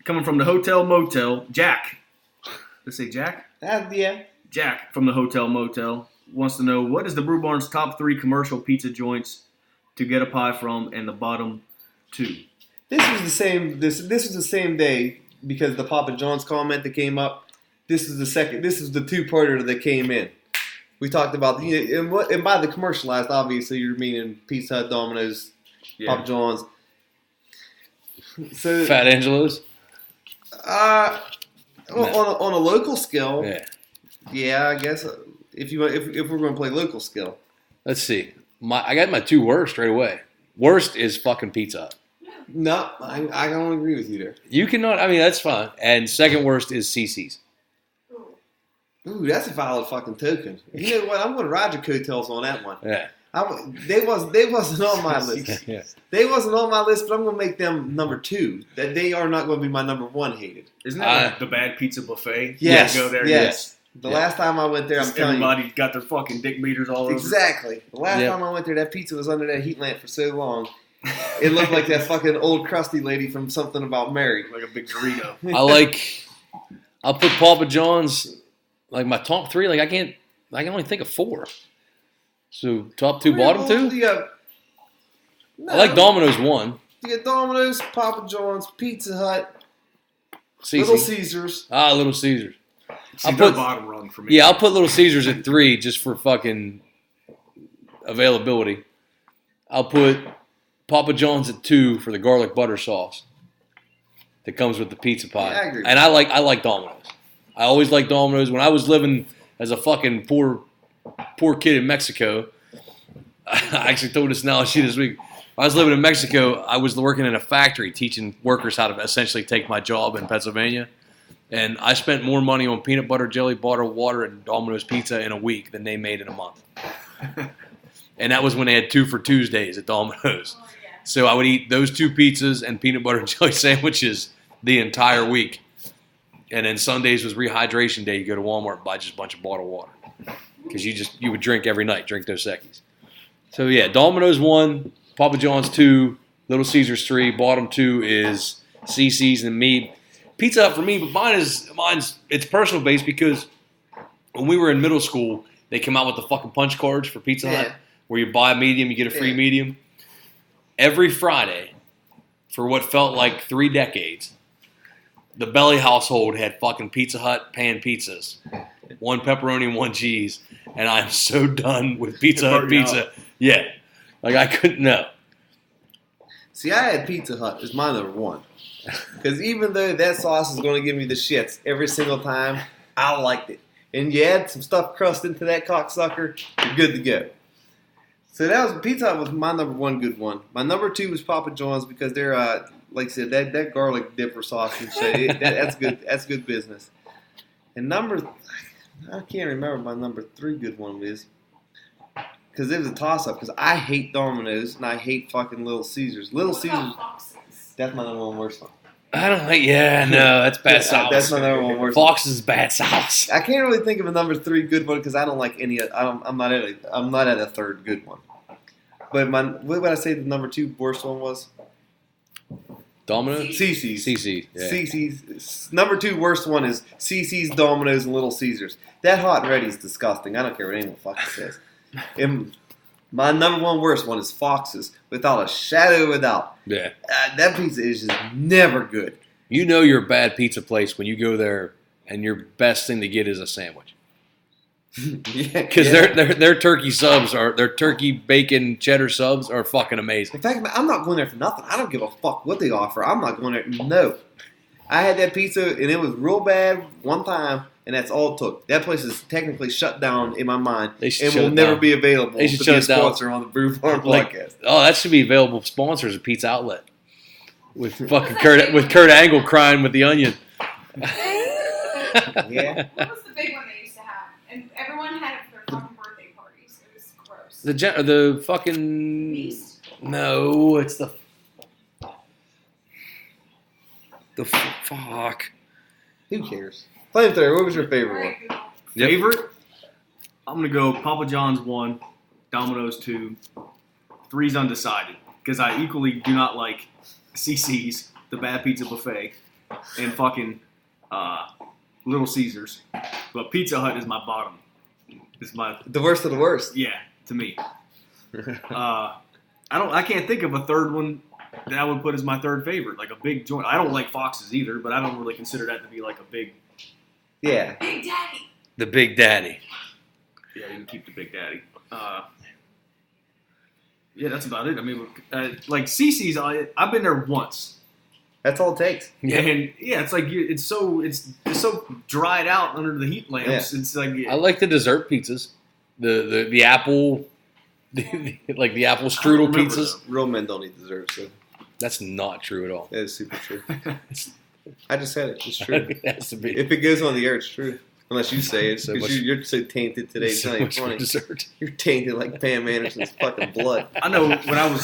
Coming from the Hotel Motel, Jack. Let's say Jack? Yeah. Jack from the Hotel Motel wants to know, what is the Brew Barn's top 3 commercial pizza joints to get a pie from, and the bottom 2? This was the same. This was the same day because the Papa John's comment that came up. This is the second. This is the 2-parter that came in. We talked about and by the commercialized, obviously you're meaning Pizza Hut, Domino's, Papa John's. So Fat Angelo's. On a local scale. Yeah. Yeah, I guess if we're going to play local scale. Let's see. I got my 2 worst right away. Worst is fucking Pizza Hut. No, I don't agree with you there. You cannot. I mean, that's fine. And second worst is CC's. Ooh, that's a valid fucking token. You know what? I'm going to ride your coattails on that one. Yeah. They wasn't on my list. Yeah. They wasn't on my list, but I'm going to make them number 2. That they are not going to be my number 1 hated. Isn't that like the Bad Pizza Buffet? Yes. You go there. Yes. The last time I went there, I'm telling you. Everybody got their fucking dick meters all over. Exactly. The last time I went there, that pizza was under that heat lamp for so long. It looked like that fucking old crusty lady from Something About Mary. Like a big Dorito. I'll put Papa John's, like my top 3. Like I can only think of 4. So top 2, bottom 2? I like Domino's 1. You got Domino's, Papa John's, Pizza Hut, CC. Little Caesars. Little Caesars. I'll put bottom rung for me. Yeah, I'll put Little Caesars at 3 just for fucking availability. I'll put Papa John's at 2 for the garlic butter sauce that comes with the pizza pie. Yeah, I agree. And I like Domino's. I always liked Domino's. When I was living as a fucking poor kid in Mexico, I actually told this analogy this week. When I was living in Mexico, I was working in a factory teaching workers how to essentially take my job in Pennsylvania. And I spent more money on peanut butter, jelly, bottled water, and Domino's pizza in a week than they made in a month. And that was when they had 2 for Tuesdays at Domino's. Oh, yeah. So I would eat those 2 pizzas and peanut butter and jelly sandwiches the entire week. And then Sundays was rehydration day. You go to Walmart and buy just a bunch of bottled water. Because you would drink every night, drink Dos Equis. So yeah, Domino's 1, Papa John's 2, Little Caesars 3, bottom 2 is CC's and me. Pizza Hut for me, but mine's it's personal based because when we were in middle school, they came out with the fucking punch cards for Pizza Hut. where you buy a medium, you get a free medium. Every Friday, for what felt like 3 decades, the Belly household had fucking Pizza Hut pan pizzas. 1 pepperoni and 1 cheese. And I'm so done with Pizza Hut pizza. Yeah. Like, I couldn't know. See, I had Pizza Hut as my number 1. Because even though that sauce is going to give me the shits every single time, I liked it. And you add some stuffed crust into that cocksucker, you're good to go. So that was Pizza Hut was my number 1 good one. My number 2 was Papa John's because they're, like I said, that garlic dipper sauce and shit, that's good. That's good business. And I can't remember my number 3 good one is. Because it was a toss-up. Because I hate Domino's and I hate fucking Little Caesars. Little Caesars, that's my number 1 worst one. I don't like. Yeah, no, that's bad sauce. That's my number 1 worst. Fox's bad sauce. I can't really think of a number 3 good one because I don't like any. I'm not at a 3rd good one. But what would I say the number 2 worst one was? Domino's? CC's. CC. Yeah. CC's. Number 2 worst one is CC's, Domino's, and Little Caesars. That hot and ready is disgusting. I don't care what anyone fucking says. And my number 1 worst one is Fox's, without a shadow of a doubt. Yeah. That pizza is just never good. You know you're a bad pizza place when you go there and your best thing to get is a sandwich. Because their turkey subs their turkey bacon cheddar subs are fucking amazing. In fact, I'm not going there for nothing. I don't give a fuck what they offer. I'm not going there. No. I had that pizza and it was real bad one time, and that's all it took. That place is technically shut down in my mind and will never be available to be a sponsor on the Brew Farm podcast. Oh, that should be available sponsors of Pizza Outlet with fucking Kurt Angle crying with the onion. Yeah. What was the big one they used to have? And everyone had it for their fucking birthday parties. It was gross. The fucking Beast? No, it's the fuck. Who cares? Flamethrower, what was your favorite one? Favorite? I'm going to go Papa John's 1, Domino's 2, 3's undecided. Because I equally do not like CC's, the Bad Pizza Buffet, and fucking Little Caesars. But Pizza Hut is my bottom. It's the worst of the worst. Yeah, to me. I can't think of a 3rd one that I would put as my 3rd favorite, like a big joint. I don't like Fox's either, but I don't really consider that to be like a big. Yeah. Big Daddy. The Big Daddy. Yeah, you can keep the Big Daddy. Yeah, that's about it. I mean, like CC's, I've been there once. That's all it takes. Yeah, and yeah, it's like it's so dried out under the heat lamps. Yeah. It's like I like the dessert pizzas, the apple, like the apple strudel pizzas. Real men don't eat dessert, so that's not true at all. That is super true. I just said it. It's true. It has to be. If it goes on the air, it's true. Unless you say it, because you're so tainted today. It's so not even funny. Dessert. You're tainted like Pam Anderson's fucking blood. I know when I was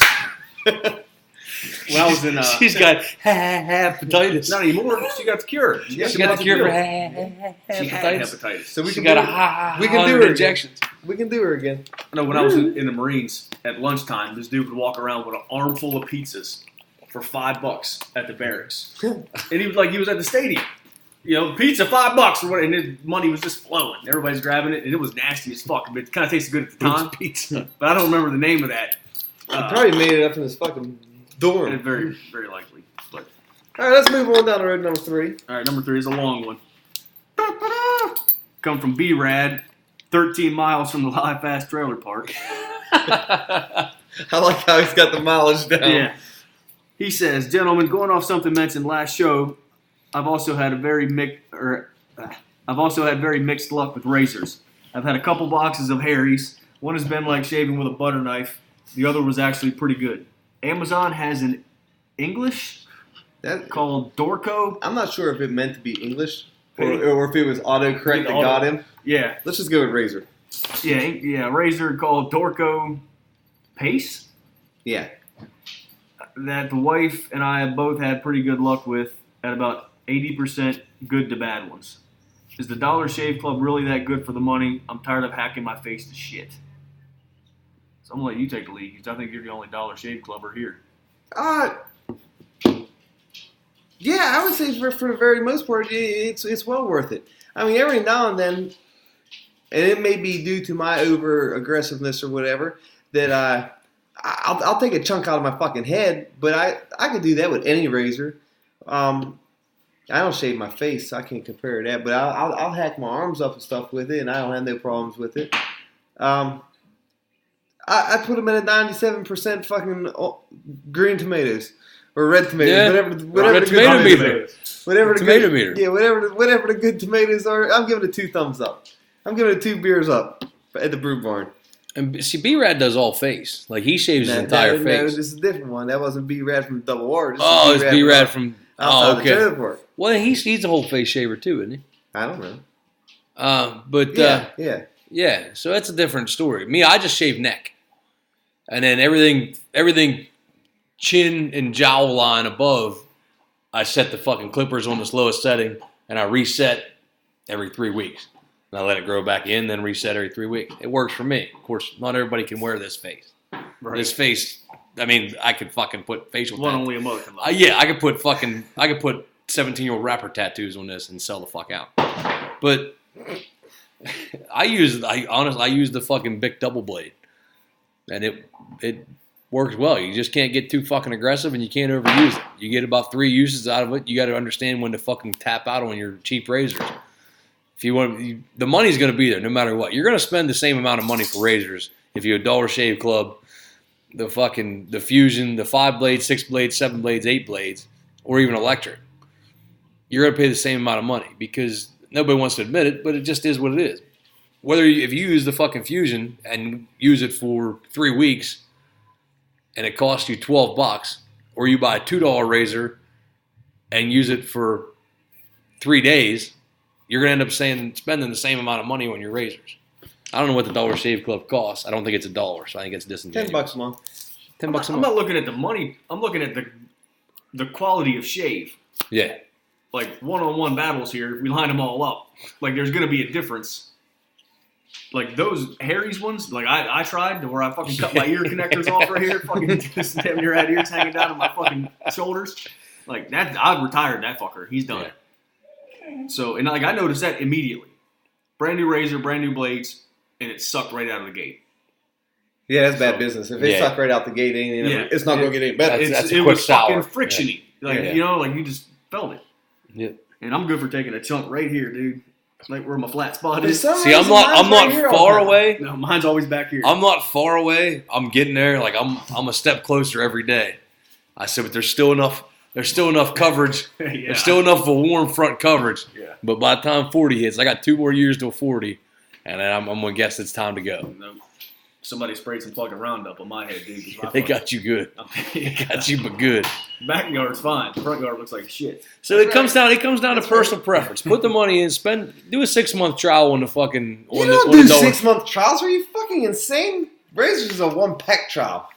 in. She's got hepatitis. Not anymore. She got the cure. She got the cure for hepatitis. So we can do her injections. We can do her again. I know when I was in the Marines at lunchtime, this dude would walk around with an armful of pizzas for $5 at the barracks, and he was at the stadium. You know, pizza $5 or what, and his money was just flowing. Everybody's grabbing it, and it was nasty as fuck. But it kind of tasted good at the time. Pizza, but I don't remember the name of that. He probably made it up in his fucking dorm. Very, very likely. But all right, let's move on down to road number 3. All right, number 3 is a long one. Come from B-Rad, 13 miles from the Live Fast Trailer Park. I like how he's got the mileage down. Yeah. He says, "Gentlemen, going off something mentioned last show, I've also had very mixed luck with razors. I've had a couple boxes of Harry's. One has been like shaving with a butter knife. The other was actually pretty good. Amazon has an English called Dorco. I'm not sure if it meant to be English or if it was autocorrect that got him. Yeah. Let's just go with razor. Yeah, razor called Dorco Pace. Yeah. That the wife and I both had pretty good luck with at about 80% good to bad ones. Is the Dollar Shave Club really that good for the money? I'm tired of hacking my face to shit." So I'm going to let you take the lead because I think you're the only Dollar Shave Clubber here. Yeah, I would say for the very most part, it's well worth it. I mean, every now and then, and it may be due to my over-aggressiveness or whatever, that I'll take a chunk out of my fucking head, but I could do that with any razor. I don't shave my face, so I can't compare that. But I'll hack my arms up and stuff with it, and I don't have no problems with it. I put them at a 97% fucking green tomatoes or red tomatoes, whatever the tomato good meter. Whatever the Tomato good, meter. Yeah, whatever the good tomatoes are. I'm giving it 2 thumbs up. I'm giving it 2 beers up at the Brew Barn. And see, B-Rad does all face. Like, he shaves his entire face. No, this is a different one. That wasn't B-Rad from Double R. It's B-Rad from... outside Oh, okay. the trailer park. Well, he's a whole face shaver, too, isn't he? I don't know. Yeah, so that's a different story. Me, I just shave neck. And then everything chin and jowl line above, I set the fucking clippers on the lowest setting, and I reset every 3 weeks. And I let it grow back in, then reset every 3 weeks. It works for me. Of course, not everybody can wear this face. Right. This face, I mean, I could fucking put facial One tattoos. only a mother can love. Yeah, I could put 17-year-old rapper tattoos on this and sell the fuck out. But I use the fucking Bic double blade, and it works well. You just can't get too fucking aggressive, and you can't overuse it. You get about 3 uses out of it. You got to understand when to fucking tap out on your cheap razors. If you want, the money's going to be there no matter what. You're going to spend the same amount of money for razors if you're a Dollar Shave Club, the Fusion, the 5 blades, 6 blades, 7 blades, 8 blades, or even electric. You're going to pay the same amount of money because nobody wants to admit it, but it just is what it is. If you use the fucking Fusion and use it for 3 weeks and it costs you $12, or you buy a $2 razor and use it for 3 days, you're going to end up spending the same amount of money on your razors. I don't know what the Dollar Shave Club costs. I don't think it's $1, so I think it's disingenuous. $10 a month. $10 a month. I'm not looking at the money. I'm looking at the quality of shave. Yeah. Like one-on-one battles here, if we line them all up, like there's going to be a difference. Like those Harry's ones, like I tried to where I fucking cut my ear connectors off right here, fucking just damn near had ears hanging down to my fucking shoulders. Like that, I retired that fucker. He's done. Yeah. So, and like I noticed that immediately. Brand new razor, brand new blades, and it sucked right out of the gate. Yeah, that's bad business. If it sucked right out the gate, it's not going to get any better. That's it a quick was sour. fucking frictiony. Like like you just felt it. Yeah. And I'm good for taking a chunk right here, dude. Like where my flat spot is. See, I'm not far away. No, mine's always back here. I'm not far away. I'm getting there. Like I'm a step closer every day. I said, but there's still enough coverage. Yeah. There's still enough of a warm front coverage. Yeah. But by the time 40 hits, I got 2 more years till 40, and then I'm gonna guess it's time to go. Somebody sprayed some fucking Roundup on my head, dude. They got you good. They got you but good. Backyard's fine. Front yard looks like shit. So it comes down to personal preference. Put the money in, do a 6-month trial on the fucking. You don't do 6-month trials. Are you fucking insane? Razors is a 1-pack trial.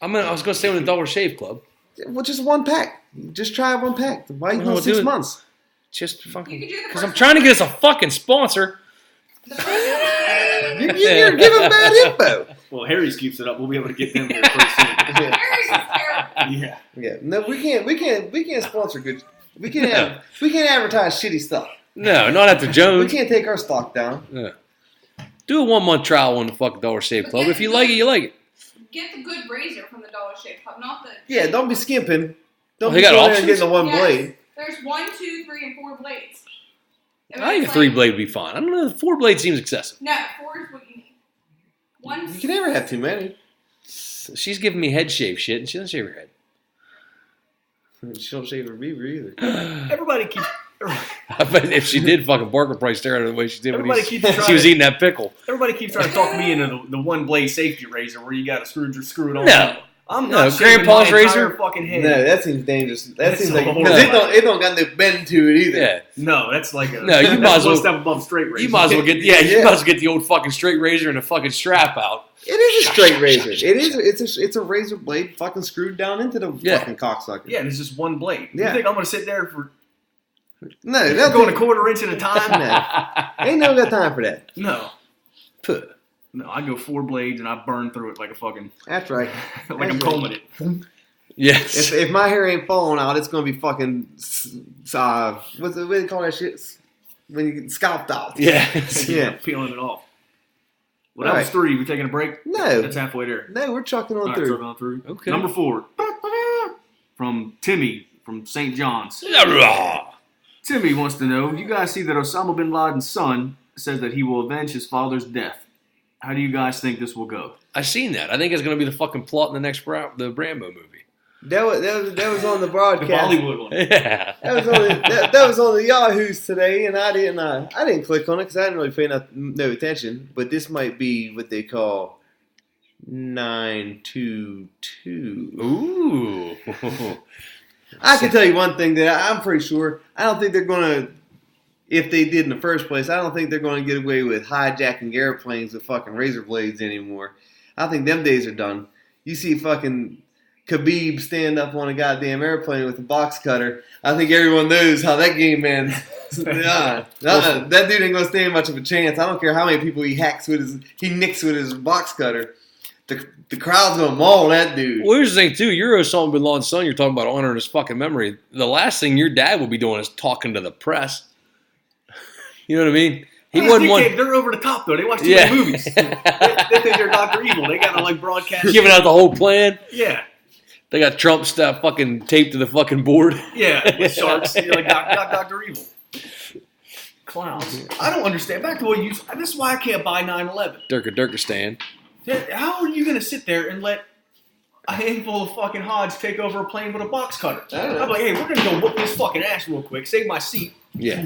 I was gonna say on the Dollar Shave Club. Well, just 1 pack. Just try 1 pack. Why are you doing 6 months? Just fucking because I'm trying to get us a fucking sponsor. You're giving bad info. Well, Harry's keeps it up. We'll be able to get them here pretty soon. Harry's is terrible. Yeah. Yeah. No, we can't sponsor good. We can't advertise shitty stuff. No, not at the Jones. We can't take our stock down. Yeah. Do a 1-month trial on the fucking Dollar Shave Club. If you like it, you like it. Get the good razor from the Dollar Shave Club, not the. Yeah, don't be skimping. Don't They be got going there and options? getting the 1 blade. There's 1, 2, 3, and 4 blades. I think a 3 blade would be fine. I don't know. The 4 blade seems excessive. No, 4 is what you need. 1. You can never have too many. She's giving me head shave shit, and she doesn't shave her head. She don't shave her beaver either. Everybody keeps. I bet if she did, fucking Barker probably stare at her the way she did when Everybody keeps she was eating that pickle. Everybody keeps trying to talk me into the 1 blade safety razor where you got to screw it on. No. I'm not shaving Grandpa's my entire razor. fucking head. No, that seems dangerous. That seems like horrible. because it don't got no bend to it either. Yeah. No, that's like a No, you might as well one step above straight razor. You might as well get you might as well get the old fucking straight razor and a fucking strap out. It is a straight razor. It is. It's a razor blade fucking screwed down into the fucking cocksucker. Yeah, and it's just 1 blade. Yeah. You think I'm going to sit there for No, that's going a quarter inch at a time? No. Ain't no got time for that. No. No, I go 4 blades and I burn through it like a fucking. That's right. Like I'm combing it. Yes. If my hair ain't falling out, it's gonna be fucking. What do you call that shit? When you get scalped out. Yeah. Yeah. Peeling it off. Well, that was 3. We taking a break? No. That's halfway there. No, we're chucking on All right, through. trucking on through. Okay. Number 4. From Timmy from St. John's. Timmy wants to know, you guys see that Osama bin Laden's son says that he will avenge his father's death. How do you guys think this will go? I seen that. I think it's going to be the fucking plot in the next the Rambo movie. That was on the broadcast. The Bollywood one. Yeah. That was on the Yahoos today, and I didn't click on it because I didn't really pay no attention. But this might be what they call 922. Ooh. I can tell you one thing that I'm pretty sure. I don't think they're gonna. If they did in the first place, I don't think they're going to get away with hijacking airplanes with fucking razor blades anymore. I think them days are done. You see fucking Khabib stand up on a goddamn airplane with a box cutter. I think everyone knows how that game ends. That dude ain't gonna stand much of a chance. I don't care how many people he nicks with his box cutter. The crowd's gonna maul that dude. Well, here's the thing too. You're Osama bin Laden's son. You're talking about honoring his fucking memory. The last thing your dad will be doing is talking to the press. You know what I mean? He wasn't one. They're over the top though. They watch too many movies. they think they're Dr. Evil. They gotta like broadcast. Giving out the whole plan. Yeah. They got Trump stuff fucking taped to the fucking board. Yeah, with sharks. You're like Dr. Evil. Clowns. I don't understand. Back to what you. This is why I can't buy 9/11. Durkistan. How are you gonna sit there and let a handful of fucking hods take over a plane with a box cutter? I'm like, hey, we're gonna go whoop this fucking ass real quick. Save my seat. Yeah.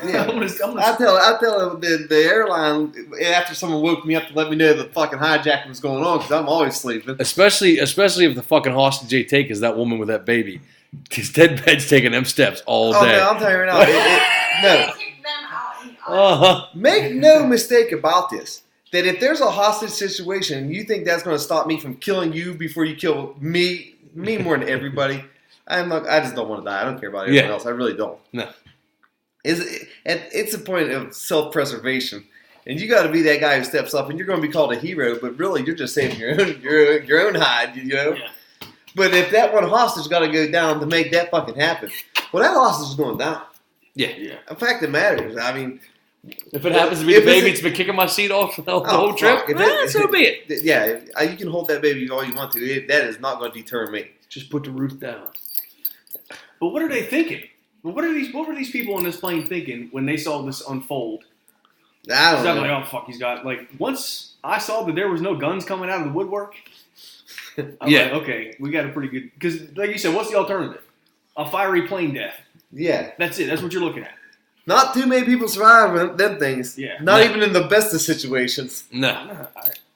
Yeah. I tell the airline after someone woke me up to let me know the fucking hijacking was going on because I'm always sleeping. Especially if the fucking hostage they take is that woman with that baby. Because Deadbed's taking them steps all day. Oh, no, I'll tell you right now. No. Make no mistake about this. That if there's a hostage situation, you think that's going to stop me from killing you before you kill me more than everybody. I just don't want to die. I don't care about anyone else. I really don't. No. It's a point of self-preservation, and you got to be that guy who steps up, and you're going to be called a hero, but really you're just saving your own hide, you know. Yeah. But if that one hostage got to go down to make that fucking happen, well, that hostage is going down. Yeah. In fact, it matters. I mean, if it happens to be the baby, it's been kicking my seat off the whole trip. So be it. Yeah, you can hold that baby all you want to. That is not going to deter me. Just put the roof down. But what are they thinking? What were these people on this plane thinking when they saw this unfold? I don't know. Like, oh fuck, he's got like. Once I saw that there was no guns coming out of the woodwork, I'm like, okay, we got a pretty good. Because like you said, what's the alternative? A fiery plane death. Yeah, that's it. That's what you're looking at. Not too many people survive them things. Yeah, not even in the best of situations. No,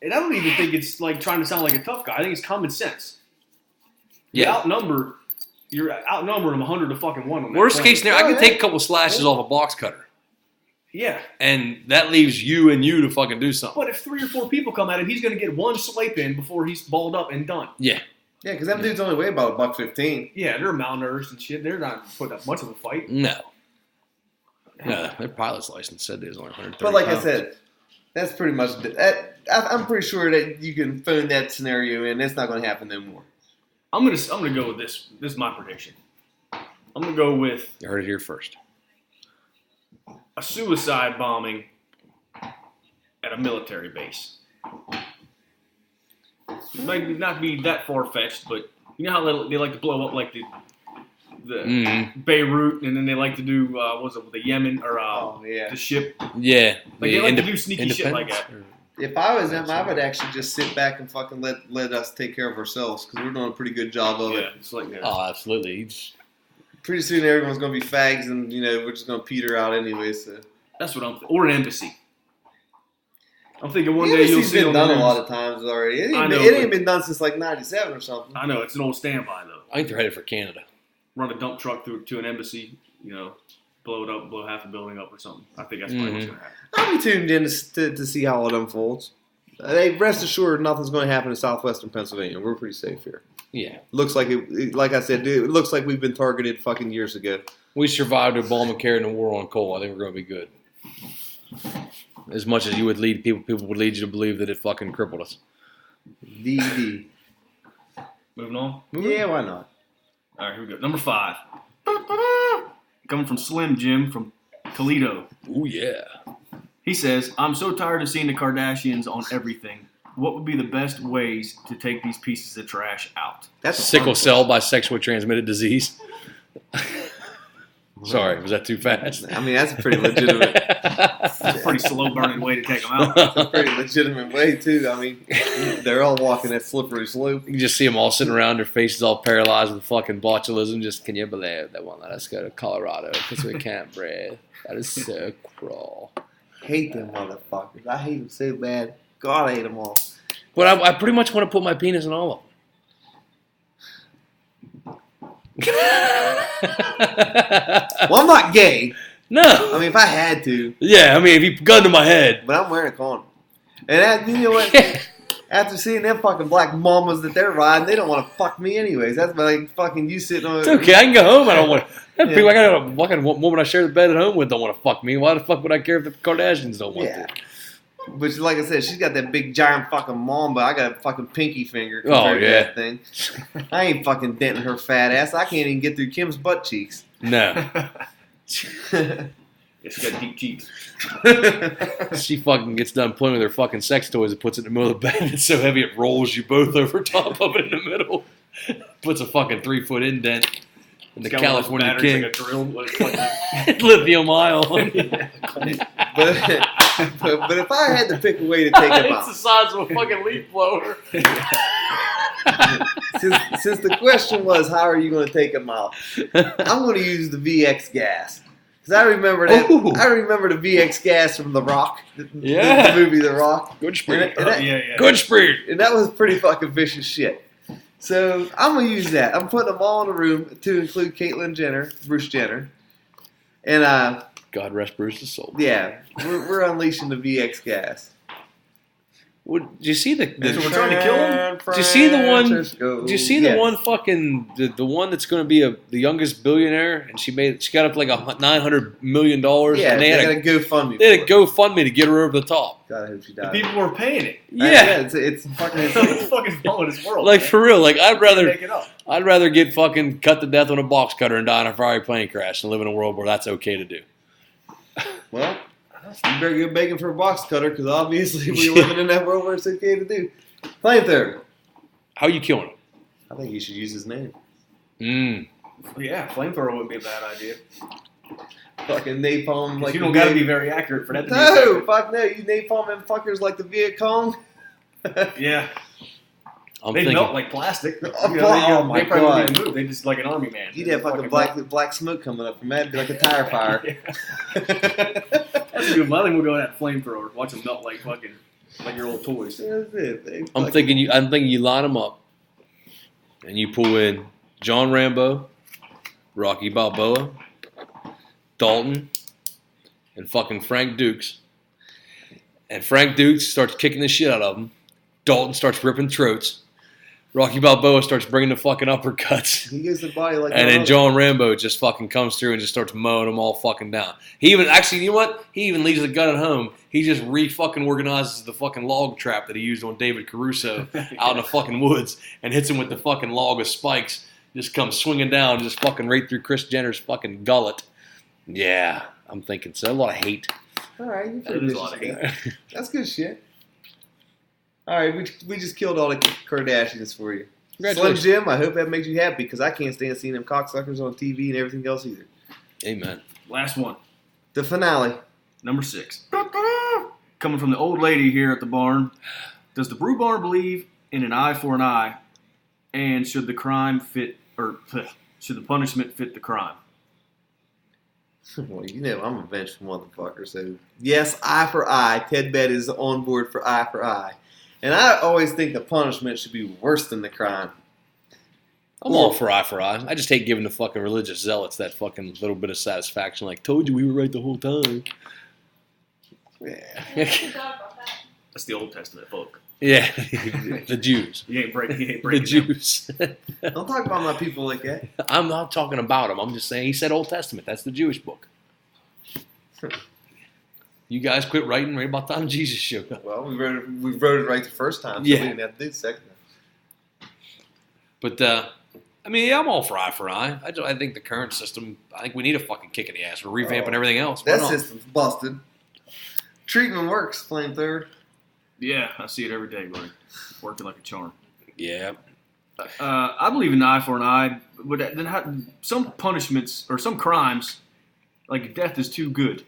and I don't even think it's like trying to sound like a tough guy. I think it's common sense. Yeah, You're outnumbering them 100 to fucking 1 on that Worst plane. case scenario, I can take a couple slashes off a box cutter. Yeah. And that leaves you to fucking do something. But if 3 or 4 people come at him, he's going to get one swipe in before he's balled up and done. Yeah. Yeah, because them dudes only weigh about $1.15. Yeah, they're malnourished and shit. They're not putting up much of a fight. No. Yeah, their pilot's license said they was only 130 But like pounds. I said, that's pretty much. I'm pretty sure that you can phone that scenario in. It's not going to happen no more. I'm gonna go with this. This is my prediction. I'm gonna go with. You heard it here first. A suicide bombing at a military base. It might not be that far fetched, but you know how they like to blow up like the Beirut, and then they like to do the Yemen or the ship. Yeah, like they like to do sneaky shit like that. If I was them, I would actually just sit back and fucking let us take care of ourselves because we're doing a pretty good job of it. It's like that. Oh, absolutely. Pretty soon everyone's going to be fags and, we're just going to peter out anyway. So that's what I'm thinking. Or an embassy. I'm thinking one day you'll see it. It's been done a lot of times already. It ain't been done since like 97 or something. I know. It's an old standby, though. I think they're headed for Canada. Run a dump truck to an embassy, blow it up, blow half a building up or something. I think that's probably what's going to happen. I'll be tuned in to see how it unfolds. Rest assured, nothing's going to happen in southwestern Pennsylvania. We're pretty safe here. Yeah. Looks like it. Like I said, it looks like we've been targeted fucking years ago. We survived Obamacare and the war on coal. I think we're going to be good. As much as you would lead people would lead you to believe that it fucking crippled us. DD. Moving on? Yeah, why not? All right, here we go. Number 5. Coming from Slim Jim from Toledo. Ooh, yeah. He says, I'm so tired of seeing the Kardashians on everything. What would be the best ways to take these pieces of trash out? That's sickle cell by sexually transmitted disease. Sorry, was that too fast? I mean, that's a pretty legitimate. It's a pretty slow burning way to take them out. It's a pretty legitimate way too. I mean, they're all walking that slippery slope. You can just see them all sitting around, their faces all paralyzed with fucking botulism. Just, can you believe they won't let us go to Colorado because we can't breathe? That is so cruel. Hate them motherfuckers. I hate them so bad. God, I hate them all. But I pretty much want to put my penis in all of them. Well, I'm not gay. No. I mean, if I had to. Yeah, I mean, if you gun to my head. But I'm wearing a condom. And you know what? After seeing them fucking black mamas that they're riding, they don't want to fuck me anyways. That's like fucking you sitting on. It's okay. I can go home. I don't want. People, I got a fucking woman I share the bed at home with don't want to fuck me. Why the fuck would I care if the Kardashians don't want to? But like I said, she's got that big giant fucking mamba. I got a fucking pinky finger compared to that thing. I ain't fucking denting her fat ass. I can't even get through Kim's butt cheeks. No. She got deep cheeks. She fucking gets done playing with her fucking sex toys and puts it in the middle of the bed. It's so heavy it rolls you both over top of it in the middle. Puts a fucking 3-foot indent in the California King. Like a drill, lithium ion. But if I had to pick a way to take them out. It's the size of a fucking leaf blower. Since the question was, how are you going to take them out? I'm going to use the VX gas. Because I remember that. Ooh. I remember the VX gas from The Rock. The movie The Rock. Good spree. Yeah. Good spree. And that was pretty fucking vicious shit. So I'm going to use that. I'm putting them all in a room to include Caitlyn Jenner, Bruce Jenner. And God rest Bruce's soul. Yeah, we're unleashing the VX gas. Well, did you see the so we're trying to kill him? Did you see the one? Did you see the one fucking the one that's going to be the youngest billionaire, and she got up like $900 million. Yeah, and they had a GoFundMe. They had a GoFundMe to get her over the top. God, I hope she died. The people were paying it. Yeah, it's fucking it's fucking blowing his world. Like, for real, like I'd Make it up. rather get fucking cut to death on a box cutter and die in a Ferrari plane crash than live in a world where that's okay to do. Well, you better go begging for a box cutter because obviously we're living in that world where it's okay to do. Flamethrower. How are you killing him? I think you should use his name. Yeah, flamethrower wouldn't be a bad idea. Fucking napalm like you don't got to be very accurate for that. To No, fuck no. You napalm them fuckers like the Viet Cong. Yeah. I'm they thinking, melt like plastic. Oh my they probably God. wouldn't even move. They just like an army man. You'd have fucking black smoke coming up from that. It'd be like a tire fire. That's a good one. I think we'll go with that flamethrower. Watch them melt like fucking like your old toys. That's it. I'm thinking you line them up, and you pull in John Rambo, Rocky Balboa, Dalton, and fucking Frank Dukes. And Frank Dukes starts kicking the shit out of them. Dalton starts ripping throats. Rocky Balboa starts bringing the fucking uppercuts. He gives the body like. And then John Rambo just fucking comes through and just starts mowing them all fucking down. He even, actually, you know what? He even leaves the gun at home. He just fucking organizes the fucking log trap that he used on David Caruso out in the fucking woods and hits him with the fucking log of spikes. Just comes swinging down, just fucking right through Kris Jenner's fucking gullet. Yeah, I'm thinking so. A lot of hate. All right, you That is a lot of hate. That's good shit. All right, we just killed all the Kardashians for you. Slim Jim, I hope that makes you happy because I can't stand seeing them cocksuckers on TV and everything else either. Amen. Last one. The finale. Number 6. Coming from the old lady here at the barn. Does the brew barn believe in an eye for an eye? And should the crime fit, or should the punishment fit the crime? Well, you know I'm a vengeful motherfucker, so yes, eye for eye. Ted Bed is on board for eye for eye. And I always think the punishment should be worse than the crime. I'm all for eye for eye. I just hate giving the fucking religious zealots that fucking little bit of satisfaction. Like, told you we were right the whole time. Yeah. That's the Old Testament folk. Yeah, the Jews. You ain't breaking the Jews. Don't talk about my people like that. I'm not talking about them. I'm just saying he said Old Testament. That's the Jewish book. You guys quit writing right about the time Jesus showed up. Well, we wrote it right the first time, so we didn't have to do the second time. But, I mean, yeah, I'm all for eye. I think the current system, I think we need a fucking kick in the ass. We're revamping everything else. That system's busted. Treatment works, flamethrower. Yeah, I see it every day, buddy. Working like a charm. Yeah. I believe in an eye for an eye, but then some punishments or some crimes, like death, is too good.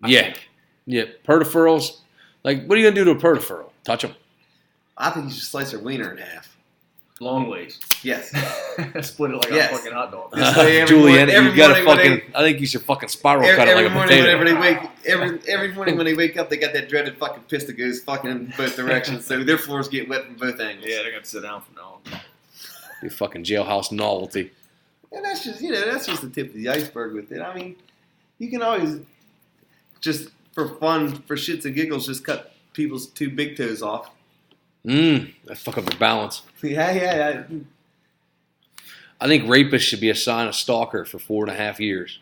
I think. Yeah. Peripherals. Like, what are you going to do to a peripheral? Touch them. I think you should slice her wiener in half. Long ways. Yes. Split it like a fucking hot dog. Julian, you got to fucking. I think you should fucking spiral cut it like a potato. Every morning when they wake up, they got that dreaded fucking piss that goes fucking in both directions, so their floors get wet from both angles. Yeah, they got to sit down from now on. You fucking jailhouse novelty. And that's just the tip of the iceberg with it. I mean, you can always just for fun, for shits and giggles, just cut people's 2 big toes off. That fuck up their balance. Yeah. I think rapists should be assigned a stalker for 4.5 years.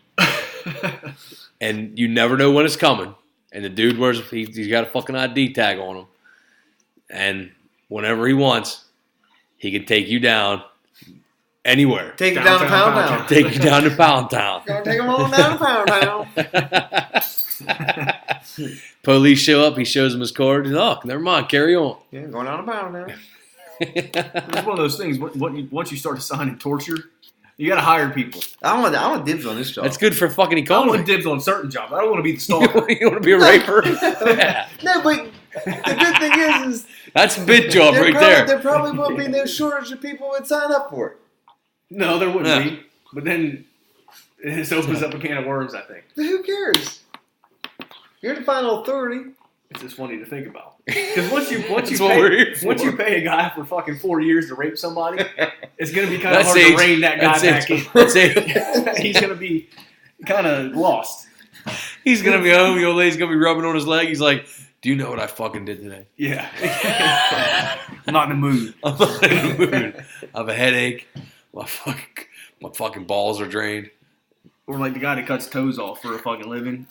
And you never know when it's coming. And the dude he's got a fucking ID tag on him. And whenever he wants, he can take you down anywhere. Take you down to Pound Town. Take you down to Pound Town. Gonna take him on down to Pound Town. Police show up, he shows him his card. He's like, oh, never mind, carry on. Yeah, going down to Pound Town. It's one of those things. Once you start assigning torture, you got to hire people. I want dibs on this job. That's good for fucking economy. I want dibs on certain jobs. I don't want to be the stalker. You want to be a raper? Yeah. No, but the good thing is that's a bid job right there. There probably won't be no shortage of people who would sign up for it. No, there wouldn't be. But then it just opens up a can of worms, I think. But who cares? You're the final authority. It's just funny to think about. Because once you pay a guy for fucking 4 years to rape somebody, it's going to be kind of hard to rein that guy back in. He's going to be kind of lost. He's going to be home. The old lady's going to be rubbing on his leg. He's like, do you know what I fucking did today? Yeah. I'm not in the mood. I'm not in the mood. I have a headache. My fucking balls are drained. Or like the guy that cuts toes off for a fucking living.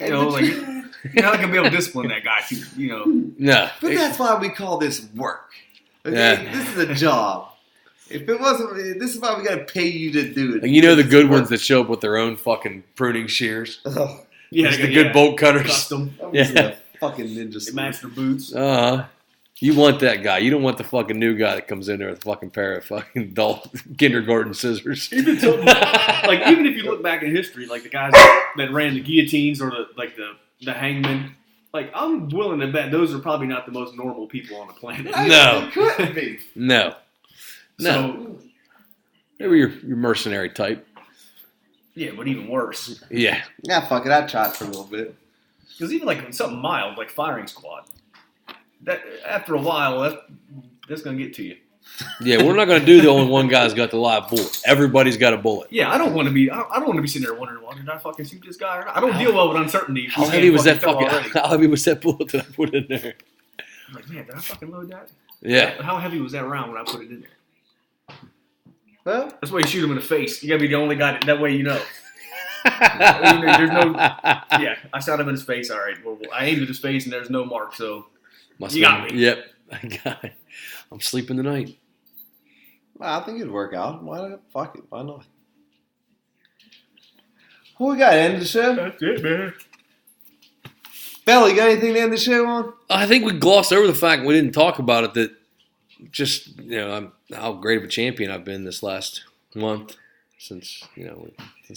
You know, like, you're not going to be able to discipline that guy, you know. No. But that's why we call this work. Okay? Yeah. This is a job. If it wasn't, this is why we got to pay you to do it. And you know the good ones that show up with their own fucking pruning shears? Oh. Yeah, it's the good bolt cutters. Custom. Yeah. Fucking ninja. They match their boots. You want that guy. You don't want the fucking new guy that comes in there with a fucking pair of fucking adult kindergarten scissors. Even if you look back in history, like the guys that ran the guillotines or the hangmen, like I'm willing to bet those are probably not the most normal people on the planet. No. Couldn't be. No. So, they were your mercenary type. Yeah, but even worse. Yeah. Yeah, fuck it. I tried for a little bit. Because even like something mild, like firing squad, that after a while, that's gonna get to you. Yeah, we're not gonna do the only one guy's got the live bullet. Everybody's got a bullet. Yeah, I don't want to be sitting there wondering, well, did I fucking shoot this guy or not? I don't deal well with uncertainty. How heavy was that bullet that I put in there? I'm like, man, did I fucking load that? Yeah. How heavy was that round when I put it in there? Well, that's why you shoot him in the face. You gotta be the only guy that way you know. There's no. Yeah, I shot him in his face. All right, well, I aimed at his face and there's no mark, so you got me. Yep, I got it. I'm sleeping tonight. Well, I think it'd work out. Why not? Fuck it. Why not? What we got? End of the show? That's it, man. Bella, you got anything to end the show on? I think we glossed over the fact we didn't talk about it. That just how great of a champion I've been this last month since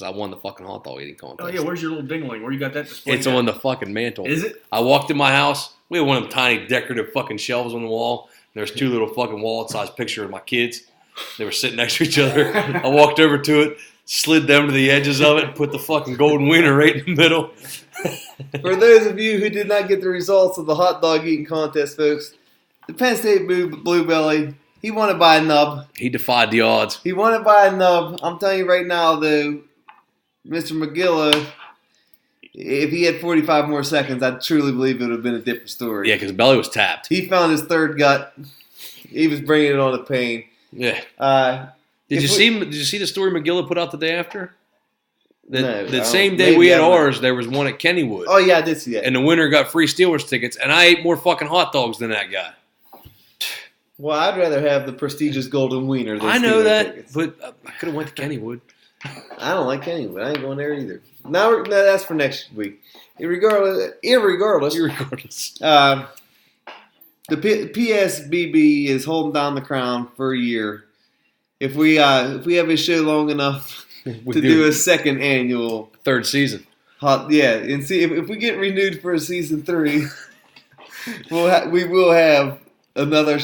I won the fucking hot dog eating contest. Oh yeah, where's your little dingling? Where you got that displayed? It's on the fucking mantle. Is it? I walked in my house. We had one of them tiny decorative fucking shelves on the wall. There's 2 little fucking wallet-sized pictures of my kids. They were sitting next to each other. I walked over to it, slid down to the edges of it, and put the fucking golden wiener right in the middle. For those of you who did not get the results of the hot dog eating contest, folks, the Penn State Blue Belly, he won it by a nub. He defied the odds. He won it by a nub. I'm telling you right now, though, Mr. McGilla, if he had 45 more seconds, I truly believe it would have been a different story. Yeah, because Belly was tapped. He found his third gut. He was bringing it on the pain. Yeah. Did you see the story McGilla put out the day after? The same day maybe we had ours, there was one at Kennywood. Oh yeah, I did see that. And the winner got free Steelers tickets, and I ate more fucking hot dogs than that guy. Well, I'd rather have the prestigious golden wiener than I know Steelers that, tickets. but I could have went to Kennywood. I don't like Kennywood. I ain't going there either. Now that's for next week. Irregardless. The PSBB is holding down the crown for a year. If we have a show long enough to do a second annual third season, and see if we get renewed for a season 3, we will have another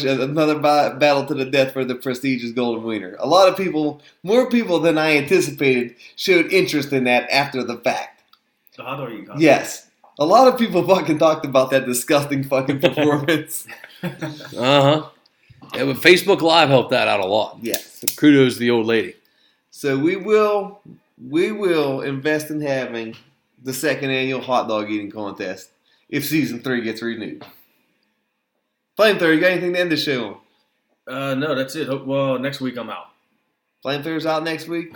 battle to the death for the prestigious Golden Wiener. A lot of people, more people than I anticipated, showed interest in that after the fact. The hot dog eating contest. Yes. A lot of people fucking talked about that disgusting fucking performance. Yeah, but Facebook Live helped that out a lot. Yes. So kudos to the old lady. So we will invest in having the second annual hot dog eating contest if season 3 gets renewed. Flamethrower, you got anything to end the show on? No, that's it. Well, next week I'm out. Flamethrower's out next week?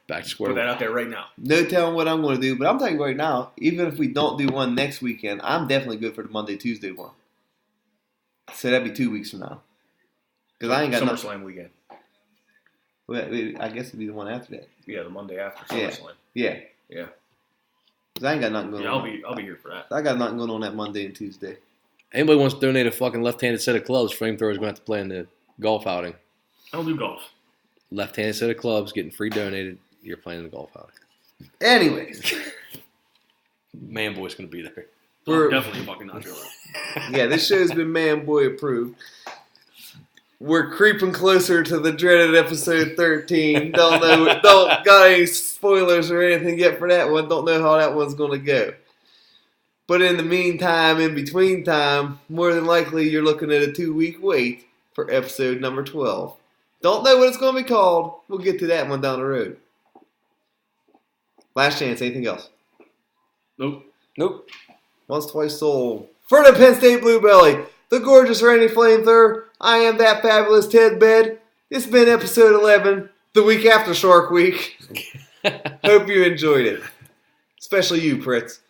Back to square Put that out there right now. No telling what I'm going to do, but I'm telling you right now, even if we don't do one next weekend, I'm definitely good for the Monday, Tuesday one. So that'd be 2 weeks from now. Because I ain't got SummerSlam weekend. Well, I guess it'd be the one after that. Yeah, the Monday after SummerSlam. Yeah. Yeah. Because I ain't got nothing going on. I'll be here for that. I got nothing going on that Monday and Tuesday. Anybody wants to donate a fucking left-handed set of clubs, Flamethrower's going to have to play in the golf outing. I don't do golf. Left-handed set of clubs, getting free donated. You're playing in the golf outing. Anyways. Man Boy's going to be there. I'm definitely fucking not doing it. Yeah, this show's been Man Boy approved. We're creeping closer to the dreaded episode 13. Don't got any spoilers or anything yet for that one. Don't know how that one's going to go. But in the meantime, in between time, more than likely you're looking at a 2-week wait for episode number 12. Don't know what it's going to be called. We'll get to that one down the road. Last chance. Anything else? Nope. Once, twice sold. For the Penn State Blue Belly, the gorgeous Randy Flamethrower, I am that fabulous Ted Bed. It's been episode 11, the week after Shark Week. Hope you enjoyed it. Especially you, Pritz.